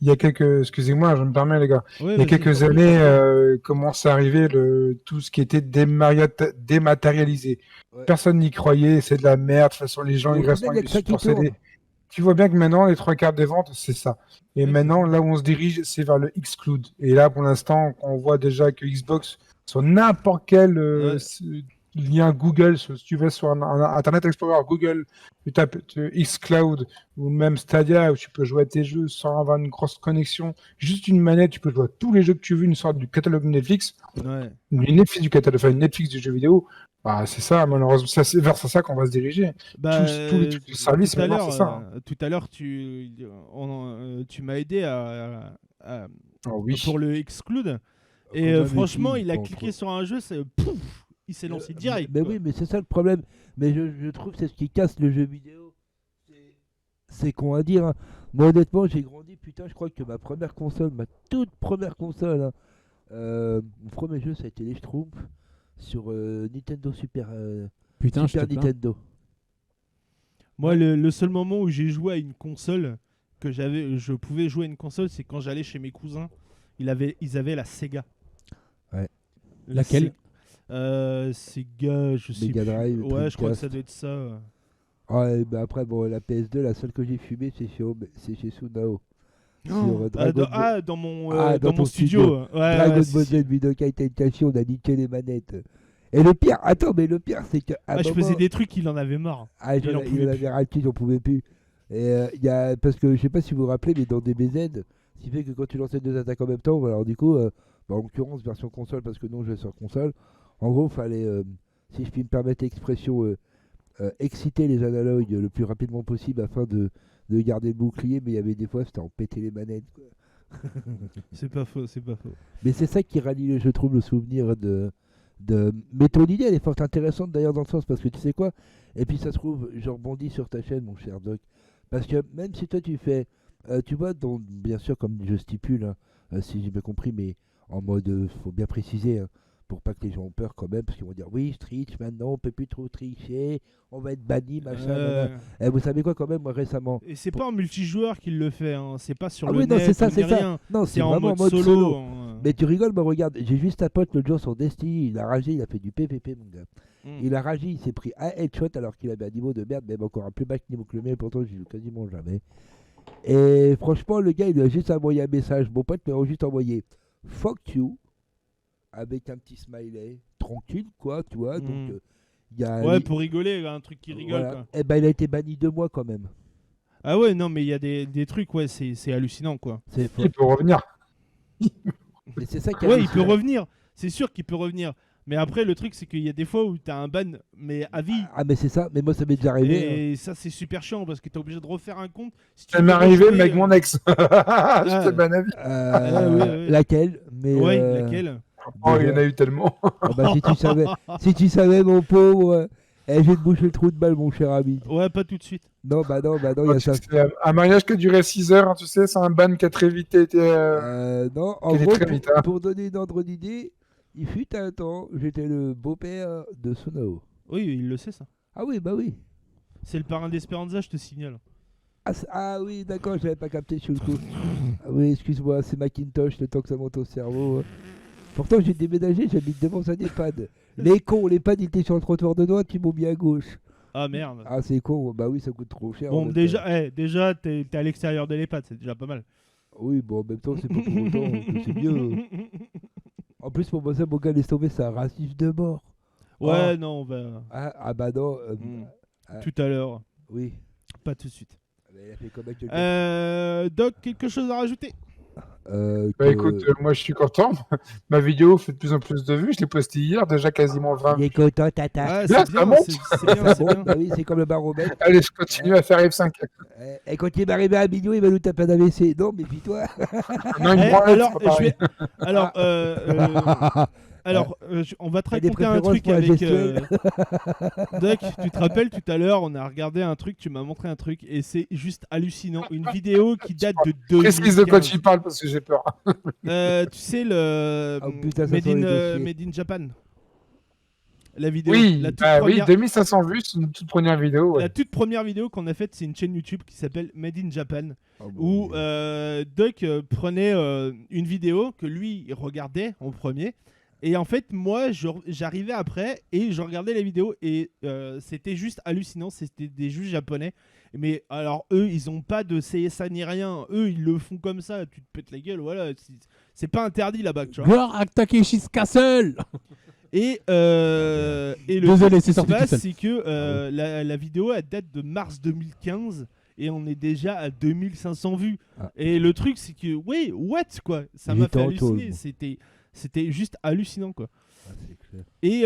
il y a quelques. Excusez-moi, je me permets, les gars. Ouais, Il y a vas-y. quelques années, commence à arriver tout ce qui était dématérialisé. Ouais. Personne n'y croyait, c'est de la merde. De toute façon, les gens, Et au ils restent final, il y a que ça qui sur CD. tourne. Tu vois bien que maintenant, les 3/4 des ventes, c'est ça. Et Ouais, maintenant, là où on se dirige, c'est vers le Xcloud. Et là, pour l'instant, on voit déjà que Xbox, sur n'importe quel Ouais. lien Google, si tu vas sur un Internet Explorer Google, tu tapes Xcloud ou même Stadia, où tu peux jouer à tes jeux sans avoir une grosse connexion. Juste une manette, tu peux jouer à tous les jeux que tu veux, une sorte du catalogue Netflix. Ouais. Une Netflix du catalogue, enfin une Netflix du jeu vidéo. Bah, c'est ça, malheureusement, c'est vers ça qu'on va se diriger. Bah, tous les trucs de service, tout à maintenant, l'heure, c'est ça. tout à l'heure, tu m'as aidé Oh, oui. pour le Exclude. Quand Et même, franchement, il a contre- cliqué sur un jeu, pouf, il s'est lancé direct. Mais quoi. oui, mais c'est ça le problème. Mais je trouve que c'est ce qui casse le jeu vidéo. C'est qu'on va dire. Hein. Moi, honnêtement, j'ai grandi. Putain, je crois que ma toute première console, hein, mon premier jeu, ça a été les Schtroumpfs sur Nintendo Super putain, je te Super plains. Nintendo. Moi, le seul moment où j'ai joué à une console, je pouvais jouer à une console, c'est quand j'allais chez mes cousins. Ils avaient la Sega. Ouais. La Laquelle Sega, je sais Mega plus. Drive, Ouais, je crois que Dreamcast. ça doit être ça. Ouais, bah après, bon, la PS2, la seule que j'ai fumée, c'est chez Sunao. Sur, Oh, Dragon Ball- dans mon, Ah, dans dans mon ton studio. studio. Ouais, Dragon ouais, si, Ball si. Z Budokai Tenkaichi, on a niqué les manettes. Et le pire, attends, mais le pire, c'est que. Ah, je faisais des trucs, il en avait marre. Ah, il en il pouvait en plus. avait raté, j'en pouvais plus. Et parce que je sais pas si vous vous rappelez, mais dans DBZ, ce qui fait que quand tu lançais deux attaques en même temps, alors du coup, en l'occurrence version console parce que non, je vais sur console. En gros, fallait, si je puis me permettre l'expression, exciter les analogues le plus rapidement possible afin de garder le bouclier, mais il y avait des fois, c'était en péter les manettes, quoi. C'est pas faux, c'est pas faux. Mais c'est ça qui rallie, je trouve, le souvenir de... Mais ton idée, elle est fort intéressante d'ailleurs dans le sens, parce que tu sais quoi, et puis ça se trouve, je rebondis sur ta chaîne, mon cher Doc, parce que même si toi tu fais, tu vois, bien sûr, comme je stipule, hein, si j'ai bien compris, mais en mode, faut bien préciser, hein, pour pas que les gens ont peur quand même, parce qu'ils vont dire, oui, je triche maintenant, on peut plus trop tricher, on va être banni, machin, nanana. Et vous savez quoi, quand même, moi récemment... Et c'est pas en multijoueur qu'il le fait, hein. C'est pas sur Ah le oui, non, net, c'est ça, ni c'est ça. rien. Non, C'est en vraiment mode en mode solo. solo. hein. Mais tu rigoles, mais regarde, j'ai juste un pote l'autre jour sur Destiny, il a ragé, il a fait du PVP, mon gars. Mm. Il a ragi, il s'est pris un headshot alors qu'il avait un niveau de merde, même encore un plus bas niveau que le mien, pourtant j'y joue quasiment jamais. Et franchement, le gars, il a juste envoyé un message. Mon pote m'a juste envoyé fuck you, avec un petit smiley, tranquille, quoi, tu vois. Donc, il y a. Ouais, pour rigoler, un truc qui rigole, voilà. quoi. Et ben, il a été banni 2 mois quand même. Ah ouais, non, mais il y a des trucs, ouais, c'est hallucinant, quoi. C'est Il peut revenir. Mais c'est ça qui est Ouais, il peut hallucinant. revenir. C'est sûr qu'il peut revenir. Mais après, le truc, c'est qu'il y a des fois où t'as un ban, mais à vie. Ah, mais c'est ça, mais moi, ça m'est déjà arrivé. hein. Et ça, c'est super chiant parce que t'es obligé de refaire un compte. Si tu Ça veux m'est arrivé, rejouer, mais avec mon ex. J'étais ban à vie. ouais. Laquelle mais, Ouais, laquelle Oh, il y en a eu tellement. Ah bah, si tu savais, mon pauvre, j'ai de boucher le trou de balle, mon cher ami. Ouais, pas tout de suite. Non, il y a ça. C'est un mariage qui a duré 6 heures, hein, tu sais, c'est un ban qui a très vite été. Non, en Qu'elle est gros, très vite, hein. pour donner une ordre d'idée, il fut un temps, j'étais le beau-père de Sono. Oui, il le sait, ça. Ah oui, bah oui. C'est le parrain d'Esperanza, je te signale. Ah oui, d'accord, j'avais pas capté sur le coup. Ah oui, excuse-moi, c'est Macintosh, le temps que ça monte au cerveau. Pourtant, j'ai déménagé, j'habite devant un EHPAD. Les cons, l'EHPAD, il était sur le trottoir de droite, ils m'ont mis à gauche. Ah merde. Ah, c'est con, bah oui, ça coûte trop cher. en Bon, même déjà, t'es à l'extérieur de l'EHPAD, c'est déjà pas mal. temps. Oui, bon, en même temps, c'est pas pour autant que c'est mieux. En plus, pour moi, ça, mon gars, laisse tomber, c'est un racisme de mort. Ouais, Oh. non, on va. Ah bah non. Tout à l'heure. Oui. Pas tout de suite. Il a fait comme avec le Doc, quelque chose à rajouter Bah écoute, moi je suis content. Ma vidéo fait de plus en plus de vues. Je l'ai postée hier, déjà quasiment 20. Il est content, tata. Ah, Là, c'est ça bien, monte. c'est bien, c'est Bon, bien. bah oui, c'est comme le baromètre. Allez, je continue à faire F5. Et quand il va arriver à million, il va nous taper un AVC. Non, mais toi Non, une Eh, branlette, alors, c'est pas pareil. on va te T'as des raconter un préférences truc pour la avec gestuelle Doc. Tu te rappelles tout à l'heure, on a regardé un truc, tu m'as montré un truc et c'est juste hallucinant. Une vidéo qui date de 2015. Précise de quoi tu parles parce que j'ai peur. Tu sais le Oh, putain, ça Made sent les in, dossiers. Made in Japan. La vidéo. Oui, la toute oui, première. 2500 vues, c'est une toute première vidéo. Ouais. La toute première vidéo qu'on a faite, c'est une chaîne YouTube qui s'appelle Made in Japan, Oh, où mon Dieu. Doc prenait une vidéo que lui il regardait en premier. Et en fait, moi, j'arrivais après et je regardais la vidéo et c'était juste hallucinant. C'était des juges japonais. Mais alors, eux, ils ont pas de CSA ni rien. Eux, ils le font comme ça. Tu te pètes la gueule, voilà. C'est pas interdit là-bas, tu vois. Gloire à Takeshi's Castle. Et le Désolé, truc c'est qui se sorti tout passe, seul. c'est que la vidéo, elle date de mars 2015 et on est déjà à 2500 vues. Ah. Et le truc, c'est que, ouais, what, quoi. Ça Il m'a était fait en tôle, halluciner. moi. C'était juste hallucinant, quoi. Ah, c'est clair. Et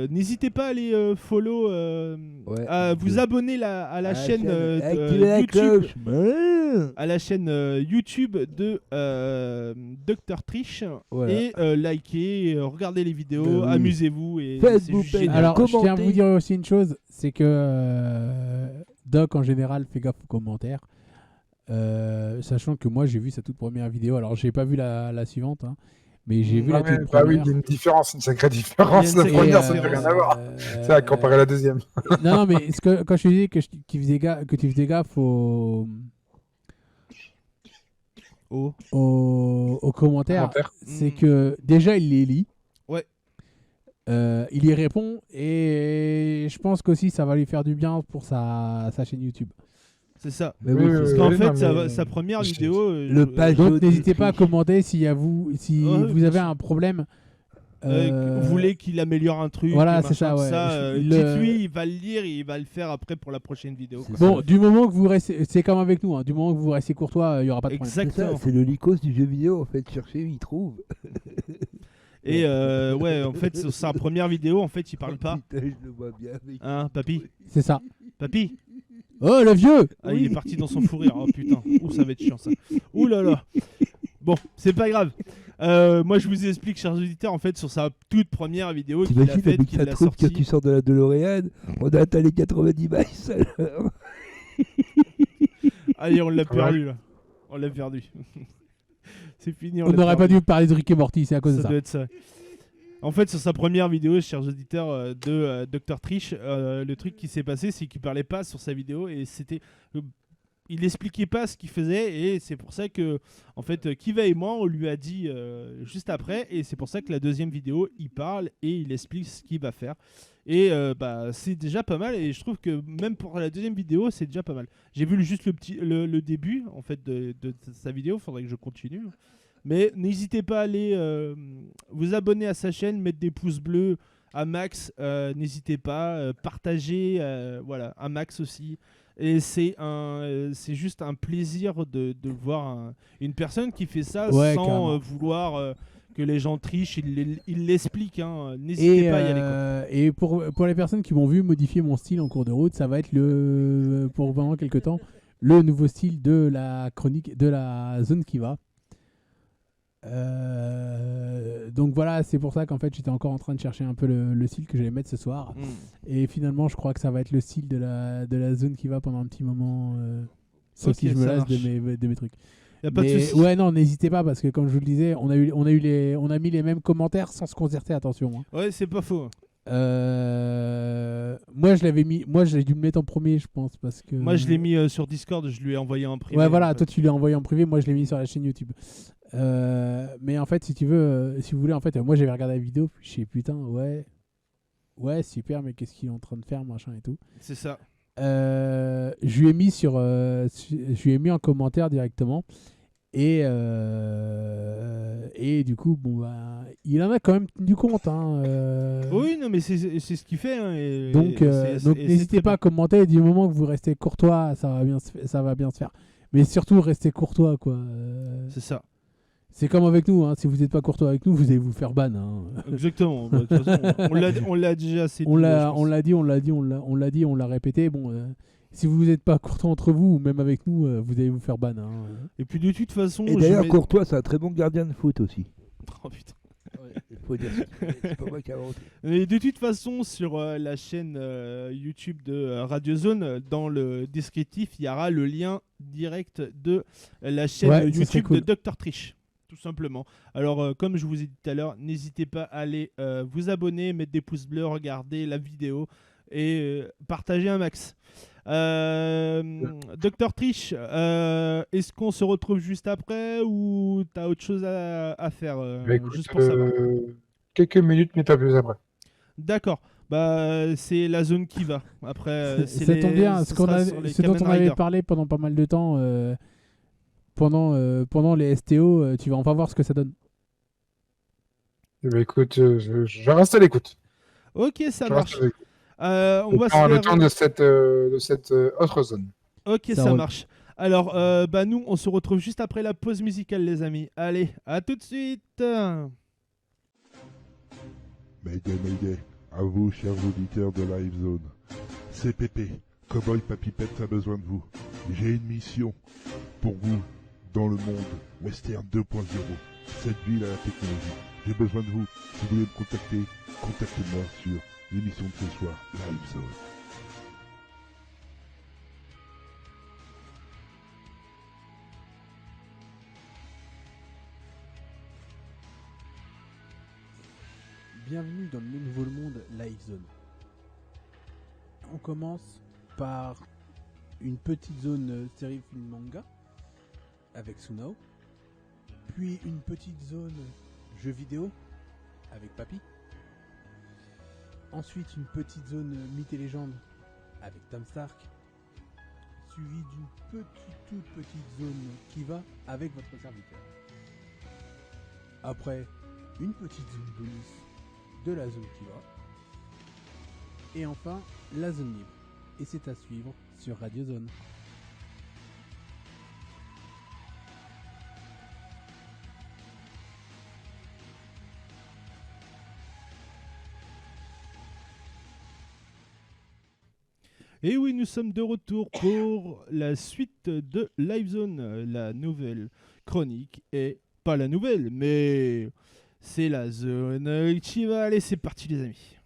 n'hésitez pas à aller follow, à vous abonner à la chaîne Activez la YouTube. cloche. Ouais. À la chaîne YouTube de Dr Trish Voilà. et liker, regardez les vidéos, Ben oui. amusez-vous et Faites-vous c'est juste plaisir. génial. Alors, je tiens à Commentez. vous dire aussi une chose, c'est que Doc, en général, fait gaffe aux commentaires. Sachant que moi, j'ai vu sa toute première vidéo. Alors, j'ai pas vu la suivante, hein, mais j'ai vu Ah la ouais, toute bah oui, première. il y a une différence, une sacrée différence. Il y a La une première, sacrée ça n'a rien à différence. voir. C'est à comparer à la deuxième. Non, mais quand je te disais que tu faisais gaffe aux commentaires, Commentaire. c'est que déjà, il les lit. Ouais. Il y répond et je pense qu'aussi ça va lui faire du bien pour sa chaîne YouTube. C'est ça. Mais Oui, oui, Parce c'est qu'en oui, fait, non, mais- sa première vidéo, Le page Donc jaune n'hésitez du pas à Triche. commenter si Ouais, vous bien avez sûr. un problème Vous voulez qu'il améliore un truc, Voilà, machin, c'est ça, tout ouais. ça, Il dites-lui, il va le lire, il va le faire après pour la prochaine vidéo. C'est quoi. Bon, du moment que vous restez, c'est comme avec nous, hein, du moment que vous restez courtois, il y aura pas de problème. C'est Exactement. ça, c'est le Lycos du jeu vidéo en fait. Cherchez, il trouve. Et ouais, en fait, sur sa première vidéo, en fait, il parle pas. Putain, je le vois bien. Avec... Hein, papy C'est ça. Papy Oh, le vieux. Ah, il est parti dans son fou rire. Oh putain, ouh, ça va être chiant ça. Ouh là là. Bon, c'est pas grave. Moi, je vous explique, chers auditeurs, en fait, sur sa toute première vidéo qu'il a T'imagines faite, avec qu'il sa a troupe quand sortie. tu sors de la DeLorean, on a atteint les 90 miles alors. Allez, on l'a Ah ouais. perdu là. On l'a perdu. C'est fini. On l'a n'aurait pas perdu. dû parler de Rick et Morty, c'est à cause de Ça ça. doit être ça. En fait, sur sa première vidéo, chers auditeurs de Dr. Trish, le truc qui s'est passé, c'est qu'il parlait pas sur sa vidéo et c'était. Il expliquait pas ce qu'il faisait et c'est pour ça que, en fait, Kiva et moi, on lui a dit juste après et c'est pour ça que la deuxième vidéo, il parle et il explique ce qu'il va faire. Et bah, c'est déjà pas mal et je trouve que même pour la deuxième vidéo, c'est déjà pas mal. J'ai vu juste le début en fait de sa vidéo, faudrait que je continue. Mais n'hésitez pas à aller vous abonner à sa chaîne, mettre des pouces bleus à max. N'hésitez pas, partager, voilà, à max aussi. Et c'est juste un plaisir de voir une personne qui fait ça Ouais, sans carrément. vouloir que les gens trichent. Il l'explique. Hein. N'hésitez pas à y aller. Quoi. Et pour les personnes qui m'ont vu modifier mon style en cours de route, ça va être pour pendant quelques temps le nouveau style de la chronique de la zone qui va. Donc voilà, c'est pour ça qu'en fait j'étais encore en train de chercher un peu le style que j'allais mettre ce soir. Et finalement, je crois que ça va être le style de la zone qui va pendant un petit moment. Sauf Ok, si je me ça lasse marche. de mes trucs. Y a pas de Mais souci. ouais, non, n'hésitez pas parce que comme je vous le disais, on a mis les mêmes commentaires sans se concerter, attention. Hein. Ouais, c'est pas faux. Moi, j'ai dû me mettre en premier, je pense, parce que. Moi, je l'ai mis sur Discord, je lui ai envoyé en privé. Ouais, voilà, en fait. toi tu l'as envoyé en privé, moi je l'ai mis sur la chaîne YouTube. Mais en fait, si tu veux, si vous voulez, en fait, moi j'avais regardé la vidéo, puis je sais putain, ouais, super, mais qu'est-ce qu'il est en train de faire, machin et tout. C'est ça. Je lui ai mis je lui ai mis en commentaire directement. Et du coup, bon, bah, il en a quand même tenu compte. Hein, Oui, non, mais c'est ce qu'il fait. Hein, et donc c'est n'hésitez très pas à commenter. Du moment que vous restez courtois, ça va bien se faire. Mais surtout, restez courtois, quoi. bien. C'est ça. C'est comme avec nous. Hein. Si vous n'êtes pas courtois avec nous, vous allez vous faire ban. Hein. Exactement. Bah, de toute façon, on l'a déjà assez dit. On je pense. l'a dit, on l'a répété. Bon, si vous n'êtes pas courtois entre vous ou même avec nous, vous allez vous faire ban. Hein. Et puis de toute façon. Et je d'ailleurs, mets- Courtois, c'est un très bon gardien de foot aussi. Oh, putain. Il faut dire, c'est pas moi qui ai inventé. Et de toute façon, sur la chaîne YouTube de Radio Zone, dans le descriptif, il y aura le lien direct de la chaîne Ouais, ce serait YouTube cool. de Dr. Trish. Tout simplement. Alors, comme je vous ai dit tout à l'heure, n'hésitez pas à aller vous abonner, mettre des pouces bleus, regarder la vidéo et partager un max. Dr. Trish, est-ce qu'on se retrouve juste après ou t'as autre chose à faire Bah, écoute, juste pour savoir. quelques minutes, mais pas plus après. D'accord. Bah, c'est la zone qui va. Après, c'est Ça tombe bien, ce ce sera sur les dont Kamen on avait Rider. parlé pendant pas mal de temps, pendant les STO, tu vas enfin voir ce que ça donne. Eh ben, écoute, je reste à l'écoute. Ok, ça Je reste marche. à l'écoute. On va se Le faire- temps de cette autre zone. Ok, Ça ça roule. marche. Alors, bah nous, on se retrouve juste après la pause musicale, les amis. Allez, à tout de suite. Mayday, Mayday, à vous, chers auditeurs de Live Zone. C'est Pépé, Cowboy Papipette a besoin de vous. J'ai une mission pour vous dans le monde Western 2.0. Cette ville à la technologie. J'ai besoin de vous. Si vous voulez me contacter, contactez-moi sur l'émission de ce soir, Live Zone. Bienvenue dans le nouveau monde Live Zone. On commence par une petite zone série film manga avec Sunao, puis une petite zone jeux vidéo avec Papy, ensuite une petite zone mythes et légendes avec Tom Stark, suivi d'une toute petite zone Kiva avec votre serviteur. Après, une petite zone bonus de la zone Kiva. Et enfin, la zone libre. Et c'est à suivre sur Radio Zone. Et oui, nous sommes de retour pour la suite de Live Zone, la nouvelle chronique. Et pas la nouvelle, mais c'est la zone qui va. Allez, c'est parti les amis.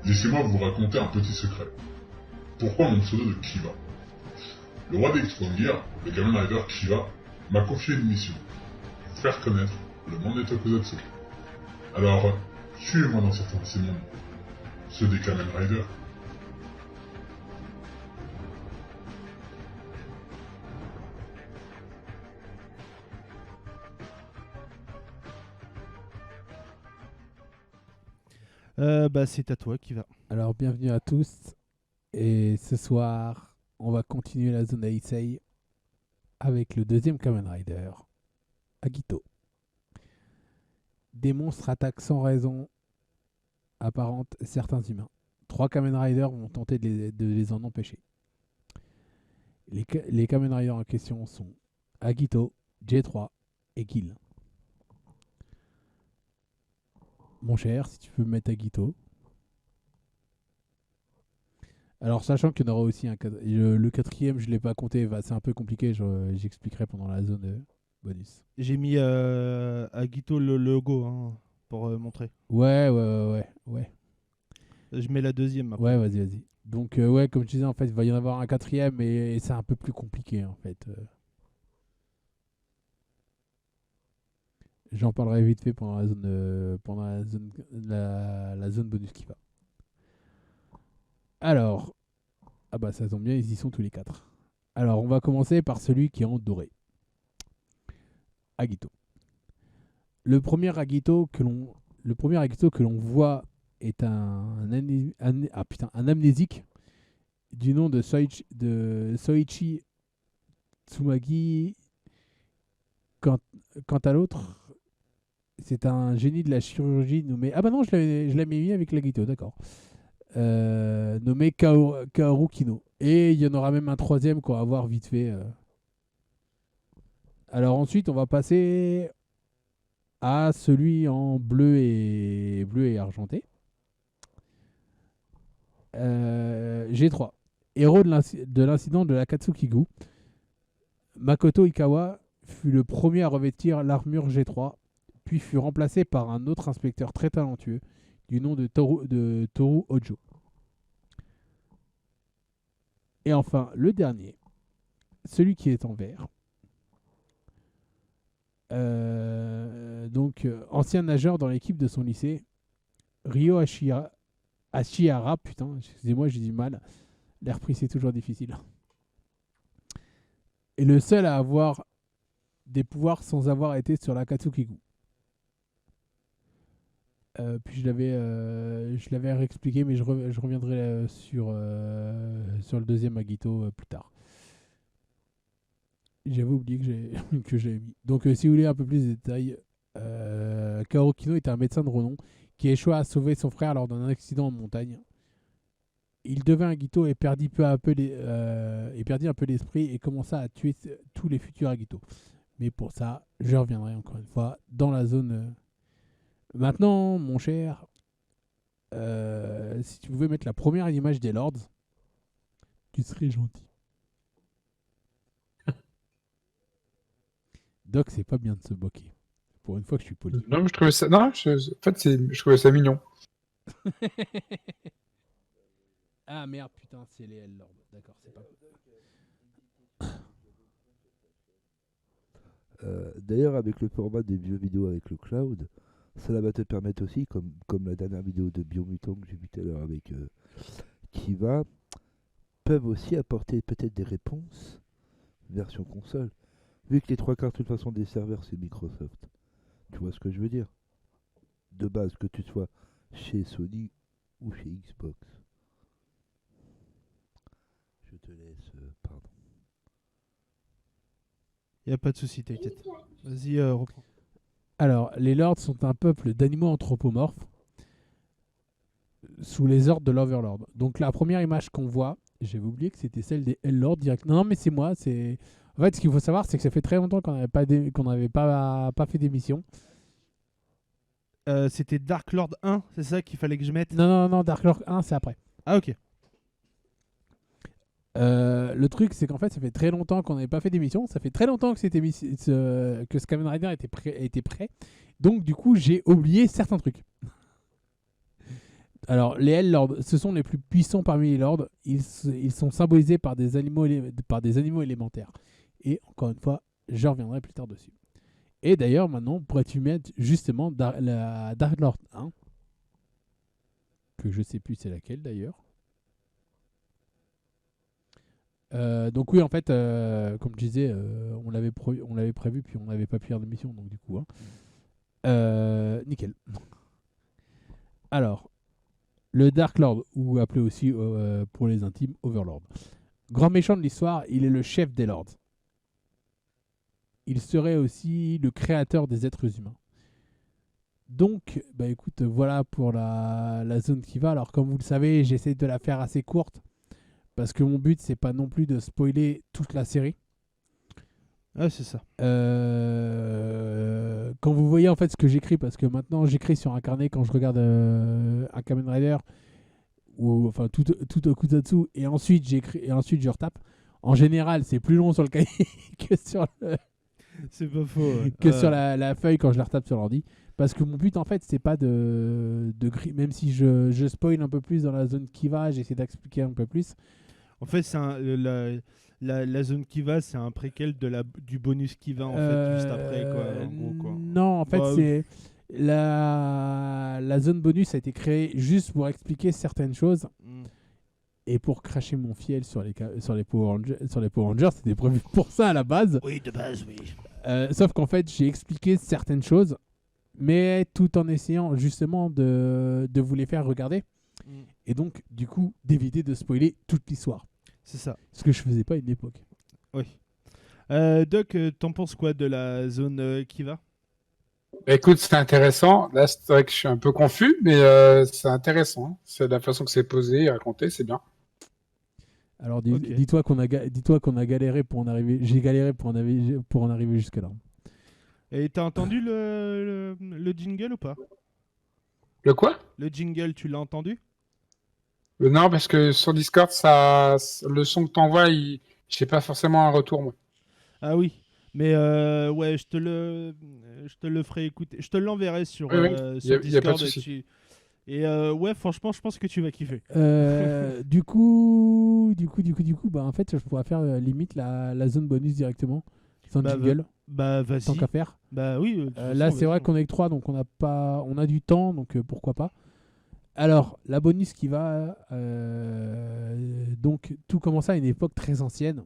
Laissez-moi vous raconter un petit secret. Pourquoi mon pseudo de Kiva? Le roi des Gear, le Kamen Rider Kiva, m'a confié une mission. Faire connaître le monde des Tokusatsu. Alors, suivez-moi dans certains de ces mondes. Ceux des Kamen Rider. C'est à toi qui va. Alors, bienvenue à tous. Et ce soir, on va continuer la zone Heisei avec le deuxième Kamen Rider, Agito. Des monstres attaquent sans raison apparente certains humains. 3 Kamen Riders vont tenter de les en empêcher. Les Kamen Riders en question sont Agito, J3 et Kill. Mon cher, si tu peux mettre Agito. Alors, sachant qu'il y en aura aussi le quatrième, je ne l'ai pas compté, c'est un peu compliqué, j'expliquerai pendant la zone bonus. J'ai mis à Guito le logo hein, pour montrer. Ouais. Je mets la deuxième après. Ouais, vas-y. Donc, ouais, comme je disais, en fait, il va y en avoir un quatrième et c'est un peu plus compliqué, en fait. J'en parlerai vite fait pendant la zone bonus qui va. Alors, ça tombe bien, ils y sont tous les 4. Alors, on va commencer par celui qui est en doré. Agito. Le premier Agito que l'on voit est un amnésique du nom de Soichi Tsumagi. Quant à l'autre, c'est un génie de la chirurgie nommé... Ah bah non, je l'avais mis avec l'Agito, d'accord. Nommé Kaoru Kino. Et il y en aura même un troisième qu'on va voir vite fait. Alors ensuite, on va passer à celui en bleu et argenté. G3. Héros de l'incident de l'Akatsuki-gu, Makoto Ikawa fut le premier à revêtir l'armure G3, puis fut remplacé par un autre inspecteur très talentueux du nom de Toru Ojo. Et enfin, le dernier, celui qui est en vert. Ancien nageur dans l'équipe de son lycée, Ryo Ashihara, putain, excusez-moi, j'ai du mal. L'air pris, c'est toujours difficile. Et le seul à avoir des pouvoirs sans avoir été sur la Katsukigu. Puis je l'avais réexpliqué, mais je reviendrai sur le deuxième Agito plus tard. J'avais oublié que j'avais mis. Donc si vous voulez un peu plus de détails, Kaoru Kino était un médecin de renom qui échoua à sauver son frère lors d'un accident en montagne. Il devint Agito et perdit un peu l'esprit et commença à tuer tous les futurs Agito. Mais pour ça, je reviendrai encore une fois dans la zone. Maintenant, mon cher, si tu pouvais mettre la première image des Lords, tu serais gentil. Doc, c'est pas bien de se moquer. Pour une fois que je suis poli. Non, mais je trouvais ça. Non, je trouvais ça mignon. Ah merde, putain, c'est les L-Lords. D'accord, c'est pas. D'ailleurs, avec le format des vieux vidéos avec le cloud, ça va te permettre aussi, comme la dernière vidéo de Biomutant que j'ai vu tout à l'heure avec Kiva, peuvent aussi apporter peut-être des réponses version console. Vu que les 3/4 de toute façon des serveurs c'est Microsoft. Tu vois ce que je veux dire? De base, que tu sois chez Sony ou chez Xbox. te laisse, pardon. Y a pas de souci, t'inquiète. Vas-y, reprends. Alors, les Lords sont un peuple d'animaux anthropomorphes sous les ordres de l'Overlord. Donc la première image qu'on voit, j'avais oublié que c'était celle des Hellords direct. Non, mais c'est moi. C'est en fait, ce qu'il faut savoir, c'est que ça fait très longtemps qu'on n'avait pas fait d'émission. C'était Dark Lord 1, c'est ça qu'il fallait que je mette? Non, Dark Lord 1, c'est après. Ah, ok. Le truc, c'est qu'en fait, ça fait très longtemps qu'on n'avait pas fait d'émission. Ça fait très longtemps que que ce Kamen Rider était prêt. Donc, du coup, j'ai oublié certains trucs. Alors, les Hellords, ce sont les plus puissants parmi les Lords. Ils sont symbolisés par des animaux élémentaires. Et encore une fois, je reviendrai plus tard dessus. Et d'ailleurs, maintenant, pourrais-tu mettre justement la Dark Lord 1, que je sais plus c'est laquelle d'ailleurs. Donc oui, en fait, comme je disais, on l'avait prévu, puis on n'avait pas pu faire d'émission, donc du coup, nickel. Alors, le Dark Lord, ou appelé aussi pour les intimes Overlord. Grand méchant de l'histoire, il est le chef des Lords. Il serait aussi le créateur des êtres humains. Donc, bah écoute, voilà pour la zone qui va. Alors, comme vous le savez, j'essaie de la faire assez courte. Parce que mon but, c'est pas non plus de spoiler toute la série. Ah, c'est ça. Quand vous voyez en fait ce que j'écris, parce que maintenant j'écris sur un carnet quand je regarde un Kamen Rider, ou enfin tout au Kutatsu, et ensuite j'écris et ensuite je retape. En général, c'est plus long sur le cahier que sur C'est pas faux. sur la feuille quand je la retape sur l'ordi. Parce que mon but en fait, c'est pas de même si je spoil un peu plus dans la zone qui va, j'essaie d'expliquer un peu plus. En fait, c'est la zone qui va, c'est un préquel du bonus qui va en fait juste après quoi. En gros, quoi. Non, en fait, Bah, c'est la zone bonus a été créée juste pour expliquer certaines choses Mm. et pour cracher mon fiel sur les Power Rangers, c'était prévu pour ça à la base. Oui, de base, oui. Sauf qu'en fait, j'ai expliqué certaines choses, mais tout en essayant justement de vous les faire regarder. Mm. Et donc, du coup, d'éviter de spoiler toute l'histoire. C'est ça. Ce que je faisais pas à une époque. Oui. Doc, t'en penses quoi de la zone qui va? Écoute, c'est intéressant. Là, c'est vrai que je suis un peu confus, mais c'est intéressant. Hein. C'est la façon que c'est posé et raconté, c'est bien. Alors, Ok. dis-toi qu'on a galéré pour en arriver. J'ai galéré pour en arriver jusque-là. Et t'as entendu le jingle ou pas? Le quoi? Le jingle, tu l'as entendu? Non, parce que sur Discord, le son que t'envoies, j'ai pas forcément un retour, moi. Ah oui. Mais ouais, je te le ferai écouter. Je te l'enverrai sur, Oui, oui. sur Y a pas de Discord. souci. Et ouais, franchement, je pense que tu vas kiffer. Du coup, bah en fait, je pourrais faire limite la zone bonus directement, sans Bah, jingle, Bah vas-y. tant qu'à faire. Bah oui. de toute Là, façon, c'est vrai vas-y. qu'on est que 3, donc on a du temps, donc pourquoi pas. Alors, la bonus qui va, donc tout commence à une époque très ancienne,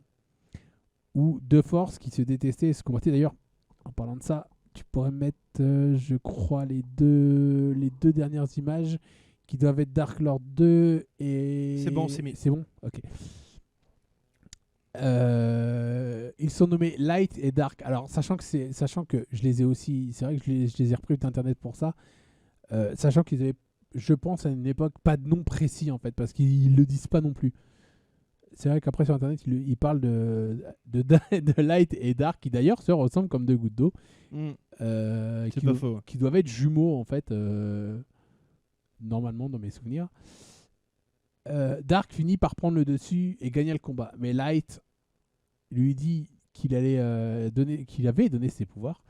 où deux forces qui se détestaient et se combattaient. D'ailleurs, en parlant de ça, tu pourrais mettre, je crois, les deux dernières images qui doivent être Dark Lord 2 et... C'est bon, c'est mis. C'est bon. Ok. Ils sont nommés Light et Dark. Alors, sachant que je les ai aussi... C'est vrai que je les ai repris d'internet pour ça. Sachant qu'ils avaient, je pense, à une époque, pas de nom précis, en fait, parce qu'ils le disent pas non plus. C'est vrai qu'après, sur internet, ils parlent de Light et Dark, qui d'ailleurs se ressemblent comme deux gouttes d'eau. Mm. C'est Qui pas faux. qui doivent être jumeaux, en fait, normalement, dans mes souvenirs. Dark finit par prendre le dessus et gagner le combat. Mais Light lui dit qu'il avait donné ses pouvoirs.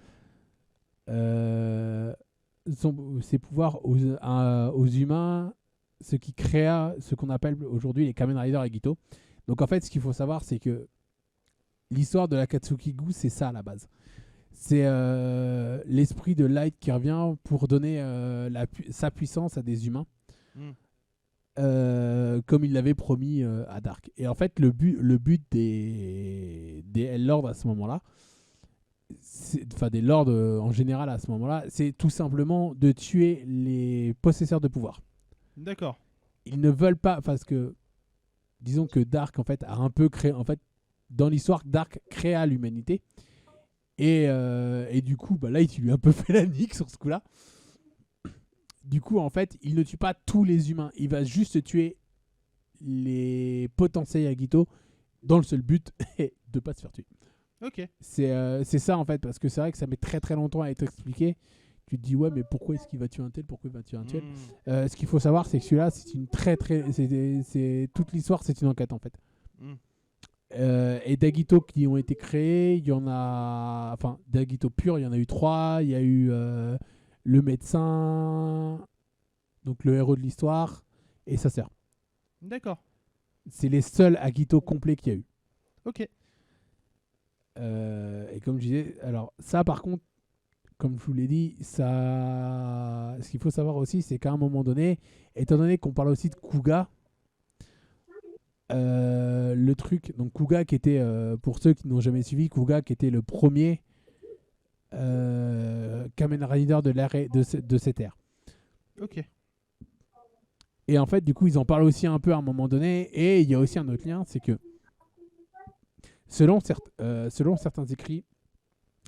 Ses pouvoirs aux humains, ce qui créa ce qu'on appelle aujourd'hui les Kamen Rider Agito. Donc en fait, ce qu'il faut savoir, c'est que l'histoire de l'Akatsuki-gu, c'est ça à la base. C'est l'esprit de Light qui revient pour donner sa puissance à des humains, comme il l'avait promis à Dark. Et en fait, le but des Hellords à ce moment-là, enfin des Lords en général à ce moment-là, c'est tout simplement de tuer les possesseurs de pouvoir. D'accord. Ils ne veulent pas, parce que disons que Dark en fait a un peu créé, en fait, dans l'histoire, Dark créa l'humanité. Et du coup, bah là, il lui a un peu fait la nique sur ce coup-là. Du coup, en fait, il ne tue pas tous les humains. Il va juste tuer les potentiels Yagito dans le seul but de pas se faire tuer. Ok. C'est ça, en fait, parce que c'est vrai que ça met très très longtemps à être expliqué. Tu te dis, ouais, mais pourquoi est-ce qu'il va tuer un tel? Pourquoi il va tuer un tel? Ce qu'il faut savoir, c'est que celui-là, c'est une c'est toute l'histoire, c'est une enquête, en fait. Et d'Agito qui ont été créés, il y en a... Enfin, d'Agito pur, il y en a eu 3. Il y a eu le médecin, donc le héros de l'histoire, et sa sœur. D'accord. C'est les seuls Agito complets qu'il y a eu. Ok. Et comme je disais, alors ça par contre, comme je vous l'ai dit, ça... ce qu'il faut savoir aussi, c'est qu'à un moment donné, étant donné qu'on parle aussi de Kuga, le truc, donc Kuga qui était, pour ceux qui n'ont jamais suivi, Kuga qui était le premier Kamen Rider de cette ère. Ok. Et en fait, du coup, ils en parlent aussi un peu à un moment donné. Et il y a aussi un autre lien, c'est que selon certains écrits,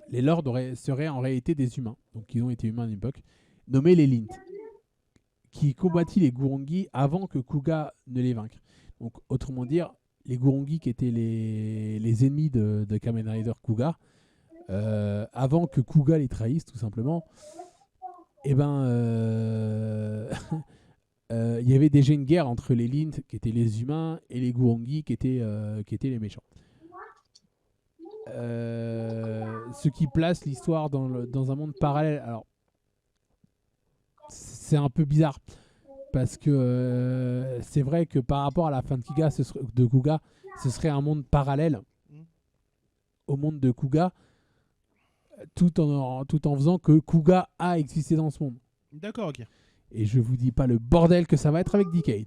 les lords seraient en réalité des humains, donc ils ont été humains à l'époque, nommés les Lint, qui combattit les Gurungi avant que Kuga ne les vainque. Donc, autrement dire, les Gurungi qui étaient les ennemis de Kamen Rider Kuga, avant que Kuga les trahisse, tout simplement, et ben, il y avait déjà une guerre entre les Lint, qui étaient les humains, et les Gurungi, qui étaient les méchants. Ce qui place l'histoire dans un monde parallèle. Alors, c'est un peu bizarre. Parce que c'est vrai que par rapport à la fin de Kuga, ce serait un monde parallèle au monde de Kuga, tout en faisant que Kuga a existé dans ce monde. D'accord, ok. Et je vous dis pas le bordel que ça va être avec Decade.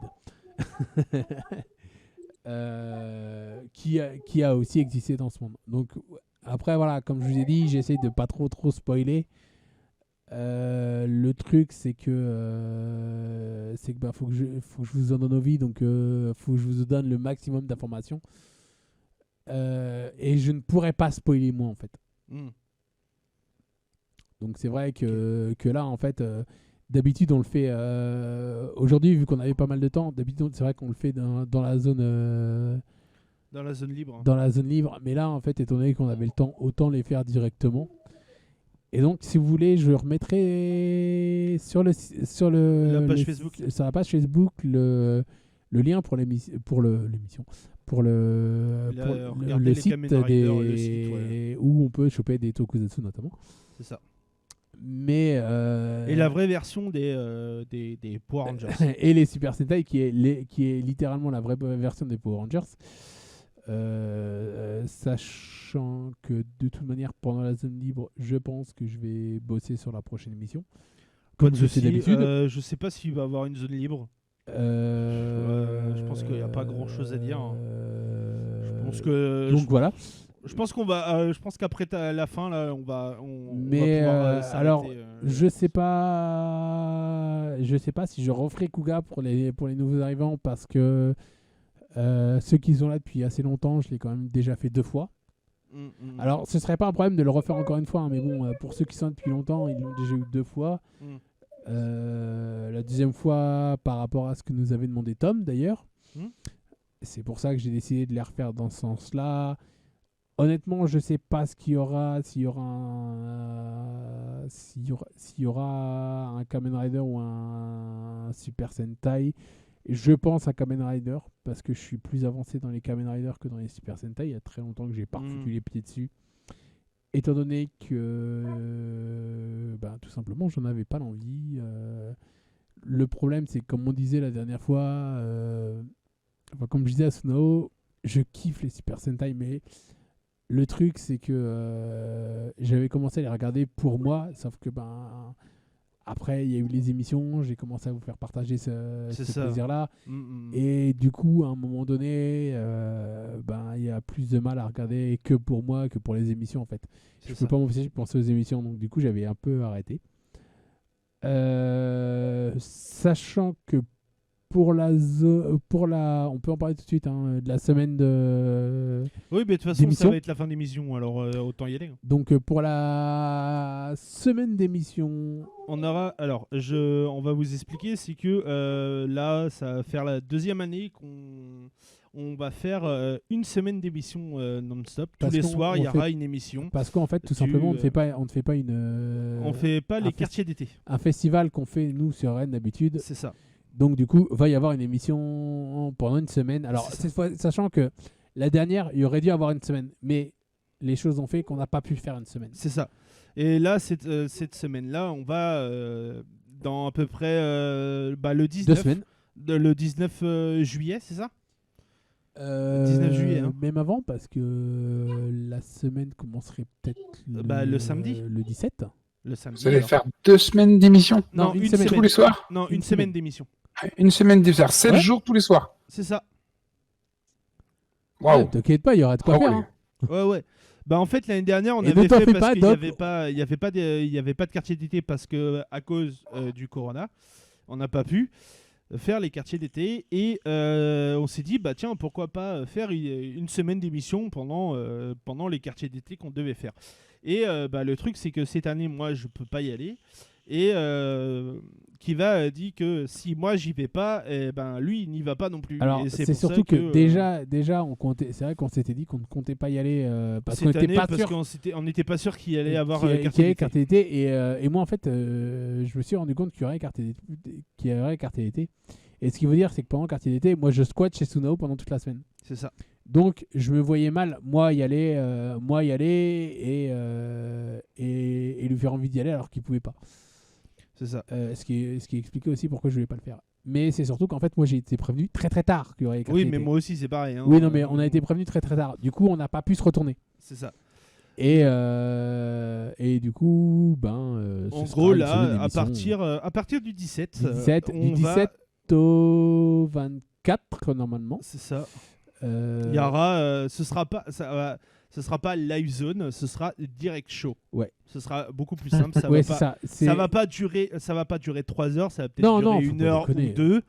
Qui a aussi existé dans ce monde. Donc après voilà, comme je vous ai dit, j'essaie de pas trop spoiler. Le truc c'est que bah, faut que je vous en donne envie, donc faut que je vous donne le maximum d'informations. Et je ne pourrais pas spoiler moi en fait. Donc c'est vrai que là en fait d'habitude on le fait aujourd'hui, vu qu'on avait pas mal de temps, d'habitude c'est vrai qu'on le fait dans la zone dans la zone libre. Dans la zone libre, mais là en fait étant donné qu'on avait le temps, autant les faire directement. Et donc si vous voulez, je remettrai sur la page Facebook le lien pour l'émission, pour le site où on peut choper des tokusatsu notamment. C'est ça. Mais et la vraie version des Power Rangers et les Super Sentai qui est littéralement la vraie version des Power Rangers, sachant que de toute manière pendant la zone libre, je pense que je vais bosser sur la prochaine émission comme je fais d'habitude. Je sais pas s'il va y avoir une zone libre. Je pense qu'il n'y a pas grand chose à dire. Je pense que donc voilà. Je pense qu'on va. Je pense qu'après la fin là, on va pouvoir s'arrêter, alors, je sais pas si je referai Kuga pour les nouveaux arrivants, parce que ceux qui sont là depuis assez longtemps, je l'ai quand même déjà fait 2 fois. Alors, ce serait pas un problème de le refaire encore une fois, hein, mais bon, pour ceux qui sont là depuis longtemps, ils l'ont déjà eu 2 fois. La deuxième fois par rapport à ce que nous avait demandé Tom d'ailleurs. C'est pour ça que j'ai décidé de les refaire dans ce sens-là. Honnêtement, je sais pas ce qu'il y aura, s'il y aura un Kamen Rider ou un Super Sentai. Je pense à Kamen Rider parce que je suis plus avancé dans les Kamen Rider que dans les Super Sentai. Il y a très longtemps que j'ai pas foutu les pieds dessus. Étant donné que tout simplement j'en avais pas l'envie. Le problème c'est que, comme on disait la dernière fois, comme je disais à Snow, je kiffe les Super Sentai, mais le truc c'est que j'avais commencé à les regarder pour moi, sauf que après il y a eu les émissions, j'ai commencé à vous faire partager ce plaisir-là. Et du coup, à un moment donné, il y a plus de mal à regarder que pour moi que pour les émissions en fait. Je peux pas m'empêcher de penser aux émissions, donc du coup j'avais un peu arrêté. Sachant que pour la, on peut en parler tout de suite, hein, de la semaine de. Oui, mais de toute façon, ça d'émission. va être la fin d'émission, alors autant y aller. Hein. Donc pour la semaine d'émission, On aura, alors, on va vous expliquer, c'est que là, ça va faire la deuxième année qu'on va faire une semaine d'émission non-stop. Tous Parce les qu'on- soirs, on il y aura fait- une émission. parce qu'en fait, tout Tu, simplement, on ne euh, fait pas une. On fait pas les un quartiers d'été. un festival qu'on fait nous sur Rennes d'habitude. C'est ça. Donc du coup, va y avoir une émission pendant une semaine. Alors C'est ça. cette fois, sachant que la dernière, il y aurait dû avoir une semaine, mais les choses ont fait qu'on n'a pas pu faire une semaine. C'est ça. Et là, cette semaine-là, on va dans à peu près le 19. 2 semaines. Le 19 juillet, c'est ça 19 juillet, hein. Même avant, parce que la semaine commencerait peut-être le samedi. le 17. Le samedi. Vous allez alors. faire 2 semaines d'émission Non, une une semaine. semaine. tous les soirs. Non, Une une semaine. semaine d'émission. Une semaine d'émission, 7 Ouais. jours tous les soirs. C'est ça. Waouh. Ouais, t'inquiète pas, il y aura de quoi Ah faire. ouais. hein. Ouais, ouais. Bah en fait l'année dernière on Et avait ne t'en fait fais parce pas, qu'il n'y Doc. avait pas de quartier d'été parce que à cause du corona, on n'a pas pu faire les quartiers d'été et on s'est dit bah tiens pourquoi pas faire une semaine d'émission pendant les quartiers d'été qu'on devait faire. Et le truc c'est que cette année moi je peux pas y aller et Kiva dit que si moi j'y vais pas, lui il n'y va pas non plus. Alors Et c'est pour ça surtout que déjà on comptait. C'est vrai qu'on s'était dit qu'on ne comptait pas y aller parce qu'on cette n'était année pas parce sûr qu'on n'était pas sûr qu'il y allait avoir qu'il y quartier ait d'été. carte d'été. Et moi en fait je me suis rendu compte qu'il y aurait carte d'été. Et ce qui veut dire c'est que pendant quartier d'été, moi je squatte chez Sunao pendant toute la semaine. C'est ça. Donc je me voyais mal moi y aller et lui faire envie d'y aller alors qu'il pouvait pas. C'est ça. Ce qui expliquait aussi pourquoi je voulais pas le faire. Mais c'est surtout qu'en fait moi j'ai été prévenu très très tard qu'il y aurait carte Oui, d'été. mais moi aussi, c'est pareil. Hein. Oui non mais on a été prévenu très très tard. Du coup on n'a pas pu se retourner. C'est ça. Et du coup En ce gros, sera une semaine là, d'émission. à partir du 17, du 17, on du va- 17 au 24 normalement. C'est ça. Euh, Il y aura, ce sera pas live zone, ce sera direct show. Ouais. Ce sera beaucoup plus simple. Ça ouais, va c'est pas, ça. ça va pas durer 3 heures, ça va peut-être Non, durer non, faut 1 pas heure ou déconner. 2.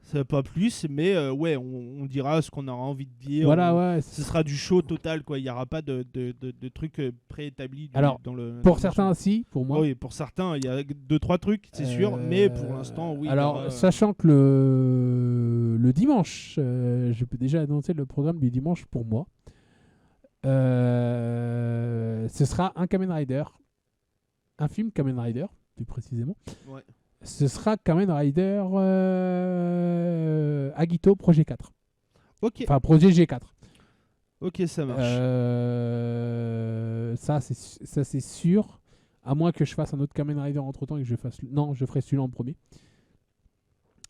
Ça va pas plus, mais ouais, on dira ce qu'on aura envie de dire. Voilà, ouais. Ce sera du show total, quoi. Il n'y aura pas de trucs préétablis Alors, dans le. Pour dans certains, le si, pour show. moi. Oui, pour certains, il y a 2-3 trucs, c'est sûr, mais pour l'instant, oui. il y Alors, aura- sachant que le dimanche, je peux déjà annoncer le programme du dimanche pour moi. Ce sera un Kamen Rider. Un film Kamen Rider, plus précisément. Ouais. Ce sera Kamen Rider Agito Projet 4. Ok, Enfin, Projet G4. ok, ça marche. Ça, c'est sûr. À moins que je fasse un autre Kamen Rider entre temps et que je fasse. Non, je ferai celui-là en premier.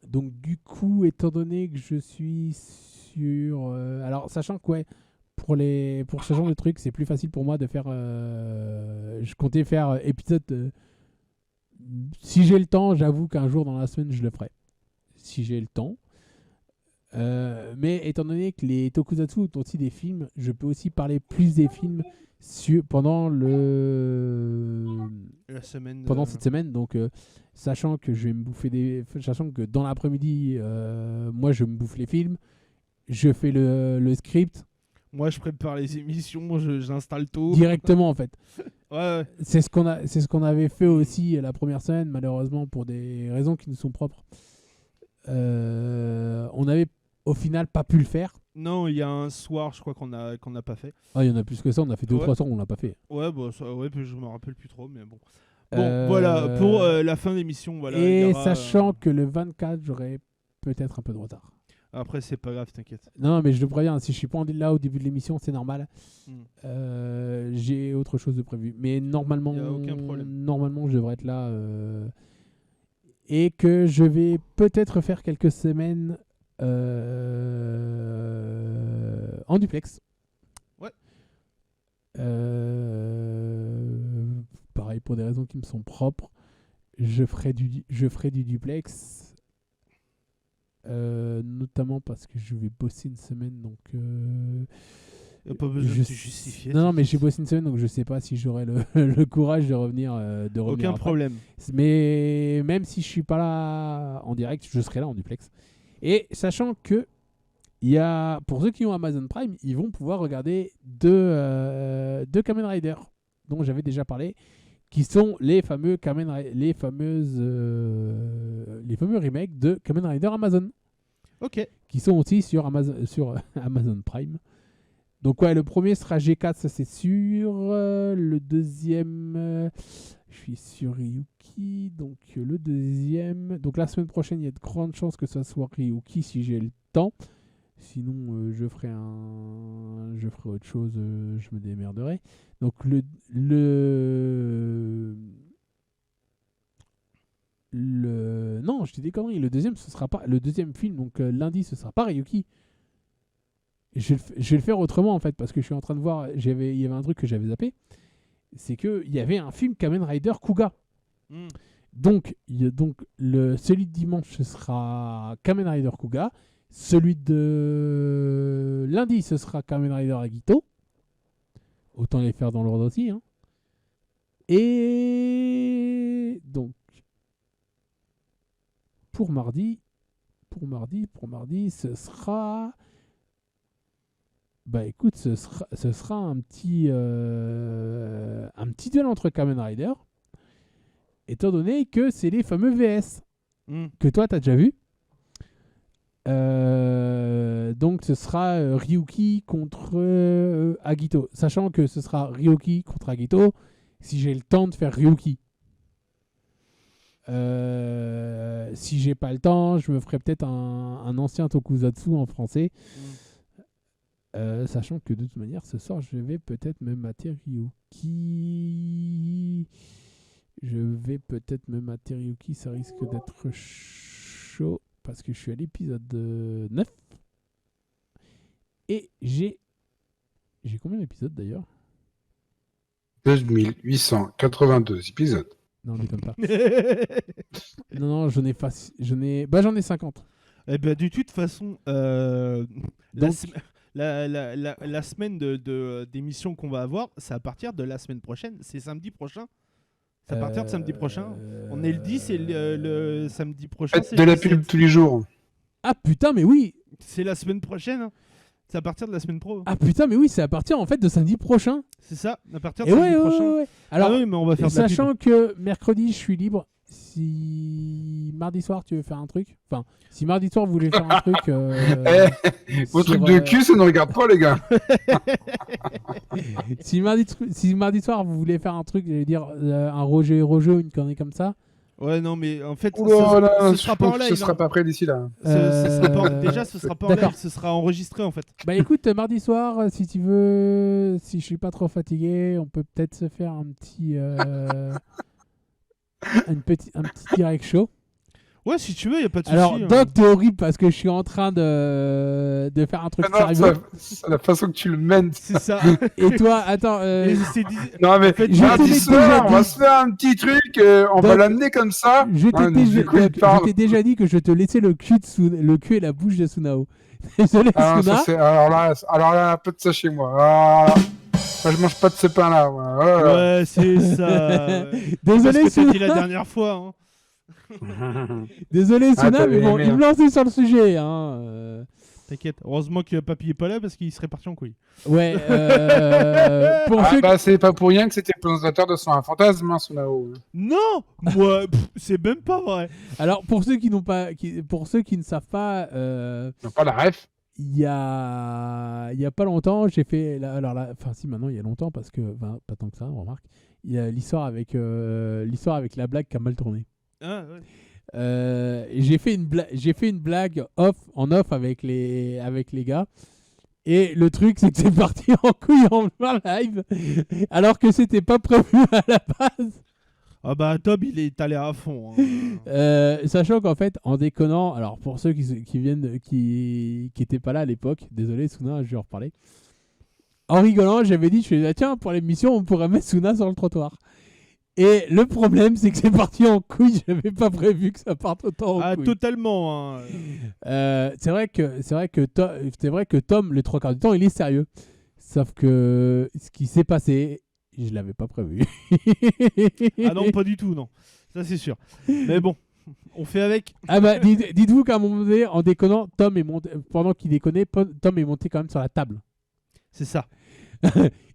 Donc, du coup, étant donné que je suis sur. Alors, sachant que, ouais, pour ce genre de truc, c'est plus facile pour moi de faire. Je comptais faire épisode. Si j'ai le temps, j'avoue qu'un jour dans la semaine, je le ferai. Si j'ai le temps. Mais étant donné que les tokusatsu ont aussi des films, je peux aussi parler plus des films pendant La semaine. cette semaine. Donc, sachant que je vais me bouffer sachant que dans l'après-midi, moi je me bouffe les films, je fais le script Moi, je prépare les émissions, j'installe tout. directement en fait. Ouais, C'est ce qu'on avait fait aussi la première semaine, malheureusement pour des raisons qui nous sont propres. On avait au final pas pu le faire. Non, il y a un soir, je crois qu'on a pas fait. Ah, il y en a plus que ça, on a fait 2 ou Ouais. 3 soirs, on l'a pas fait. Ouais, bon, puis je me rappelle plus trop, mais bon. Bon, voilà, pour la fin d'émission, voilà. il y Et aura, sachant que le 24, j'aurai peut-être un peu de retard. Après, c'est pas grave, t'inquiète. Non, mais je le préviens, si je suis pas là au début de l'émission, c'est normal. Hmm. J'ai autre chose de prévu. Mais normalement, Y a aucun problème. normalement je devrais être là. Et que je vais peut-être faire quelques semaines en duplex. Ouais. Pareil, pour des raisons qui me sont propres, je ferai du duplex. Notamment parce que je vais bosser une semaine, donc Y a pas besoin de te justifier. non, mais j'ai bossé une semaine, donc je sais pas si j'aurai le courage de revenir Aucun après. problème. Mais même si je suis pas là en direct, je serai là en duplex. Et sachant que pour ceux qui ont Amazon Prime, ils vont pouvoir regarder deux Kamen Rider dont j'avais déjà parlé, qui sont les fameux les fameux remakes de Kamen Rider Amazon, Ok. qui sont aussi sur Amazon Prime. Donc ouais, le premier sera G4, ça c'est sûr. Le deuxième, je suis sur Ryuki. Donc le deuxième, donc la semaine prochaine, il y a de grandes chances que ça soit Ryuki si j'ai le temps. Sinon, je ferai autre chose, je me démerderai. Donc non, je dis des conneries. Le deuxième, ce sera pas le deuxième film. Donc lundi, ce sera pas Ryuki. Je vais le faire autrement en fait, parce que je suis en train de voir. Il y avait un truc que j'avais zappé, c'est que il y avait un film Kamen Rider Kuga. Donc celui de dimanche, ce sera Kamen Rider Kuga. Celui de lundi, ce sera Kamen Rider Agito. Autant les faire dans l'ordre aussi. Hein. Et donc, pour mardi, ce sera... Bah écoute, ce sera un petit duel entre Kamen Rider, étant donné que c'est les fameux VS que toi, t'as déjà vu. Donc ce sera Ryuki contre Agito, sachant que ce sera Ryuki contre Agito si j'ai le temps de faire Ryuki. Si j'ai pas le temps, je me ferai peut-être un ancien tokusatsu en français, sachant que de toute manière ce soir je vais peut-être me mater Ryuki. Ça risque d'être chaud parce que je suis à l'épisode 9 et j'ai combien d'épisodes d'ailleurs? 2882 épisodes. Non, déconne pas. non, j'en ai 50. Eh ben, de toute façon, la semaine d'émission qu'on va avoir, c'est à partir de la semaine prochaine. C'est samedi prochain. C'est à partir de samedi prochain. On est le 10 et le samedi prochain. Faites de la pub tous les jours. Ah putain, mais oui. C'est la semaine prochaine. Hein. C'est à partir de la semaine pro. Ah putain, mais oui, c'est à partir en fait de samedi prochain. C'est ça, à partir de samedi prochain. Ouais. Alors, oui, mais on va faire de la pub. Sachant que mercredi, je suis libre. Si mardi soir, tu veux faire un truc. Enfin, si mardi soir, vous voulez faire un truc. Vos trucs de cul, ça ne regarde pas, les gars. si mardi soir, vous voulez faire un truc, j'allais dire un Roger ou une connerie comme ça. Ouais, non, mais en fait, ce sera pas en live. Ce sera pas prêt d'ici là. Déjà, ce sera pas en live, ce sera enregistré en fait. Bah écoute, mardi soir, si tu veux, si je suis pas trop fatigué, on peut peut-être se faire un petit un petit direct show. Ouais, si tu veux, y a pas de souci. Alors, Doc, t'es horrible parce que je suis en train de faire un truc sérieux. C'est la façon que tu le mènes. C'est ça. Et toi, attends. Non, mais mardi soir, on va se faire un petit truc, on va l'amener comme ça. Je t'ai déjà dit que je te laissais le cul et la bouche de Sunao. Désolé, Suna. Alors là, un peu de ça chez moi. Moi, je mange pas de ce pain-là. Ouais, c'est ça. Ouais. Désolé, Suna. C'est ce que t'as dit la dernière fois. Hein. Désolé, Suna, mais bon, il me lançait sur le sujet. T'inquiète. Heureusement que Papy est pas là parce qu'il serait parti en couille. Ouais. C'est pas pour rien que c'était le présentateur de Son un fantasme, Sunao. Non, moi, c'est même pas vrai. Alors, pour ceux qui ne savent pas, non, pas la ref. Il y a pas longtemps, j'ai fait enfin si maintenant il y a longtemps parce que pas tant que ça, on remarque. Il y a l'histoire avec la blague qui a mal tourné. Ah ouais. J'ai fait une blague en off avec les gars. Et le truc, c'est que c'est parti en couille en plein live, alors que c'était pas prévu à la base. Ah bah Tob, il est allé à fond. Hein. Sachant qu'en fait, en déconnant, alors pour ceux qui étaient pas là à l'époque, désolé Suna, je vais en reparler. En rigolant, j'avais dit, tiens, pour l'émission, on pourrait mettre Suna sur le trottoir. Et le problème, c'est que c'est parti en couille. J'avais pas prévu que ça parte autant en couille. Totalement. Hein. C'est vrai que Tom, les 3 quarts du temps, il est sérieux. Sauf que ce qui s'est passé, je l'avais pas prévu. Ah non, pas du tout, non. Ça, c'est sûr. Mais bon, On fait avec. Ah bah, dites-vous qu'à un moment donné, en déconnant, Tom est monté, pendant qu'il déconnait, Tom est monté quand même sur la table. C'est ça.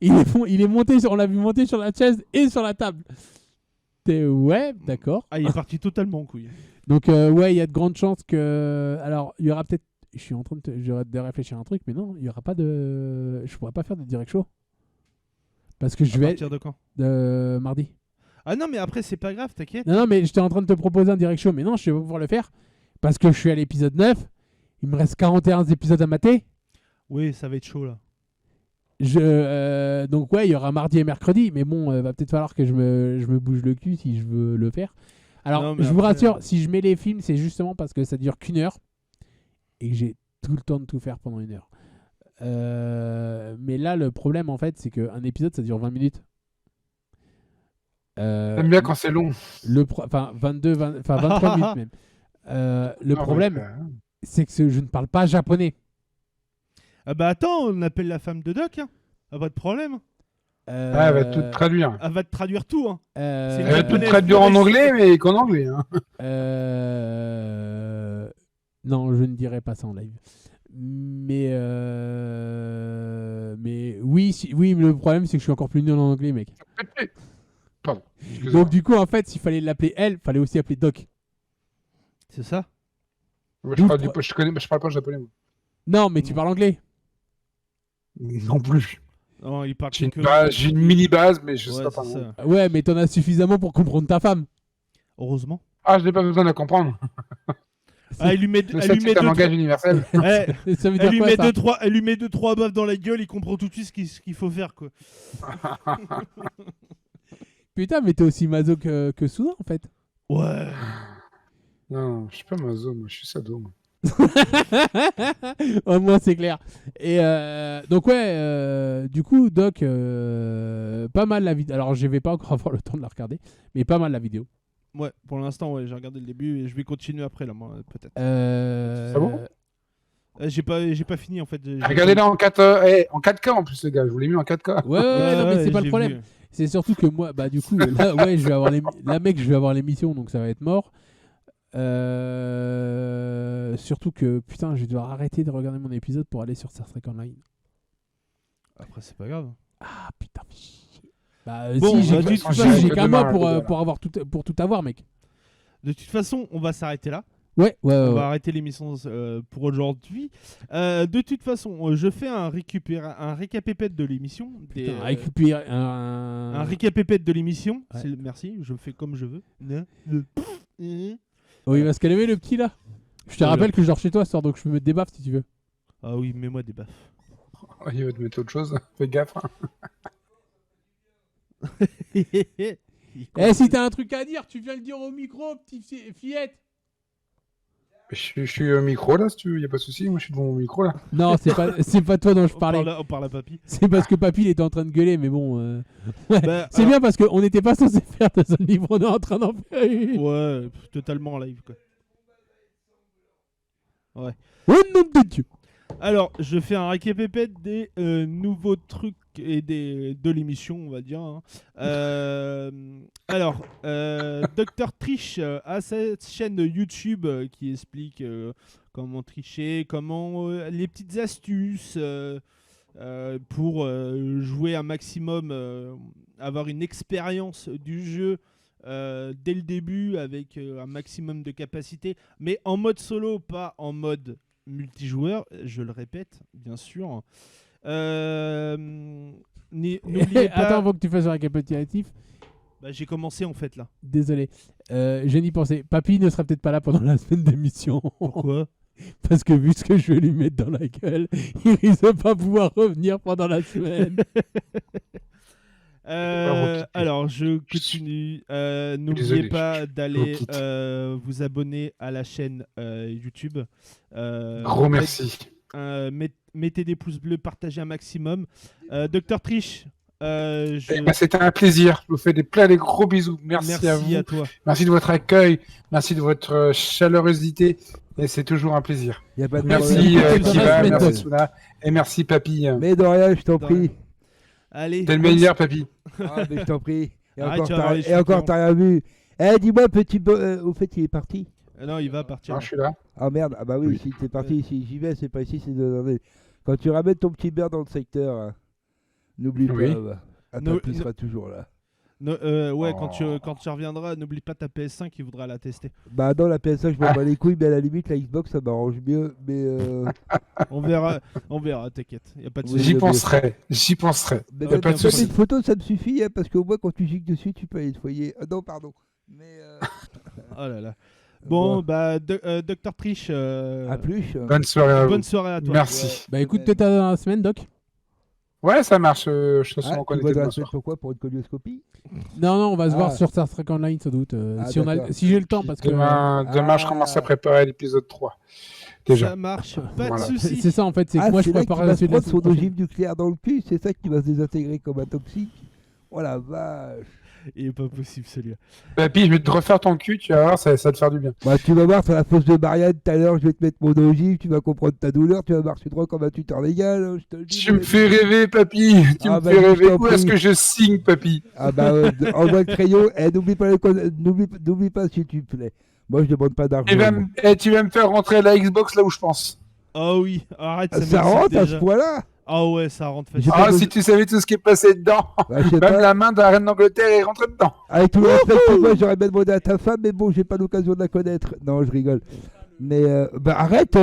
il est monté, on l'a vu monter sur la chaise et sur la table. Ouais, d'accord. Ah, il est parti totalement en couille. Donc ouais, il y a de grandes chances que... Alors, il y aura peut-être... Je suis en train de réfléchir à un truc, mais non, il n'y aura pas de... Je pourrais pas faire de direct show. Parce que je À vais... partir de quand? Mardi. Ah non, mais après, c'est pas grave, t'inquiète. Non, mais j'étais en train de te proposer un direct show, mais non, je vais pas pouvoir le faire. Parce que je suis à l'épisode 9. Il me reste 41 épisodes à mater. Oui, ça va être chaud là. Donc ouais, il y aura mardi et mercredi, mais bon, va peut-être falloir que je me bouge le cul si je veux le faire. Alors, Non, mais je vous après, rassure, si je mets les films, c'est justement parce que ça dure qu'1 heure et que j'ai tout le temps de tout faire pendant 1 heure. Mais là, le problème, en fait, c'est qu'un épisode, ça dure 20 minutes. J'aime bien quand c'est long. Enfin, 23 minutes même. Le problème, c'est que je ne parle pas japonais. Ah bah attends, on appelle la femme de Doc. Hein. Ah, pas de problème. Elle va tout traduire. Elle va te traduire tout. Hein. C'est Elle va tout japonais, traduire en Flores. anglais, mais qu'en anglais. Hein. Non, je ne dirai pas ça en live. Mais oui, oui, mais le problème, c'est que je suis encore plus nul en anglais, mec. Pardon. Excusez-moi. Donc du coup, en fait, s'il fallait l'appeler elle, fallait aussi appeler Doc. C'est ça? Moi, je parle pas japonais. Moi. Non, mais tu parles anglais. Non plus. Non, il parle J'ai que j'ai une mini base, mais je sais Ouais, pas c'est parler. ça. Ouais, mais t'en as suffisamment pour comprendre ta femme. Heureusement. Ah, je n'ai pas besoin de la comprendre. Ah, elle lui met, Je elle sais lui que met c'est un deux, langage universel. Ouais, Ça veut elle dire lui quoi, met ça elle lui met deux trois baffes dans la gueule, il comprend tout de suite ce qu'il faut faire quoi. Putain, mais t'es aussi maso que Soudan, en fait. Ouais. Non, je suis pas maso, moi, je suis sado. Moi. Au moins, c'est clair. Et donc, ouais, du coup, Doc, pas mal la vidéo. Alors, je vais pas encore avoir le temps de la regarder, mais pas mal la vidéo. Ouais, pour l'instant, ouais, j'ai regardé le début et je vais continuer après là, moi, peut-être. C'est bon J'ai pas fini en fait. Regardez-là en 4K en plus, les gars. Je vous l'ai mis en 4K. Ouais, non, mais c'est pas le j'ai problème. vu. C'est surtout que moi, bah, du coup, là, ouais, je vais avoir mec, je vais avoir l'émission, donc ça va être mort. Surtout que, putain, je vais devoir arrêter de regarder mon épisode pour aller sur Star Trek Online. Après, c'est pas grave. Ah, putain. Bah, Bon, si, bah, j'ai de toute façon, j'ai qu'un mois demain, pour avoir pour tout avoir, mec. De toute façon, on va s'arrêter là. Ouais. On va arrêter l'émission pour aujourd'hui. De toute façon, je fais un récapépète de l'émission. Putain, récupérer Un récapépète de l'émission. Ouais. Merci, je fais comme je veux. Oh, il va se calmer, le petit, là. Je te Oh, rappelle là. que je dors chez toi ce soir, donc je peux me mettre des baffes si tu veux. Ah oui, mets-moi des baffes. Il va te mettre autre chose. Fais gaffe. Hein. Eh, si t'as un truc à dire, tu viens le dire au micro, petite fillette. Je suis au micro là, si tu veux. Y a pas de souci. Moi, je suis devant mon micro là. Non, c'est pas toi dont je parlais. On parle à papy. C'est parce que papy il était en train de gueuler, mais bon. Ouais. Bah, c'est alors- bien parce qu'on n'était pas censé faire de zone libre, on est en train d'en faire une. Ouais, totalement en live quoi. Oh nom de Dieu. Alors, je fais un récapépète des nouveaux trucs et de l'émission, on va dire. Hein. Alors, Dr Trish a sa chaîne YouTube qui explique comment tricher, comment les petites astuces pour jouer un maximum, avoir une expérience du jeu dès le début avec un maximum de capacité, mais en mode solo, pas en mode multijoueur, je le répète, bien sûr. N'oubliez pas... Attends, avant que tu fasses un récapitulatif, Bah, j'ai commencé en fait là. désolé. Je n'y pensais. Papy ne sera peut-être pas là pendant la semaine d'émission. Pourquoi? Parce que vu ce que je vais lui mettre dans la gueule, il risque de pas pouvoir revenir pendant la semaine. Alors, je continue. N'oubliez Désolé, pas je d'aller vous quitte. vous abonner à la chaîne YouTube. Gros merci. Mettez des pouces bleus, partagez un maximum. Dr Trish, Eh ben, c'était un plaisir. Je vous fais plein de gros bisous. Merci à vous. à toi. Merci de votre accueil. Merci de votre chaleureusité. Et c'est toujours un plaisir. Y a pas de Merci problème. Kiva, semaine, merci Doc. Souna. Et merci Papy. Mais de rien, je t'en De prie. Allez. T'es le meilleur Papy. Ah, mais je t'en prie. Et Arrête, encore, tu vas avoir les et cheveux encore blancs. t'as rien vu. Eh, dis-moi, au fait, il est parti. Non, il va partir. Non, je suis là. Ah merde, ah bah oui, Oui. si t'es parti, si j'y vais, c'est pas ici, c'est de... Quand tu ramènes ton petit beurre dans le secteur, hein, n'oublie Oui. pas, bah, No- Atapi sera toujours là. Ouais, Oh. quand tu reviendras, n'oublie pas ta PS5, il voudra la tester. Bah non, la PS5, je m'en bats les couilles, mais à la limite, la Xbox, ça m'arrange mieux, mais... On verra, t'inquiète. Y a pas de Oui, souci. J'y penserai. Mais Y a même pas de faire souci. une photo, ça me suffit, hein, parce qu'au moins, quand tu gicles dessus, tu peux aller nettoyer. Non, pardon. Mais... Oh là là. Bon, bon, bah, Dr. Trish, à plus. Bonne soirée à vous. bonne soirée à toi. Merci. Bah écoute, peut-être à la semaine, Doc. Ouais, ça marche. Je te Ah, sens tu connecté vas dans demain la semaine soir. pourquoi? Pour une colioscopie? Non, on va se voir Ah. sur Star Trek Online sans doute. Ah, Si d'accord. si j'ai le temps, parce que Demain, je commence à préparer l'épisode 3. Déjà. Ça marche, pas Voilà. de souci. c'est ça en fait, c'est que Ah, moi je c'est là qu'il prépare va la se suite de la prendre son semaine prochaine. ogive nucléaire dans le cul, c'est ça qui va se désintégrer comme un toxique. Oh la vache. Il est pas possible celui-là. Papy, je vais te refaire ton cul, tu vas voir, ça va te faire du bien. Bah, tu vas voir sur la fosse de Marianne tout à l'heure, je vais te mettre mon ogive, tu vas comprendre ta douleur, tu vas marcher droit comme un tuteur légal, je te le dis. Tu mon me ami. fais rêver, papy. Tu Ah, me bah, fais je rêver. t'en Où est-ce prie. que je signe, papy? Ah bah, envoie le crayon, n'oublie pas, n'oublie pas s'il te plaît. Moi, je demande pas d'argent. Tu vas me faire rentrer la Xbox là où je pense. Ah oui, arrête, ça Ça m'excite rentre à déjà. ce point-là. Ah ouais, ça rentre J'ai facile. pas Ah, besoin- si tu savais tout ce qui est passé dedans. Bah, je sais Même pas. la main de la reine d'Angleterre est rentrée dedans. Avec tout le respect pour moi, j'aurais bien demandé à ta femme, mais bon, j'ai pas l'occasion de la connaître. Non, je rigole. Mais bah arrête,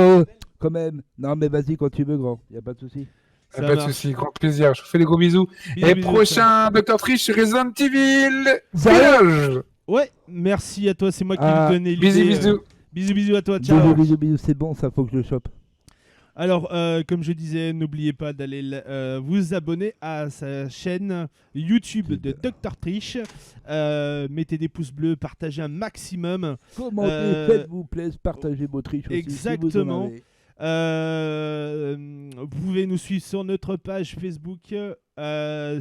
quand même. Non, mais vas-y quand tu veux, grand. Y a pas de souci. Ça Pas de marche. soucis, grand plaisir. Je vous fais des gros bisous. Bisous, Et bisous, prochain Dr. Trish sur Resident Evil. Sérieux Village. Ouais, merci à toi, c'est moi qui Ah, lui donnais l'idée. Bisous, bisous. Bisous à toi, ciao. Bisous, bisous, bisous, c'est bon, ça faut que je le chope. Alors, comme je disais, n'oubliez pas d'aller vous abonner à sa chaîne YouTube de Dr. Trish. Mettez des pouces bleus, partagez un maximum. Commentez, faites-vous plaisir, partagez vos triches aussi. Exactement. Si vous en avez. Vous pouvez nous suivre sur notre page Facebook,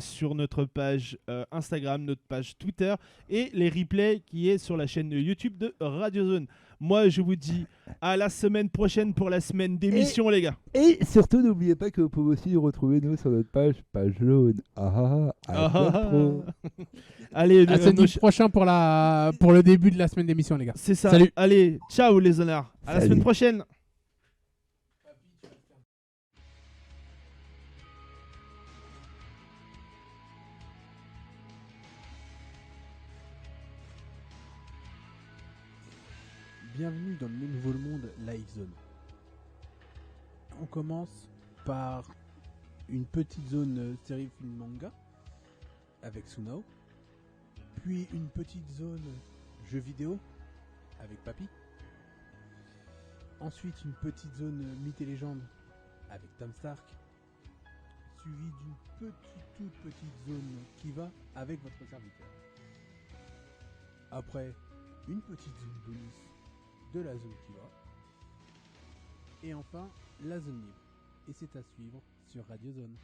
sur notre page Instagram, notre page Twitter et les replays qui est sur la chaîne YouTube de Radio Zone. Moi, je vous dis à la semaine prochaine pour la semaine d'émission, les gars. Et surtout, n'oubliez pas que vous pouvez aussi nous retrouver nous sur notre page jaune. Pro. Allez, À samedi prochain pour le début de la semaine d'émission, les gars. c'est ça. Salut. Allez, ciao les honneurs. À la Salut. semaine prochaine. Bienvenue dans le nouveau monde Live Zone. On commence par une petite zone série film manga avec Sunao, puis une petite zone jeux vidéo avec Papy, ensuite une petite zone mythes et légendes avec Tom Stark, suivi d'une toute petite zone Kiva avec votre serviteur. Après, une petite zone bonus de la zone Kiva. Et enfin, la zone libre. Et c'est à suivre sur Radio Zone.